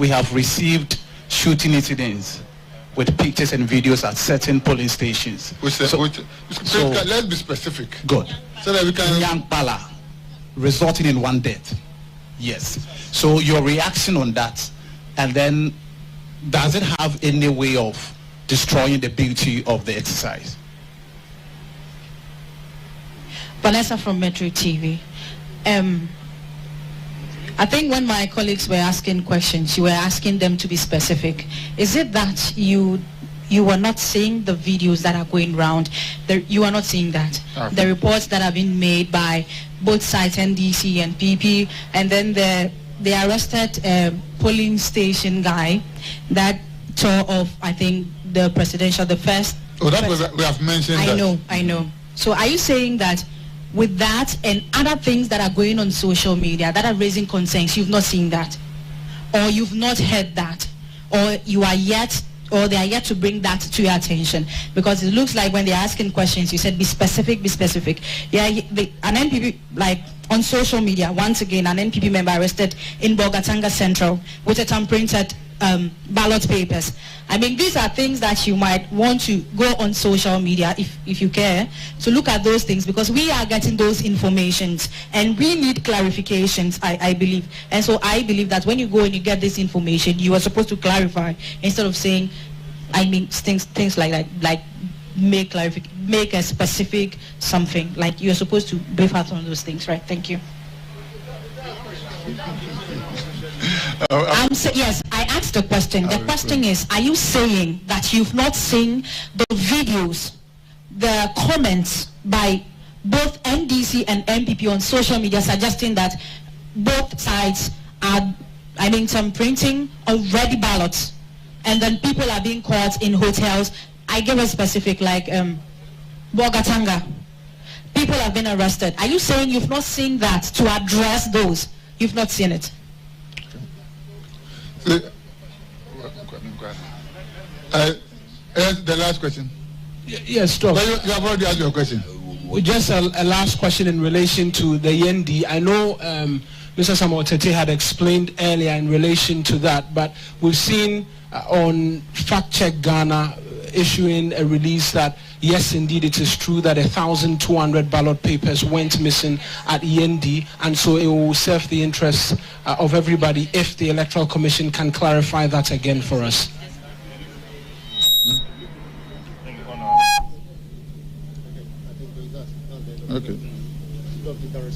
S15: have received shooting incidents with pictures and videos at certain polling stations.
S11: Let's be specific.
S15: Good.
S11: So that we can...
S15: Young Pala, resulting in one death. Yes. So your reaction on that, and then does it have any way of destroying the beauty of the exercise?
S13: Vanessa from Metro TV. I think when my colleagues were asking questions, you were asking them to be specific. Is it that you are not seeing the videos that are going around? You are not seeing that. Okay. The reports that have been made by both sides, NDC and PP, and then the arrested polling station guy that tore off, I think, the first...
S11: Oh, that was, we have mentioned that.
S13: I know. So are you saying that with that and other things that are going on social media that are raising concerns, you've not seen that, or you've not heard that, or they are yet to bring that to your attention? Because it looks like when they're asking questions, you said be specific. Yeah, an NPP, like on social media, once again, an NPP member arrested in Bogatanga Central with a tam-printed ballot papers. I mean, these are things that you might want to go on social media, if you care, to look at those things, because we are getting those informations and we need clarifications, I believe. And so I believe that when you go and you get this information, you are supposed to clarify instead of saying, I mean, things like that, like make a specific something. Like you're supposed to brief out on those things, right? Thank you. Yes, I asked the question. The question is, are you saying that you've not seen the videos, the comments by both NDC and MPP on social media suggesting that both sides are, some printing already ballots, and then people are being caught in hotels? I give a specific, like Bogatanga. People have been arrested. Are you saying you've not seen that to address those? You've not seen it?
S11: The last question.
S14: Yes, Doc.
S11: You have already asked your question.
S14: Just a last question in relation to the YND. I know Mr. Samuel Tete had explained earlier in relation to that, but we've seen on Fact Check Ghana issuing a release that yes, indeed, it is true that 1,200 ballot papers went missing at YND, and so it will serve the interests of everybody if the Electoral Commission can clarify that again for us.
S11: Okay.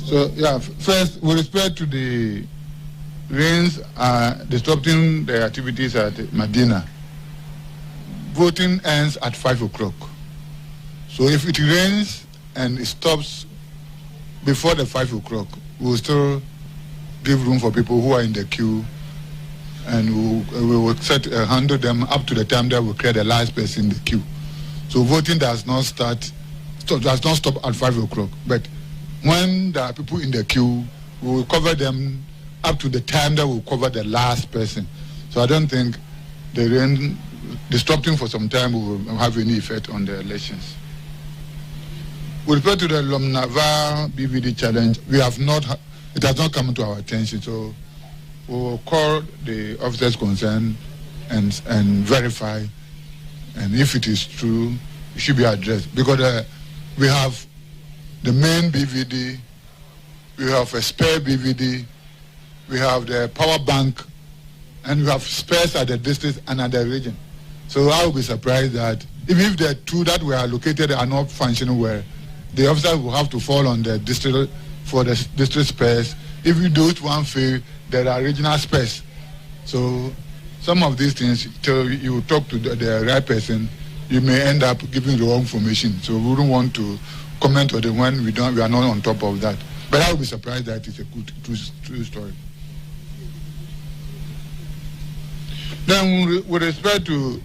S11: So, yeah, first, with respect to the rains disrupting the activities at Medina, voting ends at 5 o'clock. So if it rains and it stops before the 5 o'clock, we'll still give room for people who are in the queue, and we will handle them up to the time that we clear the last person in the queue. So voting does not stop at 5 o'clock. But when there are people in the queue, we will cover them up to the time that we'll cover the last person. So I don't think the rain disrupting for some time will have any effect on the elections. With respect to the Lomnava BVD challenge, it has not come to our attention. So we will call the officers concerned and verify, and if it is true, it should be addressed. Because we have the main BVD, we have a spare BVD, we have the power bank, and we have spares at the district and at the region. So I will be surprised that even if the two that were allocated are not functioning well, the officers will have to fall on the district for the district spares. If you do it one fail, there are regional spares. So some of these things, till you talk to the right person, you may end up giving the wrong information. So we wouldn't want to comment on it when we are not on top of that. But I will be surprised that it's a good true story. Then with respect to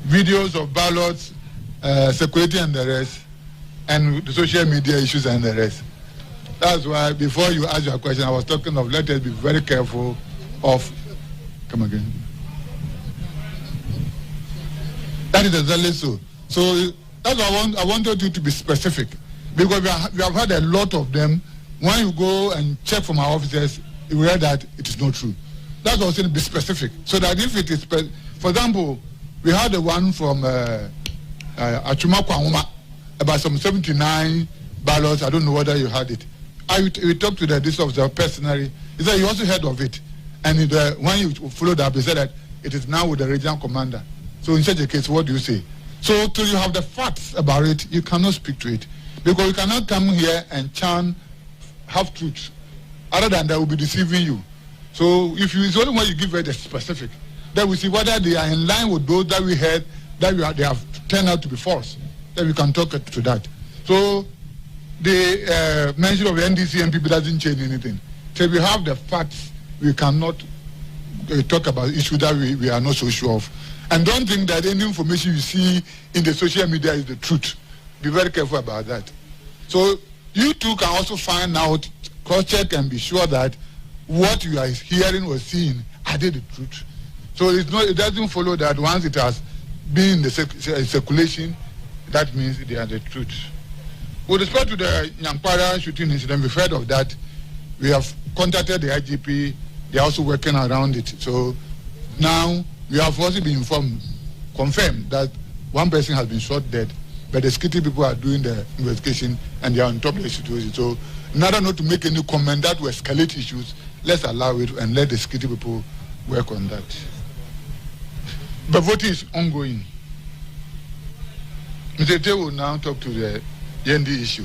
S11: videos of ballots, security and the rest, and the social media issues and the rest. That's why before you ask your question, I was talking of let us be very careful of, come again. That is exactly so. So That's why I wanted you to be specific, because we have had a lot of them. When you go and check from our officers, you will hear that it is not true. That's why I was saying be specific, so that if it is, for example, we had the one from Agyapong about some 79 ballots. I don't know whether you had it. We talked to the district officer personally. He said he also heard of it, and when you followed up, he said that it is now with the regional commander. So in such a case, what do you say? So till you have the facts about it, you cannot speak to it, because you cannot come here and chant half truth. Other than that, will be deceiving you. So if you, it's only when you give it a specific, then we see whether they are in line with those that we heard that they have turned out to be false. Then we can talk to that. So the mention of NDC and people doesn't change anything. So we have the facts, we cannot talk about issues that we are not so sure of. And don't think that any information you see in the social media is the truth. Be very careful about that. So you too can also find out, cross-check and be sure that what you are hearing or seeing, are they the truth? So it doesn't follow that once it has been in the circulation, that means they are the truth. With respect to the Nyampara shooting incident, we've heard of that. We have contacted the IGP. They are also working around it. So now we have also been confirmed that one person has been shot dead, but the security people are doing the investigation and they are on top of the situation. So in order not to make any comment that will escalate issues, let's allow it and let the security people work on that. The voting is ongoing. Mr. Te will now talk to the ND issue.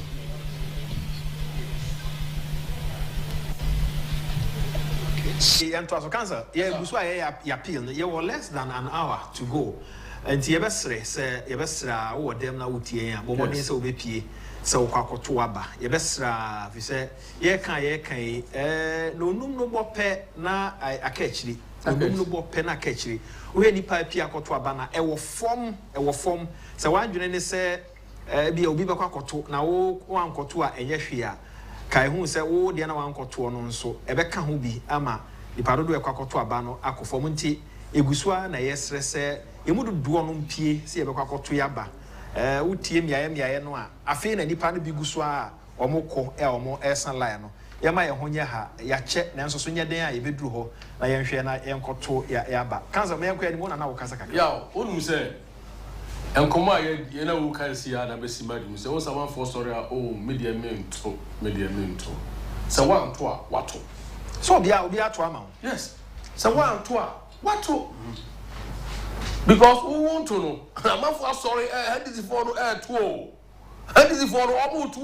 S1: And to cancer, you were less than an hour to go. And Yebesre say Yebesra or them now Utia, Momoni so be so Quacotuaba. Yebesra, if you say, ye can, no more pet na I catch it. No more penna catch it. We any pipe Piacotuabana, a form. So why do you say, be a bibacotu now one cotua and yeshia? Kai who say, oh, the other one cotua so, Ebeka hubi, ama, the parodo a Quacotuabano, akufo-addo. Eguswa na yesrese emudu duonum pie se yebekwakoto yaba utie miaye no a afi na nipa no biguswa omokọ omo esan line no yema ye honya ha ya che na nso so nyeden a yebeduru ho na yenhwe na yenkoto yaba kanza me yankwa ni mo na wo kasa kaka ya onum se enkomo ye na wo kan si ya na besi madu se wo saman for story a o media mento se wan to a wato so obi a to ama yes se wan to a what to? Because who want to know? I'm not sorry. How did you follow? 2. How did you follow? Almost 2.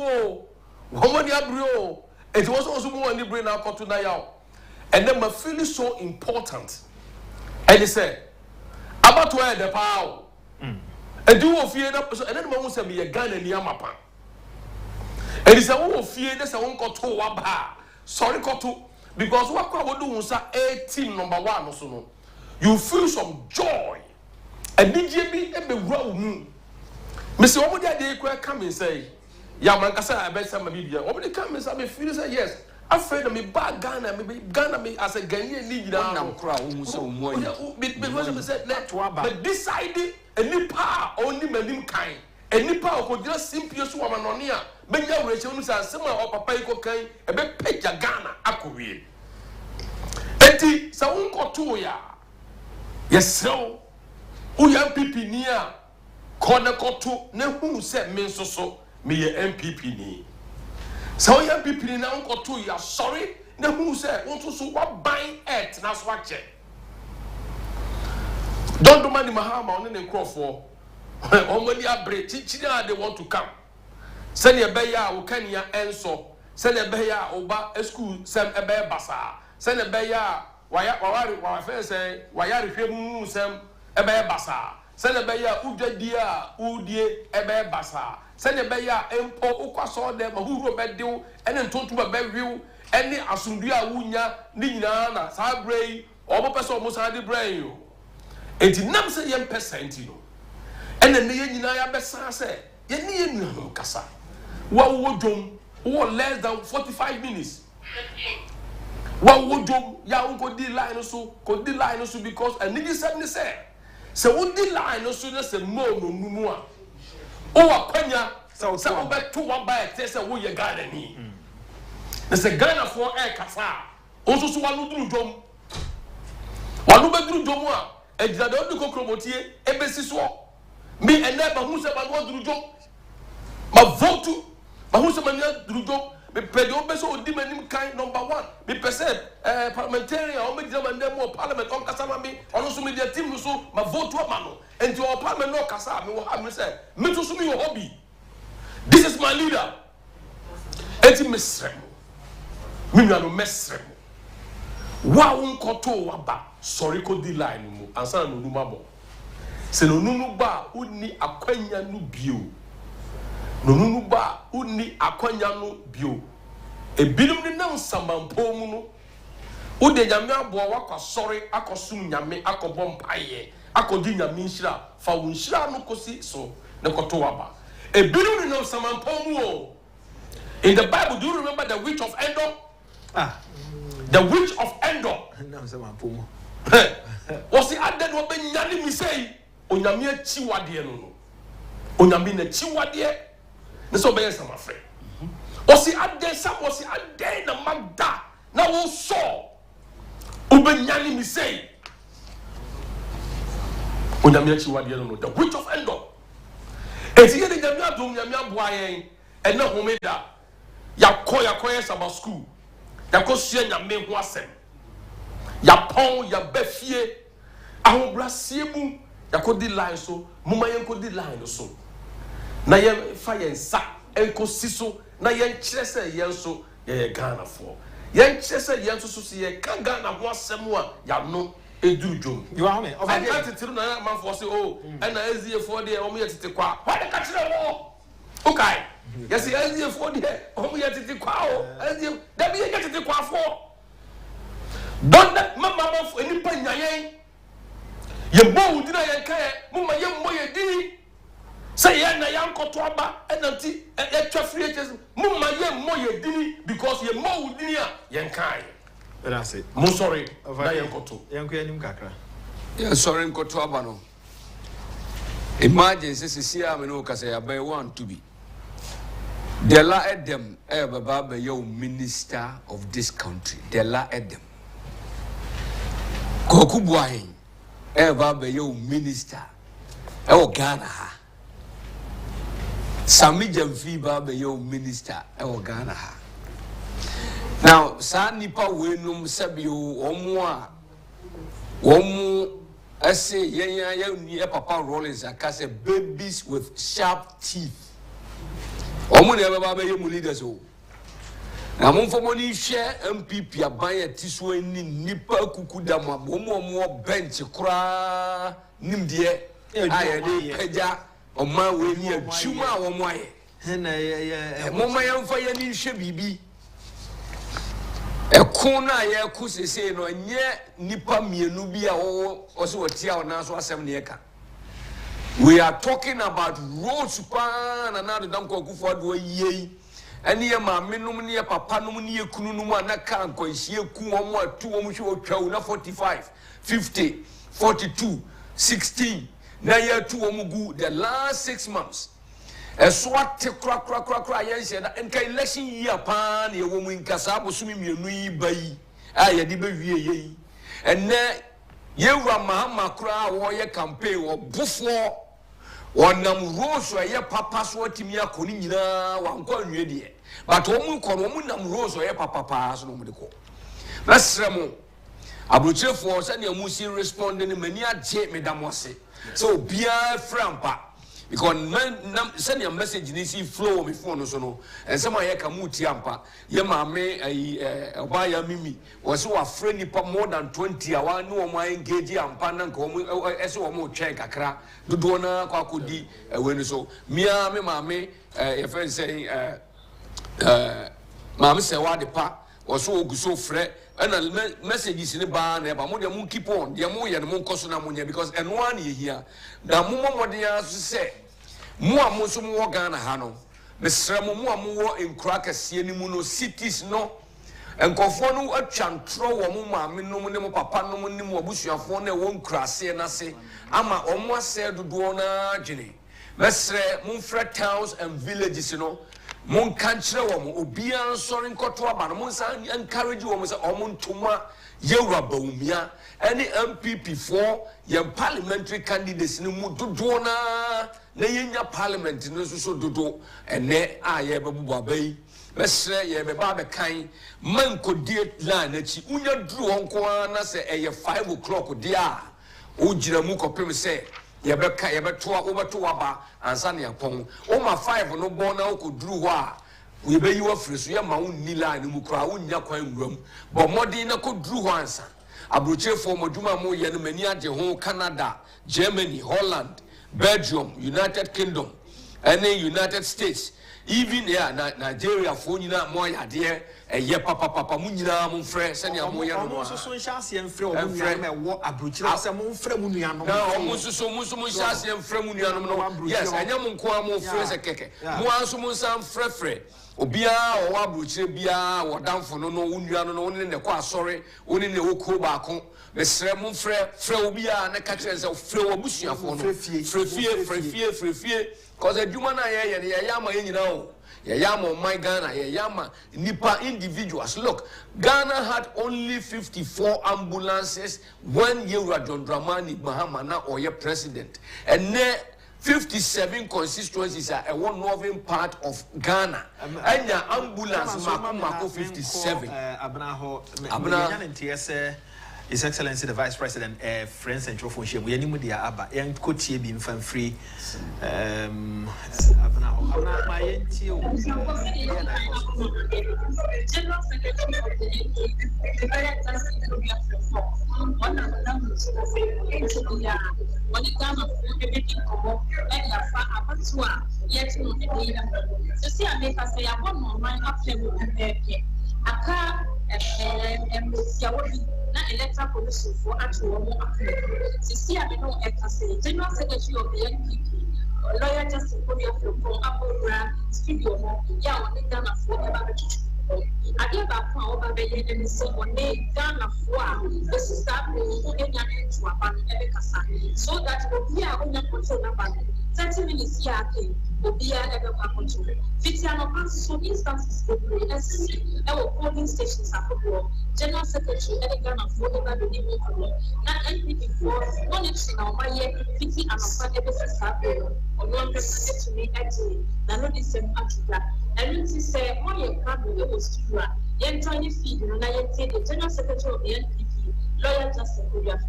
S1: Woman, you it was also more in the brain now to now. And then my feeling so important. And they said, about to add the power. And do you fear that? And then one said, be a gun and Yamapa. And he said, oh, fear this. I won't go to Wabha. Sorry, Kotu. Because what I would do was 18 number 1 or so. You feel some joy. And DJB and the room. Mr. Omodia, they come and say, Yamankasa, I bet some media. Omodia come and say, feel say yes. I'm afraid of me bad Ghana, me as a Ghanaian league now. Because said, but decided a nipa only melim kind. A nipa could just simply swam on here. Benja Rachel says, some of Papa Cocaine, a bit pay Ghana, Akuri. Eti, Saun Kotuya. Yes, so who MPP near corner kotu ne who said men so me MPP ni. So MPP now kotu ya sorry ne who said want to so what buying it na swatch. Don't do money Mahama on the crop for only a break chichina they want to come. Send your beya o kanya enso send your beya oba school sem ebe basa send your beya why say why are you sem ebe basa send a beya udia udie ebe basa send a beya empo ukwaso dem who bedew and then tonto be view any asundua wunya ni nyina na sa brei obo person mo sa de brain yo enti nam say yem percent no and then ye nyina ya besa say ye ni enu kasa wa wo dwom wo less than 45 minutes. What would you go the line so because a nigga said, so would the line also just a more no more.
S9: Oh, Quenya, so back to one by a test of who you got any. There's a gun for air casa. Also, so one do drum. One do domoa, and the other go chromotier, embassy swap. Me and never who's about what do drum. My vote to, but who's a man do drum. Me pedo beso demanding kind number 1. Me percent parliamentarian or me demand them more parliament on Kasama me, or also me their team so my vote to a man. And to our parliament no Kasa, me will have me say, me to sumi your hobby. This is my leader. Eti mesrem. Me no mesrem. Wa un koto waba. Sorry ko di line mu. Ansa no numa bo. Se no nunu ba uni akwanya nu bio. No nunu ba uni akwanya nu bio. E bilum ni na nsamampo mu no. Ude nyame abo wakwa sorry akosum nyame akobom paye. Akodi nyame nshira fa wo nshira no kosi so ne koto waba. E bilum ni na nsamampo mu o. In the Bible, do you remember the witch of Endor? The witch of Endor. Was the added what ben yani mi say? Onyame chiwade no. Onyame na chiwade. Ne so be some afre. Was the added some was the added na magda. Na wo so. Uben yani mi say. Onyame chiwade no. The witch of Endor. Eti ye de nyame adom nyame aboa yen. And na homeda. Yakoya saba school. Yakosia nyame ho asem. Yapon ya befie. Ahobrasie mu. Yakodi line so. Muma yenkodi line so. Na ye fa yen sa enkosi so. Na yen kyerɛ sɛ yen so ye Ghana for. Yen kyerɛ sɛ yen so so ye ka Ghana ho asem a ya no eduru dwom. You are me. Over here. Titiru na man for say oh. And na ezie for there o me tete kwa. Why dey ka kyerɛ wo? Okay. Yes, I for there. Oh, we are to the cow. That be get to the cow for. Don't that mamma for any panya. You bow did I care? Mumma young boy did. Say, Yana Yanko Twaba and Nanti and Traffickers. Mumma young boy did because you're more dinner. Yankai. That's it. Mo sorry. Of Yanko. Yanko Kakra. Yes, sorry, Kotwabano. Imagine, Cecilia Menoka say, I bear one to be. The law at them, Baba, you minister of this country. The law at them. Kokubuahin, Baba, you minister. Oh, Ghana. Sami Jamfi, Baba, you minister. Oh, Ghana. Now, Sanipa Winum Sabio, Omu, I say, yeah, Papa Rollins, I can say babies with sharp teeth. Omo never baba ye mu leaders o. Na mo fo money share MPP aban atiso ni nipa kuku da mo omo bench kura nimde aye de peja oma we ni atuma omo aye. Na mo ma yamfa ye ni hwe bibi. Ekon na ye ku sese no nye nipa mienu bi a wo so watia ona so asem ne eka. We are talking about roads pan and now the akufo-addo ye. Any ma menum ne papa num ne kunu num na kan kwanhie ku omo atu omo hwe otwa na 45 50 42 16 na ye tu omo gu the last 6 months. So what kra ye she da enka election year pan ye wo mu nkasa abosumi mienu yi bayi a ye de be wie ye. And ye wura mahama kra wo ye campaign wo bufo Wanam rose or ye papa so timia koni nyina wanko anwe de but omu kono omu nam rose or ye papa so no mu de ko nasremo abrochefo se ne amu si respond ne mani agye medamose so bia frampa because send your message ni si flow me phone so no and some ye ka mu ti ampa ye maame oba ya mimi was so afraid nipa more than 20 hour no o ma engage ampa na nka o ese o mo twen kakra dodo na kwa kodi we ni so mia me maame ye friend say maame se wa de pa was so oguso frɛ and messages in the bar never more than keep on the more and more cosona because and one year the more they say more musum Ghana hano Mr. Mua in crackers no cities no and conform a chantro or mumma minimum papa no minimum bush your phone won't crass and I say ama almost said to do on a jenny
S6: Mesre Munfra towns and villages, you know. Mon country woman, Obian soaring Kotoaba, Monsan encourage you almost Omon Tuma, Yerabomia, any MPP4, young parliamentary candidates in Mududona, Nayina parliament in so do, and ne I ever Bay. Mesre Yababa Kain, Manko dear line that she unya drew on Kwana say a 5 o'clock dia. Ujiramuko Pim say. Yabeka yabetua over to Aba and Agyapong. Oh my 5 no born now could drew wa. We be you a free so ma nila and mukra unya kwan room. But modina could drew once. Abruche for Moduma mo yen many Agyapong, Canada, Germany, Holland, Belgium, United Kingdom, and the United States. Even here, Nigeria, for you not more idea, a ye papa munina, mon frère, send your moya.
S1: So chassis and friend, what a brutal, some more friend Muniano.
S6: No, almost so much chassis and friend Muniano. Yes, I am on Quamo friends a keke. Moan some frefre. Obia or Abruche Bia or down for no Uniano, only in the qua sorry, only in the Okobacon. The Sermon Fre, Freobia and the catchers of Freobusia for fear. Because a human and Yama, you know, Yama, my Ghana, Yama, Nipa individuals. Look, Ghana had only 54 ambulances when you were John Dramani Mahamana or your president. And there 57 constituencies are a one northern part of Ghana. And your ambulance, Mako 57.
S1: His Excellency the Vice President, Friends Central for Shame. We are new dia aba. Young coach here being fan free.
S3: na electoral commission for actual more see I know General Secretary of the NPP, lawyer Justin Korea from Abura studio, yeah, on the Ghana for I gave up over the and so on the Ghana for this is that so that we are on the control number 30 minutes here. Obia ever control. Fitiano so instances of SC, our polling stations are for General Secretary Elegant for the Bible. Not NPP for monitoring our my fitting and a basis or one represented to me actually. None of the same Africa. And you say, why a problem was to you? Trying to feed you, and I say the General Secretary of the NPP, lawyer Justin Korea.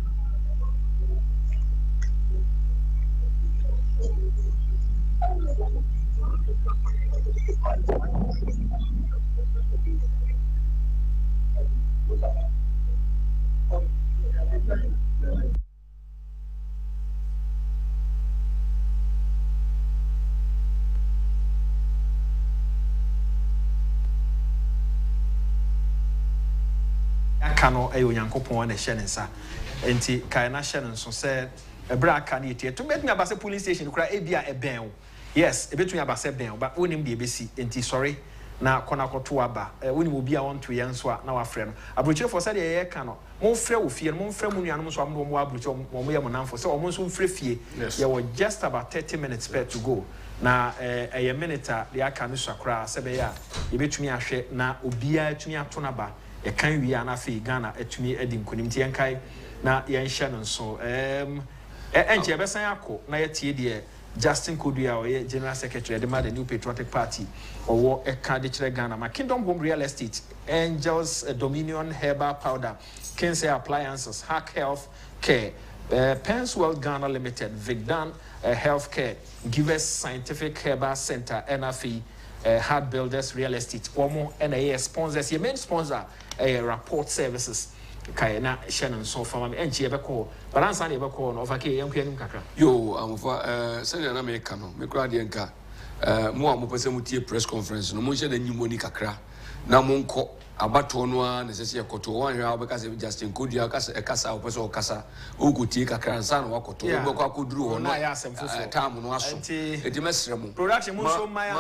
S1: Kano ayo Yankopon and Shenensa. Enti Kaina Shannon so said a bra candidate to make me about a police station cry a bell. Yes, a bit me about a bell, but when him be BC, enti sorry. Na Konako to Aba, when will be on to Yanswa, now a friend. A butcher for Sadia air cano. More frail with fear, more friend when you are more butcher, more for so almost free fear. There were just about 30 minutes spare to go. Na a minute, the Akanusa cry, Sebea, you bet me a share na Ubia to me a tonaba. A kind we are not free Ghana to me Edim Kunimti and Kai na Yan Shannon so and Jebesayako na yet Justin Kodia General Secretary the New Patriotic Party or a candidate Ghana my Kingdom Home Real Estate Angels Dominion Herbal Powder Kencity Appliances Hack Health Care Penswell Ghana Limited Vigdan Health Care Givers Scientific Herbal Center NFE Hard Builders Real Estate Omo and sponsors your main sponsor Rapport Services Kayana Shannon so from me and Chiebeko but answer never call over K young Kakra.
S6: Yo, I'm for Senator Americano, Micradianka, more Mopasemuti press conference, no more than new Monica Kra. Namonco, Abatonwa, necessary Kotoan, because if Justin Kodia, a Casa, or Casa, who could take a cranson or Koto, could draw on my ass and for time on us.
S1: Production, my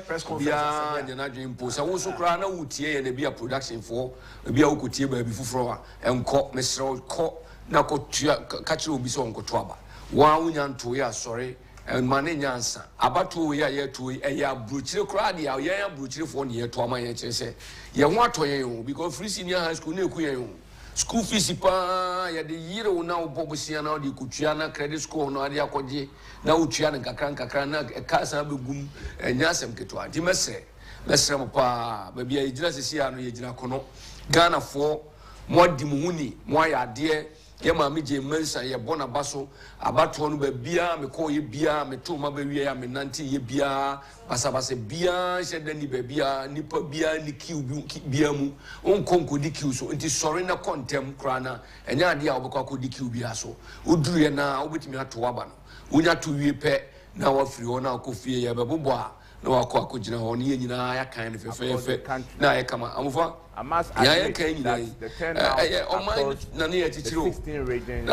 S1: press conference,
S6: and I impose. I also cry no tea and be a production for be a Kutia before and caught Mr. Caught Nako catch will be so on Kotwaba. 1 to ya, sorry. and manage answer. About 2 years, 2 years, brutal crowd, ya brutal for near to my say. You want to because free senior high school, no school fees, ya the year now, Bobosiana, the Kuchiana credit score, no idea koji, now Chiana Kakrana, a casa bugum, and Yasem Ketua. Timase, let's pa, maybe I just see Yajina Kono, Ghana for more dimuni, more idea. Yama mi je mensa ye bona baso abato no ba bia me ko ye bia me to ma ba wi ya me nanti ye bia basabase bia she dani ba bia nipa bia ni kiu bia mu on konko di kiu so nti sori na kontem krana enya ade a obekwa ko di kiu bia so oduru ye na obetimi ato aba no unya to wi pe na wa firi ho na akofie ye bebobo a na wa ko akogina ho ne nyina ya kan ne fefefe na ye kama amufa yeah, can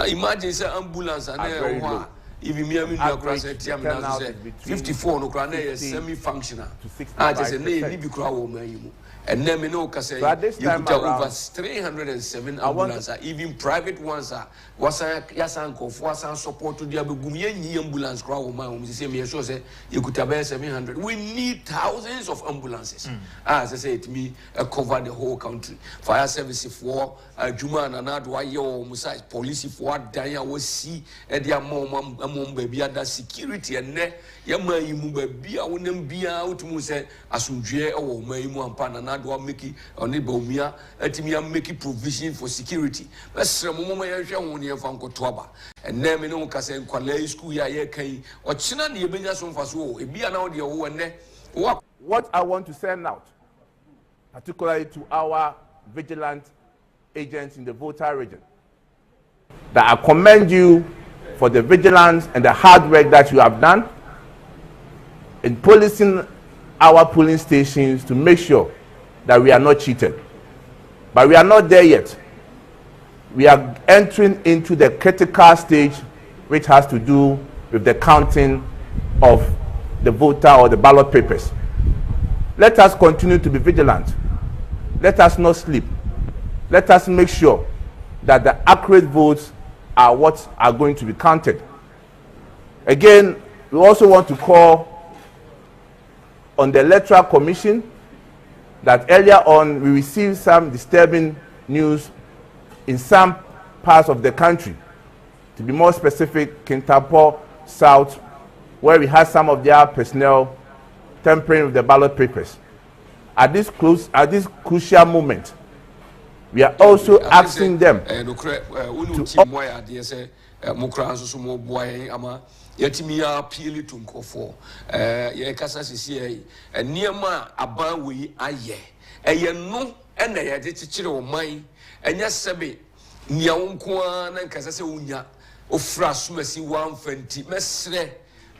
S6: imagine say ambulance and even me across 54 no crane semi functional. I just say need be crowd woman and then me no say you could over 307 ambulance even private ones are was yasanko for support to the abugumye ambulance crowd woman say me sure say you could have 700. We need thousands of ambulances. As I say to me cover the whole country. Fire service for Juma and another yo musa police for dan we see e dia mom baby that security and ne yama yimu baby a wonem bia otumu say asundwe e wo mayimu ampa na do make oni baumia atimi am make provision for security. Let's mama ya hwe ho ne fa nkoto aba and na me no ka say kwala school ya ye kan o china na ye benya so mfaso e bia na wo de wo ne
S16: what I want to send out particularly to our vigilant agents in the Volta region, that I commend you for the vigilance and the hard work that you have done in policing our polling stations to make sure that we are not cheated. But we are not there yet. We are entering into the critical stage which has to do with the counting of the voter or the ballot papers. Let us continue to be vigilant. Let us not sleep. Let us make sure that the accurate votes are what are going to be counted. Again, we also want to call on the Electoral Commission that earlier on we received some disturbing news in some parts of the country. To be more specific, Kintampo South, where we had some of their personnel tampering with the ballot papers. At this crucial moment, we are also asking them to
S6: appeal to nkofo ye kasa sisi e niema aban we aye eye no na ye de chichire o man enya sebe nia wonko na nkasa se unya ofra somasi wanfanti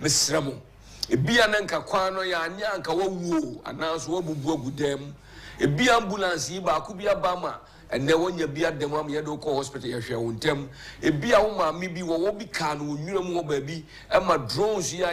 S6: mesremo ebia na nka kwan no ya anya nka wawuo anaso wabubu agudam ebia ambulance yi ba akubia bama and then when you be at the mom, you don't call hospital, you share with them. A be a woman, maybe what we can, you know, baby, and my drones here,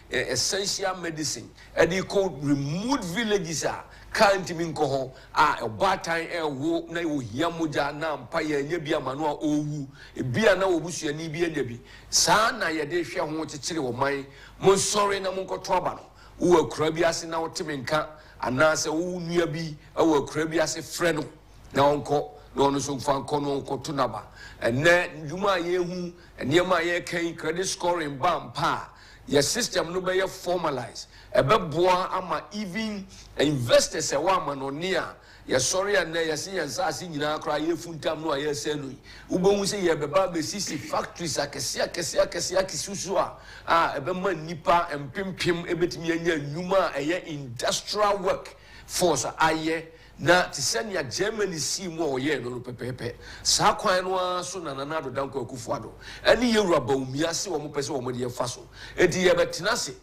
S6: essential medicine, and they call remote villages. Can't mean coho, a bad time, a walk, na yamuja, nam, paya, nebia, manoa, oh, a beer now, bush, and nebia, nebi. Sana, ya de share what to chill of mine, Monsorry, and Monco Trabano, who are crabias in our Timinka, and Nasa, who near be, our crabias a friend. Na onko no no so fan kono onko tunaba ene djuma ye hu enema ye kan credit scoring bam pa your system no be formalize ebeboa ama even investors e wa ma no near ye sorry and ye see ansasi nyina akra ye funtam no ye se no ubohu se ye beba be sisi factories akese kisusu a ebema nipa empempem ebetimi anya nnuma eye industrial work force aye na tisenia Germany see more ye no pepepe sa kwan no so na nana do danko akufo-addo ani yewura baumia se wo mo pese wo mo de fa so edi ye betena se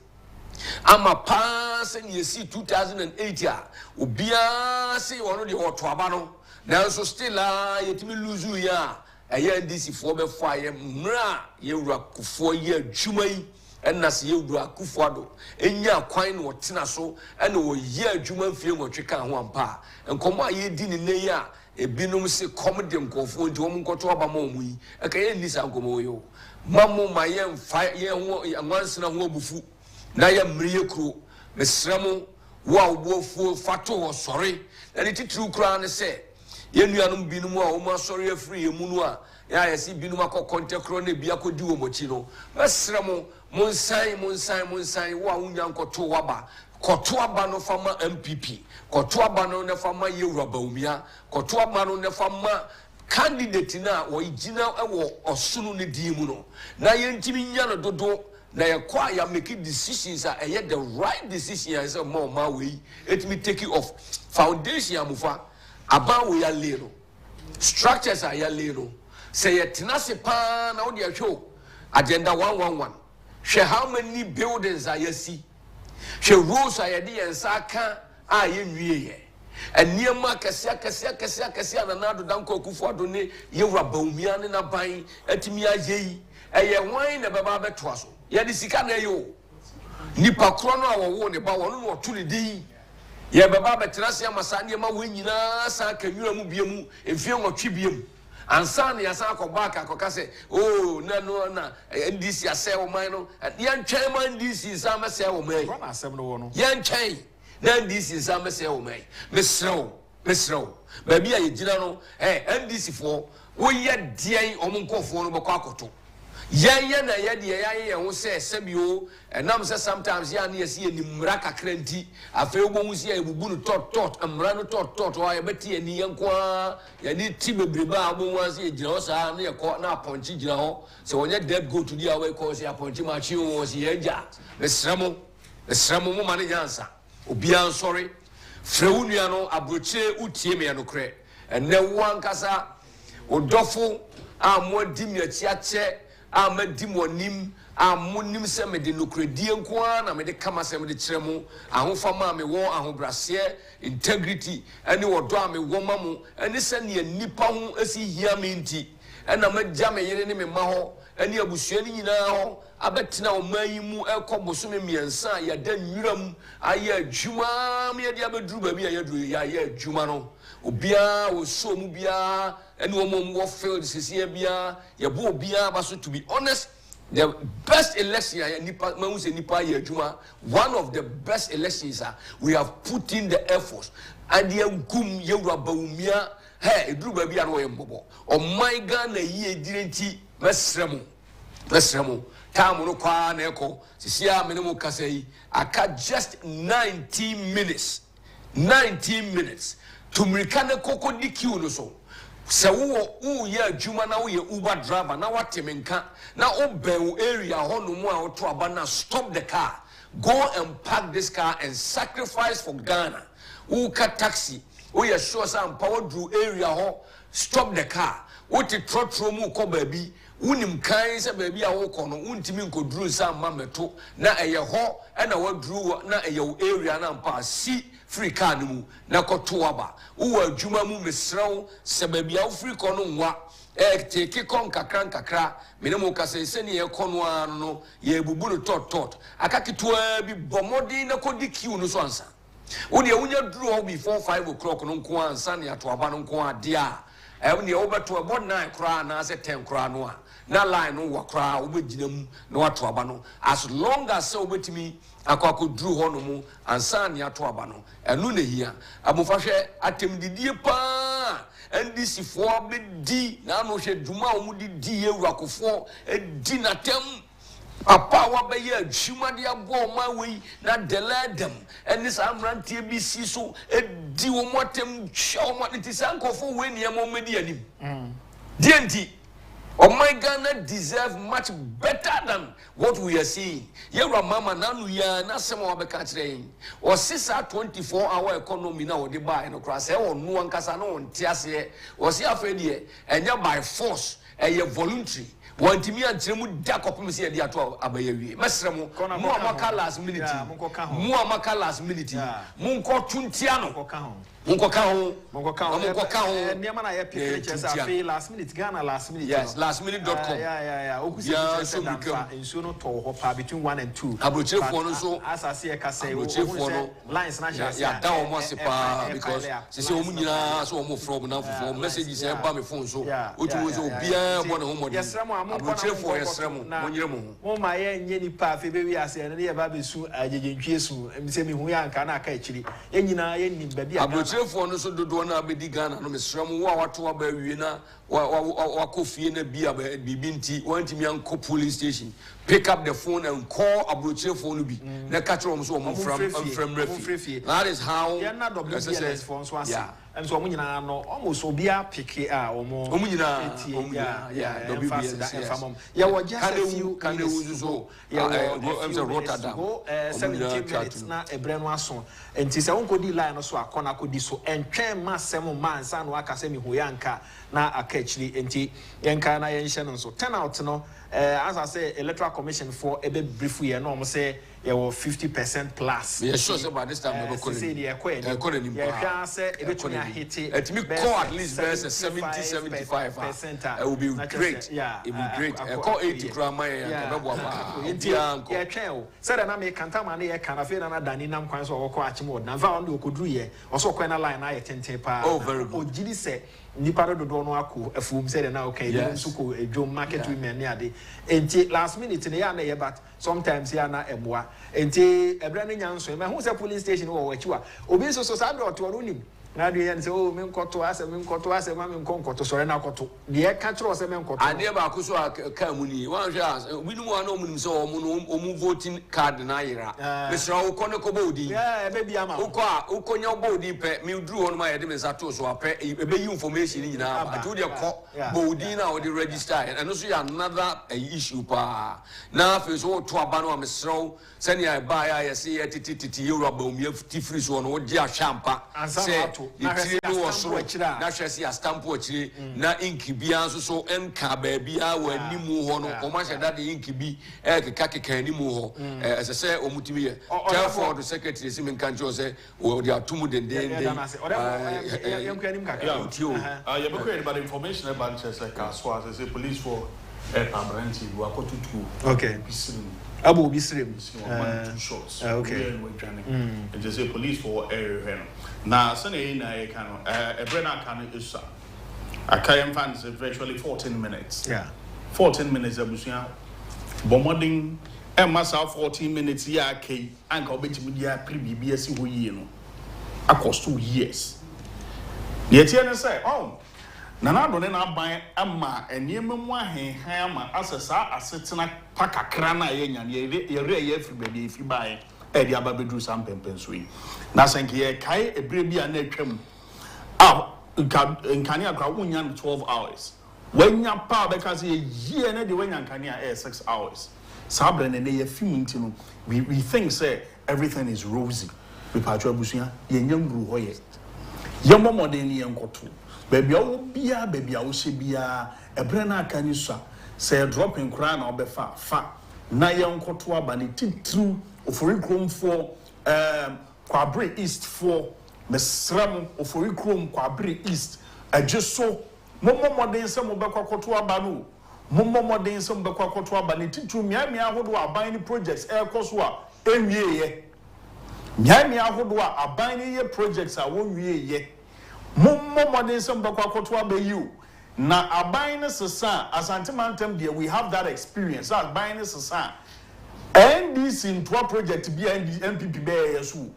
S6: ama pass and you see 2008 ya obia se wono de oto aba no nanso still yetimi lose ya eye ndisi fo be fa ye mra yewura kufo ye adwuma yi enna se yewura akufo-addo enya kwan no tena so ene wo ye adwuma mfie nwotweka ho ampa enkomo aye di ne ne ya ebinom se kom de nkofo nti wo nkoto aba ma omu yi eka ye ndisa nkomo yo mamu ma ye mfa ye ho anwansena ho obufu na ye mriye kro mesremo wa obuofu fato ho sori na ni titru kra ne se ye nuanom binum a o ma sori afiri ye mu no a ya yesi binum akọ kro na bia kodi wo mochi no mesremo monsan wa unya nkoto waba koto aba no fama MPP koto aba no ne fama ye Baumia koto aba no ne fama candidate na wo igina ewo osunu ne di mu no na ye ntimi nya no dodo na ye kwa ya make decisions a the right decision as a more ma we it me take it off foundation amufa aba we ya lero structures are ya lero say ye tenase pa na wo de ahwo agenda 111 she how many buildings are you see she rules are the ensaka a ye nwie ye eniema kese na nado danko akufo-addo ne yewra Baumia ne na ban atimi ayeyi eye hwan na baba beto aso ye de sika na yo nipa kro no awo ne ba wono no otu ne din ye baba betena se amasa ne ma wanyina sa kanwura mu biemu efie nwotwe biemu ansan ya sa akoba akoka se oh na no na NDC ase wo man no ye ntwen man NDC sa ma se wo man
S1: na asem no wo no
S6: ye ntwen na NDC sa ma se wo man mesrew ba bia ye gina no NDC fo wo ye dian omunkofo no bako akoto ye na ye de ye ho se sebio enam se sometimes ya na ye se ni mra kakra nti afa obohu se ya ebubu no tot amra no tot wa ye beti ani yenkwa ya ni ti bebreba abohu ase ye gina ho sa na ye ko na aponchi gina ho se wonye dead go to dia we ko se aponchi ma chi wo se ye ja mesremo mo mane nyansa obia sorry frewunua no abroche utie me no kre enne wo ankasa odofo amodi mi achiache amadim wonim amonim se me de nokredie nko na me de kama se me de kiremu ahofama me wo ahobrase integrity ani wodo ame wo mamu ani se ne nipa ho asi hia me nti na magya me yere ne me ma ho ani abusua ni nyina ho abetina o mayimu ekoboso me miensa ya da nwuram aye adwuma me de abeduru ba bi ya duru ya ye adwuma no obia wo so mu bia ani wo mom wo failed sisi bia ye bo obia ba so to be honest the best election ya nipa mahu se nipa ye adwuma one of the best elections we have put in the efforts and the gum yewra Baumia hey eduru ba bia no ye mbobo o my God na ye direnti mesremo time no kwa na eko sisi a menemu kasa yi aka just 19 minutes to mirikane koko di queue no so se wo ye adwuma na wo ye Uber driver na watemenka na oben area ho no mu a wo to aba na stop the car go and park this car and sacrifice for Ghana wo ka taxi wo ye sure say power drew area ho stop the car wo ti trotro mu ko baabi unim kan se baabi a wo kɔ no untimi nkoduru sa mameto na eye ho na waduru na eye area na mpa si free car no mu na kɔto aba wo adwuma mu mesrew se baabi a wo free kɔ no nwa teke kon kakra menemo kase se ne ye kɔ no an no ye bubu no tot akakitoa bi bomodi na kodi kiu no so ansa wo de wunya duru ho before 5 o'clock no nko ansa ne ato aba no nko ade a ne wo beto about 9 kra na se 10 kra no a na line no wakra obegina mu na wato aba no as long as se obetimi akwakoduru ho no mu ansa ne ato aba no enu na hia amofahwe atemdidie pa NDC fo be di na no hwe dwuma o mu di ewrakofo edi na tem apa wa be ye adwuma de abo ma wei na deledem eni sa amrantie bi si so edi wo motem hwe mo de tisankofo we ne mo medi anim dienti oh my Ghana deserve much better than what we are seeing. Yewra mama nanu ya na sema wabeka kire o 24-hour economy na odi buy no kra se o nu ankasa na on tiase o se afedie enya by force eye voluntary wantimi antremu da kopim se de ato abaye wie mesremo mu amaka last minute mu amaka last minute mu nko tuntia no munko ka ho niam na ye picture say afi last minute Ghana last minute
S1: yes
S6: lastminute.com
S1: yeah okusi so enso no to ho pa between 1 and 2
S6: abrochefo no so
S1: asase e ka say
S6: abrochefo no
S1: lines na
S6: ya da o mo sepa because se o mu nyina so o mo from na fofo messages e ba me phone so o tu wo so bia bo na ho modern
S1: yes ramo abuche for yesrem monyeremu mo ma ye nye nipa afi be wi ase ne ye ba be su agegentwie su se me hu ya nka na aka akiri ye nyina ye nim ba bia
S6: abuche for no so dodo na abedi Ghana no mesrem wo a wato ba wie na wakofie na bia bibi nti wantimi anko police station pick up the phone and call abuche phone bi na catch them so from refi. That is how
S1: yeah na WBLS phone so ase and so nyina no almost obia pick a nyina yeah WBLS yeah we just a few
S6: can use so
S1: Rotterdam 70 minutes na ebre no aso enti se wonko di line no so akona kodi so entwen masem man sa no aka se me hoyanka na akachiri enti yenka na yenhye no so turn out no as I say electoral commission for ebe brief we no say you 50% plus.
S6: Yeah, sure. So by this time, we're
S1: say the economy. Yeah, say eventually hit it.
S6: Let me call at least there's a 70-75%. It will be great.
S1: Yeah,
S6: it will be great. Call 80 grandma.
S1: Yeah, chair. Said na me kanta man e kana fe na dani nam kwan so okọ achimo na va on de okudru ye. Also kwan na line na ye tente pa.
S6: Oh, very good.
S1: Ogidi say nipa do no akọ afum said na okay. So ko edwom market women ne ade. Enti last minute ne ya na ye but sometimes ya na emwa. Enti ebra ne nyanso me hu say police station wo wachiwa obi so sa do to no nim na do yan say oh me nkoto ase ma me nkoto sore na koto de ka tro say me nkoto
S6: ade ba ko so ka mu ni wan hwe as we no wa no mu nim say omu voting card na yira me sra wo kono ko bodi
S1: yeah e be bia ma
S6: wo nya bodi pe me dru ho no ma ye de me sa to so ape e be yi information ni nyina ba to de ko bodi na wo de register and so ya another issue pa na fe so to aba no me sra sani ya ba ya say tititi euro ba omi free so no wo di ahwampa say itiri no wo so na hwese ya stamp wo chire na ink bia so enka ba bia wa nimu ho no o ma sheda de ink bi keka nimu ho say omutimi ye therefore the secretary sim kan jo say wo dia tumu den ye
S4: be create about information about just like as far as say police for Abranti who are to
S1: okay Abu Bisrim
S4: 1-2 shots
S1: okay
S4: and just say police for area now Sunday na e kan e brena kan issa akayem fans virtually 14 minutes 14 minutes abusia bomoding e massa 14 minutes ya kai anka obetimi dia prebibi asi ho yie no across 2 years the tie say Nana do ne na ban ama eniem mu ahenhan ama asesa asetena pakakra na ye nya ye free baby free buy e dia ba bedru sam pempen so yi na senke ye kai ebre bia na atwam nkani akra wonya 12 hours wanya pa be ka se ye na de wanya nkani 6 hours sabre ne ye film ntino we think say everything is rosy we patwa busuya ye nyamru ho ye yemomode ni enkoto baby a wo she bia ebre na aka ni so say dropping kra na obefa fa na ye nkoto aba ne titru ofori krom for kwabre east for mesram ofori krom kwabre east ajeso momomode se mo bekwa koto aba no momomode se mo bekwa koto aba ne titru miamia hodo aban ni projects ekoso a enwie ye miamia hodo a aban ni ye projects a wonwie ye modern some bakwakoto abayu na abayin sesa asantimantem dia we have that experience that abayin sesa NDC in 12 project be NPP be yesu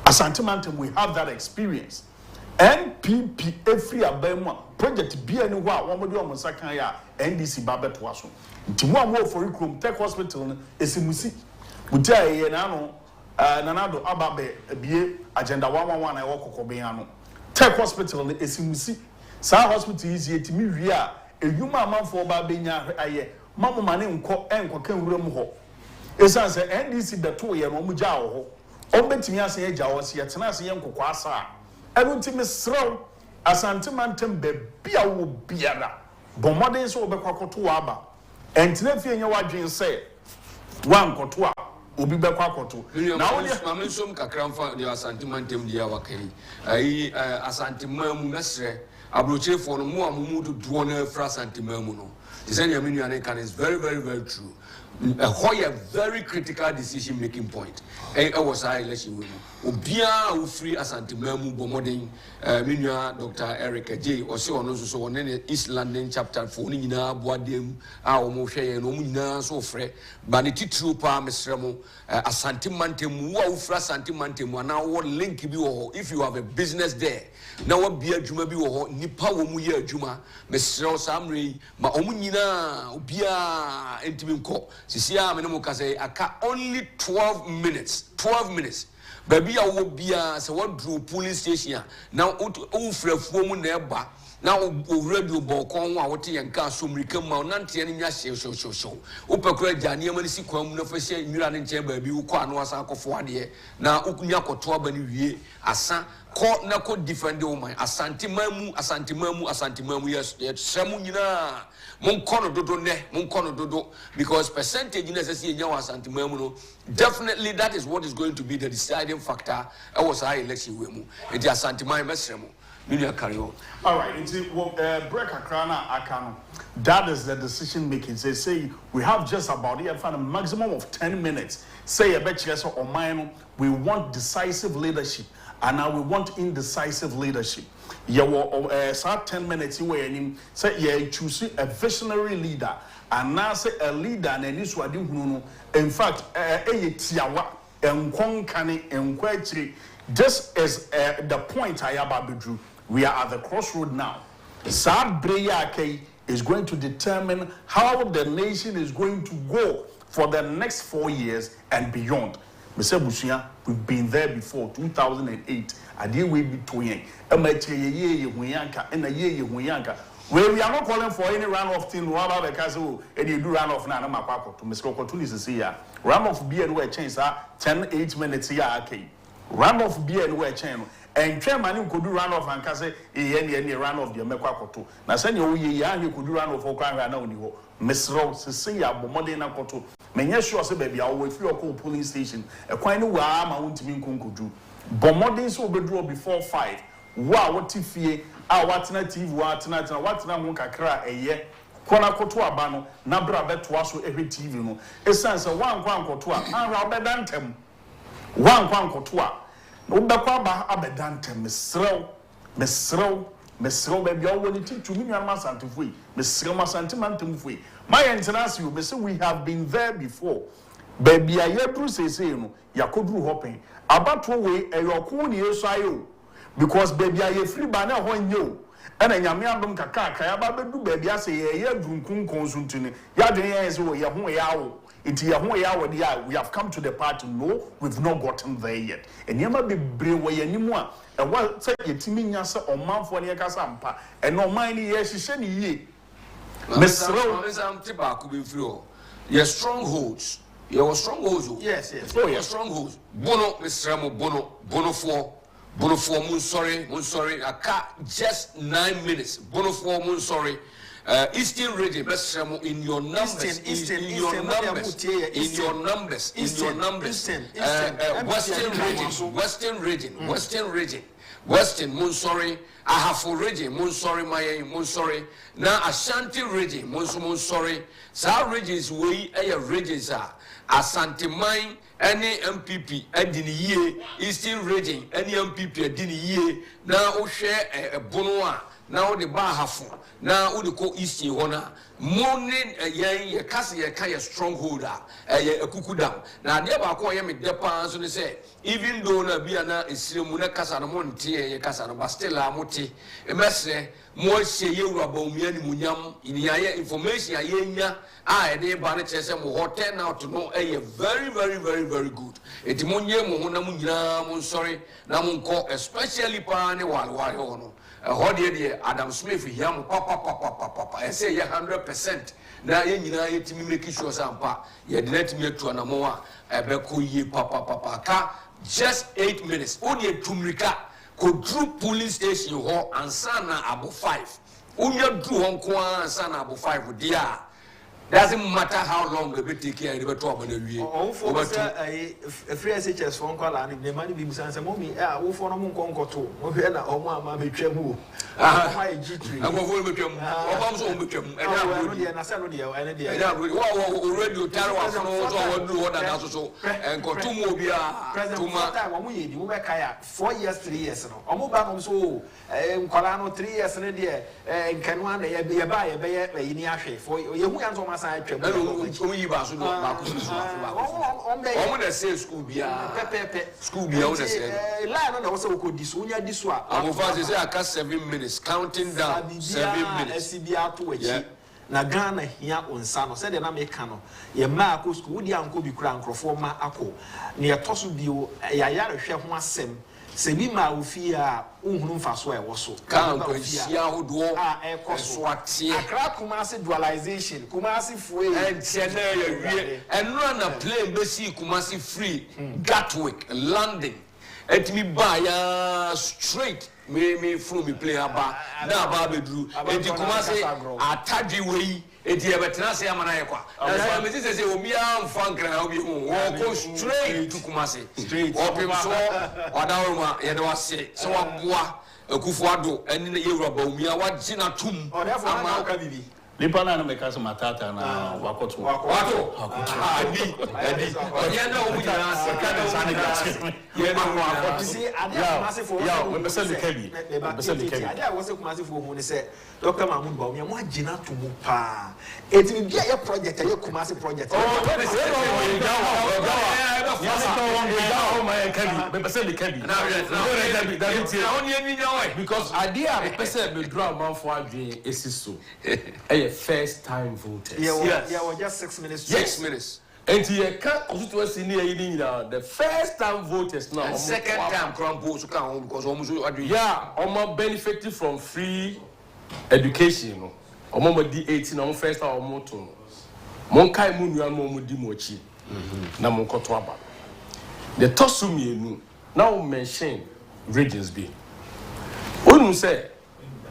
S4: asantimantem we have that experience NPP every abayin project be any wa won mo sakan ya NDC ba beto aso ntimu amwo for ikrom tech hospital esimusi butia ye na no nanado ababe bie agenda 111 na wokokoben ano tech hospital ne esimusi sa hospital is yetimi wi a edwuma amanfo ba benya aye mamoma ne enko kan wuram ho esan se NDC beto ye no mu gya ho obetimi ase ye gya ho se ye tena ase ye nkokwa asa enu ntimi srew asantimantem be bia wo biara bomodin so obekwakoto aba entine fie nya wadwen se wankoto a obi bekwa akoto
S6: na woni mamesom kakramfa dia asantimantem dia wakai ai asantimamu nasre abrochefo no mu amumu do do na fra asantimamu no the same yaminu ane kan is very very very true a very critical decision making point. I was I election Obia who free Asante Memu Bomoding Minua Dr. Eric J. or so on so on any East London chapter for Nina Boadem, our Moshe and Omina so fre, Banity Trooper, Mr. Asante Mantem, Wafra Asante Mantem, and now what link you if you have a business there. Now what be a Juma be or Nipa Womuya Juma, Mr. Samri, Ma Omunina, Ubia, Intimco, Sisia Menomokase, aka only 12 minutes. 12 minutes. Baby, I will be a drew police station. Now, woman nearby. Now, radio balcon, what and castle, Ricam, Nanti, and Yashi, so. Upper Jania, Manisicum, no face, Milan chamber, you can't was akufo-addo. Now, Ukunyako Twabani, Asa, court Nako defend my Asante Mamu, yes, Samunina. Munkono dodo, because percentage necessary in Asante Mamu. Definitely, that is what is going to be the deciding factor. I was high election. It is Asante Mamu. Carry on.
S4: All right, break a crana akano. That is the decision making. They say we have just about a maximum of 10 minutes. Say a bachelor or mine, we want decisive leadership, and now we want indecisive leadership. You will 10 minutes away, say you choose a visionary leader, and now say a leader and this one. In fact, just as the point I have drew. We are at the crossroad now. Saad Breyake is going to determine how the nation is going to go for the next 4 years and beyond. Mr. Bushia, we've been there before, 2008. I deal with between where we are not calling for any runoff thing, because and you do runoff now. To Mr. Kotunis is here. Runoff be and wear chains 10-8 minutes here. Runoff be and wear chain. And chairman could do run off and say, any run off the Mekwakoto. Now, send you could do run off for Kanga. Miss Rose, Sia, Bomodena Koto. Many sure say, baby, I'll wait for your call police station. A quite new arm, I want to mean Kunkudu. Bomodins will be drawn before 5. Wow, what if ye are what's native, what's not, what's not Munkakra a year. Kwana Kotua Bano, Nabra Betwaso every TV. Essence of one Kotua, and Robert Dantem. One Kotua. Ubakwa abedante mesrew baby already teach to me masantifui mesrew masantimantimfui my entrance you say we have been there before baby ayedru say no yakodru hopping abato we eyoko ni esuayo because baby ayefri ba na ho nyo ena nyame adom kakaka ya ba bedu baby ase ye drunkun konsuntuni ya dwen ye se wo ye ho yawo. We have come to the part no, we've not gotten there yet. And you might be brave way anymore. And what say you to me, Yasa or Mount for Yakasampa, and no money, yes, she said, ye. Miss Rowe, your strongholds, your strongholds, yes, oh, your strongholds. Bono, Miss Ramo, Bono 4, Munsori, a car just 9 minutes. Bono 4, Munsori. Eastern region, in your numbers, in your numbers, Western region, Munsori, Ahafo region, Munsori, Maya, Munsori, now Ashanti region, Munsori, South regions, we regions are Asante Mine, any MPP, and in ye, Eastern region, any MPP, and in ye, now share a bonoa. Now the Bahafu, now the co East Yona, morning a yang, cassie a kaya strongholder, a kukudam. Now never acquire me the pans on the say, even though Nabiana is Simuna Casanmonte, a Casana Bastella Moti, a message, more say you about me and Munyam, in the information I yenya, I, they Banaches and hotel now to know a very good. It Munya Munamunya, Munsori, Namunko, especially Pane Wal. Adam Smith, Yam Papa, I say 100%. Now, you make sure Sampa, you let me to Anamoa, Abeku ye Papa, just 8 minutes. Only Tumrika could drew police station and Sana Abu 5. Only drew Hong Kong and Sana Abu 5 with dear.
S6: doesn't matter how long the take care of the top of the week.
S1: Oh, for a free SHS phone call and the money be sans a mommy, who for no more conquer to, or mamma be tremble. I go for the and I said, already tell us and got 2 more beer. President, 4 years, 3 years. Omo so Colano 3 years and a year, and can one day be a buyer in Yashi for your hands on my side. I want to say school beer, school beer. Lion also could disunia this one. I will say I cast 7 minutes, counting down 7 minutes. Na Ghana here on Sano said the Americano, ye Marco school, the uncle be crowned for my uncle. Near Tosu Bio, a yard chef was sem. Sebima ufia unhumfa so e woso kan kwahia hodo a ekoswate akra kumasi dualization kumasi free and chene ya wie enura na plane besi kumasi free Gatwick landing etimi ba ya straight me from me play aba na aba bedru enti kumasi atadi wei enti ebetena se amana ye kwa na me say obi am fankra obi hu go straight to kumasi straight open so odawma ye de wase so waboa akufo-addo eni na yewura ba omia wagina tum ama ka bibi
S4: nipa na meka so matata na wakoto adi onye na omu jana seka na sane gati ye na wakoto si ade amase fo we pese le kabi ade a wose kumase fo hu ne se Dr. Mahmoud ba omia mo agina tum pa eti bia ye project ye kumase project
S9: because idea the person be draw man for adwin esiso first time voters.
S1: Yeah, well, just 6 minutes.
S9: 6 minutes. And you can't constituency near the first time voters now.
S6: And second time votes count because almost
S9: almost benefited from free education. Almost the 18 on first time or more to Monkai Munya Momu Mochi. Na Monkotwaba. The Tosumi now mention regions be. When say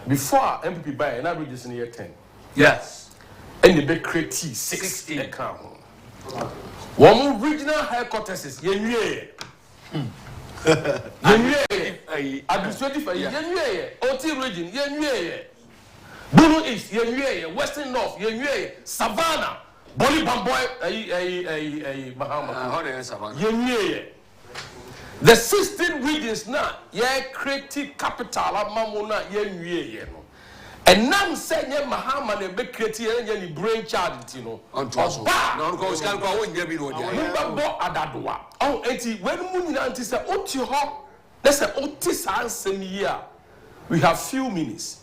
S9: before MPP buy another regions in year 10.
S6: Yes.
S9: And the big create 16 account. One regional headquarters is yenye. Administrative yenye. OT region yenye. Bunu East yenye. Western North yenye. Savannah. Boli Bamboy Bahama.
S6: Savannah.
S9: Yenye. The 16 regions now creative capital of Mamona yenye. And now say Mahama ne be create any brain child on trust.
S6: No go scan go won be no dia.
S9: Mbabo adadoa. Oh enti when mu nyina anti say oti ho. Let's say oti sansem here. We have few minutes.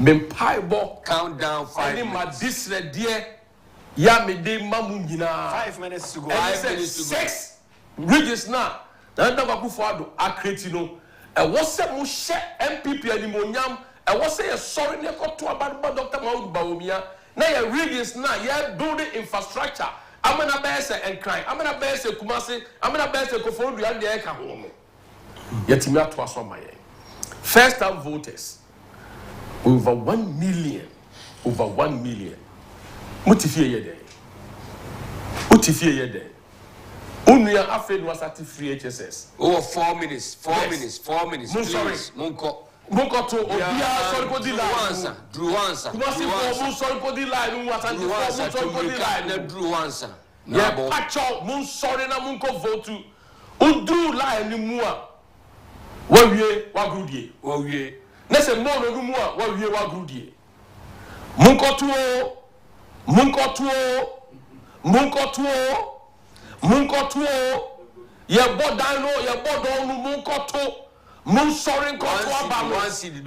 S9: Mempaibo
S6: countdown 5 minutes.
S9: Ma disre die ya me de mamu nyina
S1: 5 minutes to go.
S6: 5 minutes to go.
S9: 6 regions now. Na akufo-addo akreti no. E wo se mu hye MPP animonyam. I was say sorry, ne got to about Dr. Mahmoud Bawumia. Now your regions now, you're building infrastructure. I'm gonna bear and cry. I'm gonna bear Kumasi. I'm gonna bear Kofodu and the Eka home. Yet me to us on my first time voters over 1 million. Over 1 million. Mutifie yede. Mutifie yede. Unia afraid was at free HSS.
S6: Oh, 4 minutes. 4 minutes. 4 minutes.
S9: Sorry.
S6: Monko.
S9: Monkoto obia sorry ko di line.
S6: Drew answer.
S9: Kumasi for sorry ko di line wasanti for sorry ko di line.
S6: Drew answer.
S9: Yeah, pacho mun sorry na mun ko vote. Udru line ni mu a. Wa wie wa grudie.
S6: Wa wie.
S9: Na se mo no mu a wa wie wa grudie. Monkoto ye bodan no ye bodon no monkoto. Mun sorry nkoto abano.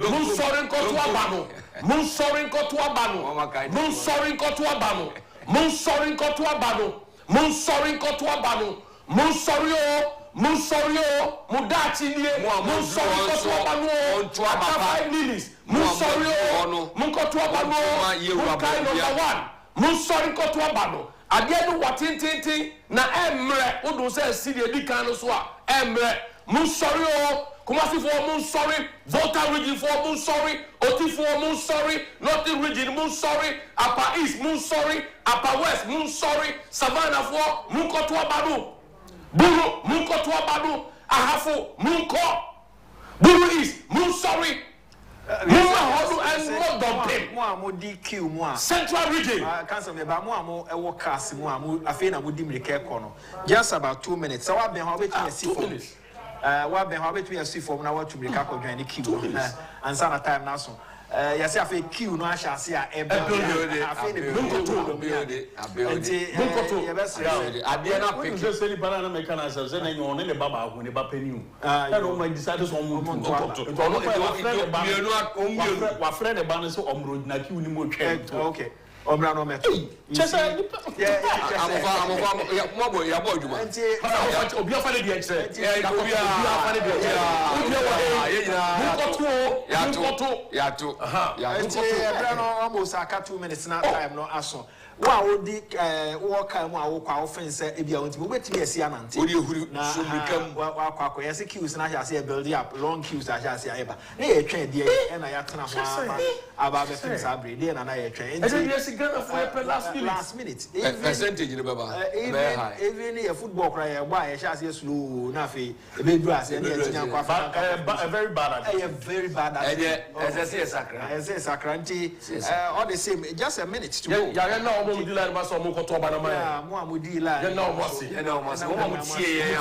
S9: Mun sorry nkoto abano. Mun sorry nkoto abano. Mun sorry nkoto abano. Mun sorry nkoto abano. Mun sorry nkoto abano. Mun sorry o. Mun sorry o. Mudachi nie. Mun sorry nkoto abano. 5 minutes. Mun sorry o. Mun nkoto abano. Mun kai number 1. Mun sorry nkoto abano. Ade no watintintin na emre odo se si de di kan no so a emre. Mun sorry o. Kumasi for moon sorry, Volta region for moon sorry, Oti for moon sorry, Northern region moon sorry, Upper East moon sorry, Upper West moon sorry, Savannah for Munko to Abadu, Buru Munko to Abadu, Ahafo Munko, Buru East moon sorry. Central region.
S1: Just about 2 minutes. So I've been having to see 2 minutes. What been having to see for now to make up join the queue. And some time now. Yes, I feel queue no I shall see a build. I feel
S4: the just any banana mechanisms and you on any baba when the bapenu. I don't mind decided on what friend abandons on like you anymore.
S1: Okay. Obrano met.
S4: Just
S9: I'm
S1: almost 2 minutes now time no aso. Wow, di work kwa offense e bia wonti wetimi esi anante. Na become kwa yes queues na ya say build up long queues a ya say eba. Na ye twen de e na ya tena ho aba be finish abre de na ye twen.
S9: E dey yes Ghana for
S1: last minute.
S9: Percentage ne baba.
S1: Even your football cry e gba ye sha say slow na fe e be do as e na tinya kwa fa.
S4: Very bad.
S1: Very bad. Sakra all the same just a minute to go.
S9: Yeah, mo di line ba so mo ko to ba na ma
S1: ya mo am di line
S9: ya na mo se mo tie ye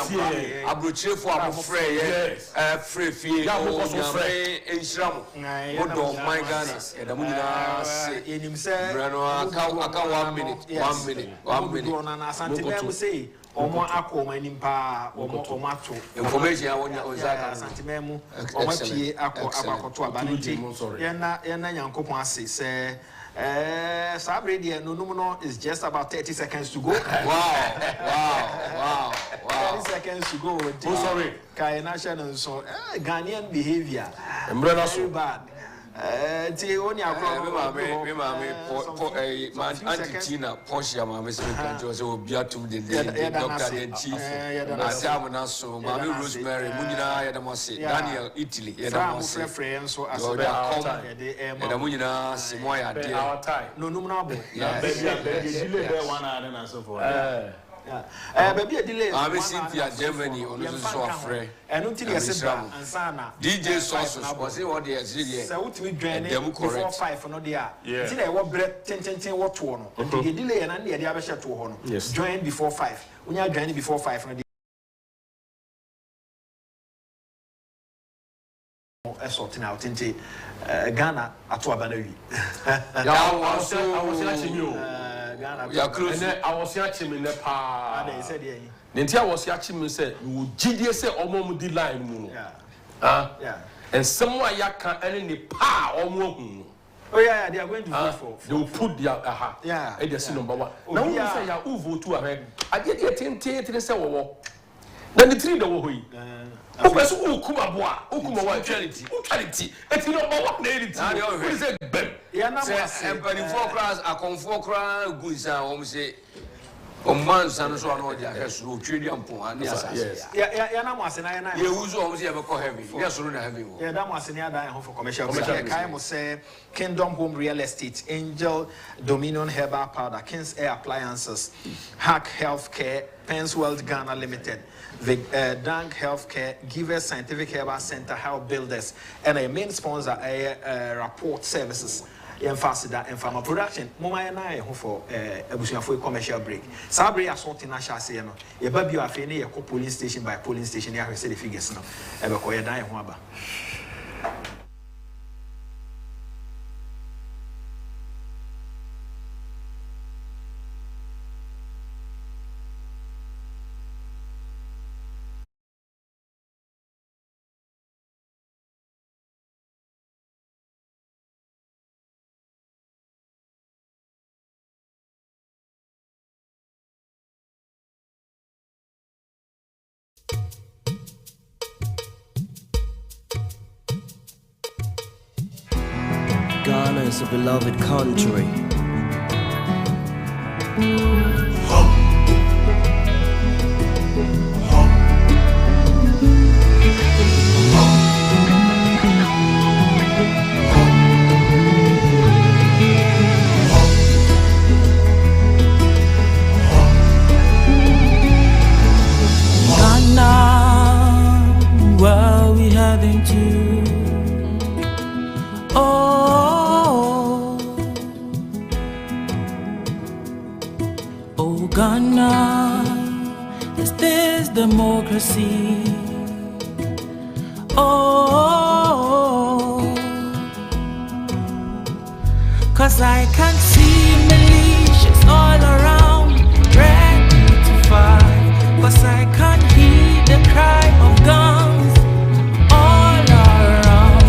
S9: abrochefo amofre ye free fie ya mo ko so free enhira mo do my Ghana ya da mo nyina se
S1: enim se
S9: brano aka 1 minute
S1: na na asante dem say omo akoma nimpa omo ato
S9: information awonya ozaka
S1: asante memu omo pie abakoto abanti ye na Nyankopon ase se Sabre no is just about 30 seconds to go.
S9: Wow.
S1: 30 seconds to go.
S9: Oh, sorry.
S1: National so Ghanaian behavior. Very bad. Only
S9: Anti-Tina, Porsche, my Mr. will be out to the doctor and chief. Nasamunaso, Mammy Rosemary, Munina, Yadamasi, Daniel, Italy, Yadamasi, friends, so as and Munina, Simoya,
S1: our time. No, baby, and so forth. Baby, a delay.
S9: I'm Cynthia, Germany, on the software.
S1: And until you said, and Sana,
S9: DJ Sources was what they are saying.
S1: So to be drained before 5 for no dear. Till I walk bread 10 what to one. Until you delay and the other shot to one. Yes, join before 5. When you are joining before 5 for the sorting out into Ghana at Wabanawi.
S9: I was watching you.
S1: I
S9: was watching in the park.
S1: They said,
S9: Nintia was watching me say, you GDS say, Omo di line.
S1: Yeah.
S9: And somewhere ya can any pa or more.
S1: Oh, yeah, they are going to vote for.
S9: They will put their
S1: yeah.
S9: And they see number one. Now, you say, ya who vote to a I get your 10 to say, then the 3 the way. Who Kuma charity. It's not about what is it? And 4 class, a comfort cry, good sound, say. Man, son, so I know that has no trillion pound. Yes.
S1: Yeah,
S9: you always have a heavy. Yes, heavy.
S1: Yeah, that was in the home for commercial. I must say, Kingdom Home Real Estate, Angel Dominion Herbal Powder, King's Air Appliances, Hack Healthcare, Penn's World Ghana Limited, the Dank Healthcare, Givers Scientific Herbal Center, Health Builders, and a main sponsor, Rapport Services. That and farmer production. Mama and I for a commercial break. Sabri assaulting Nasha say, no, a baby of any police station by police station. I said the figures no, ever call a die waba.
S17: Ghana is a beloved country.
S18: heading to? Oh, oh Ghana, is this democracy? Oh, 'cause I can see militias all around, ready to fight. 'Cause I can hear the cry of guns all around.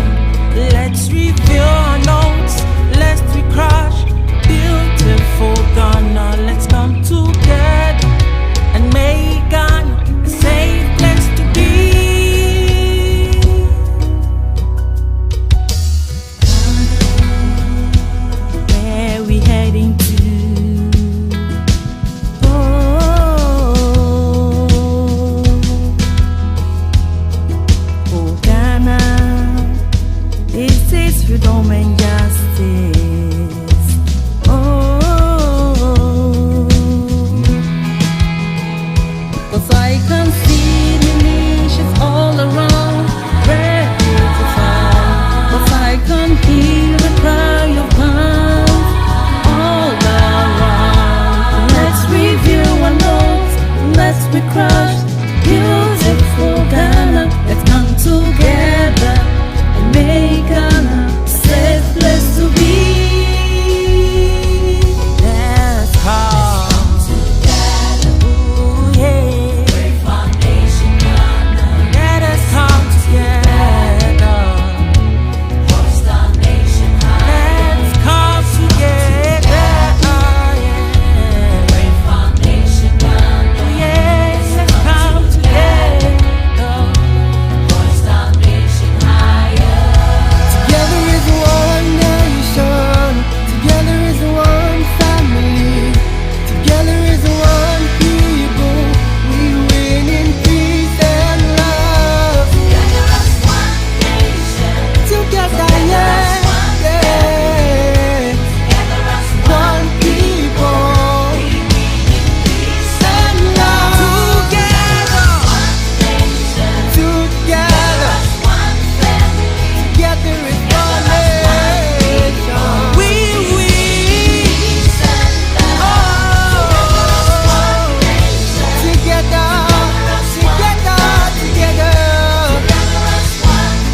S18: Let's reveal our notes, let's we crush beautiful Ghana. Let's come together and make Ghana a safe place to be. Where we heading to? Freedom and justice. Oh, 'cause I can see the nations all around, ready to fight. 'Cause I can hear the cry of guns all around. Let's review our notes, let's be crushed. Beautiful Ghana, let's come together and make Ghana safe place to be. Let's come together. Ooh, yeah. Great foundation, Ghana. Let us come together. Hoist our nation high. Let's come together. Yeah. Great foundation, Ghana. Yes, let's come together. Hoist our nation higher. Together is one nation, together is one family, together is one people, we win in peace and love. Together as one nation, together, yeah, yeah. Together as one people, we win in peace and love. Together, one nation, together as one family, together is one nation. We win. Oh, together, together, together,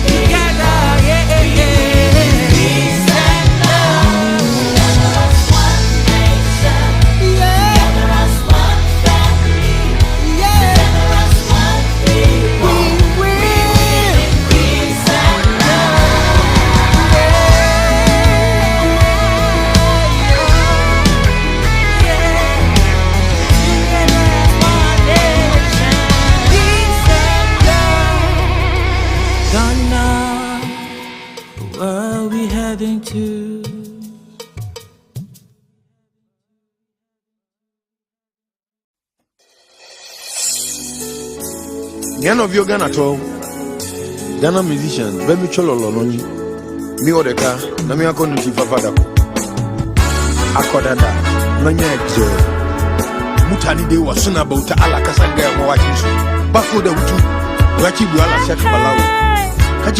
S18: together, yeah, yeah. Peace and love. Together as one nation. Together as one family. Together as one people. We win. Peace and love. Ghana, where we heading to?
S19: Ghana of your Ghana to Ghana musician, Bemi Chololo Noni, Mi Odeka, Nami Akonu Fafada, Akodada, Nanya Exe, Mutani de was soon about Alakasa Gam watching. Bafo the Wutu, Rachi Buala Shakabalawi.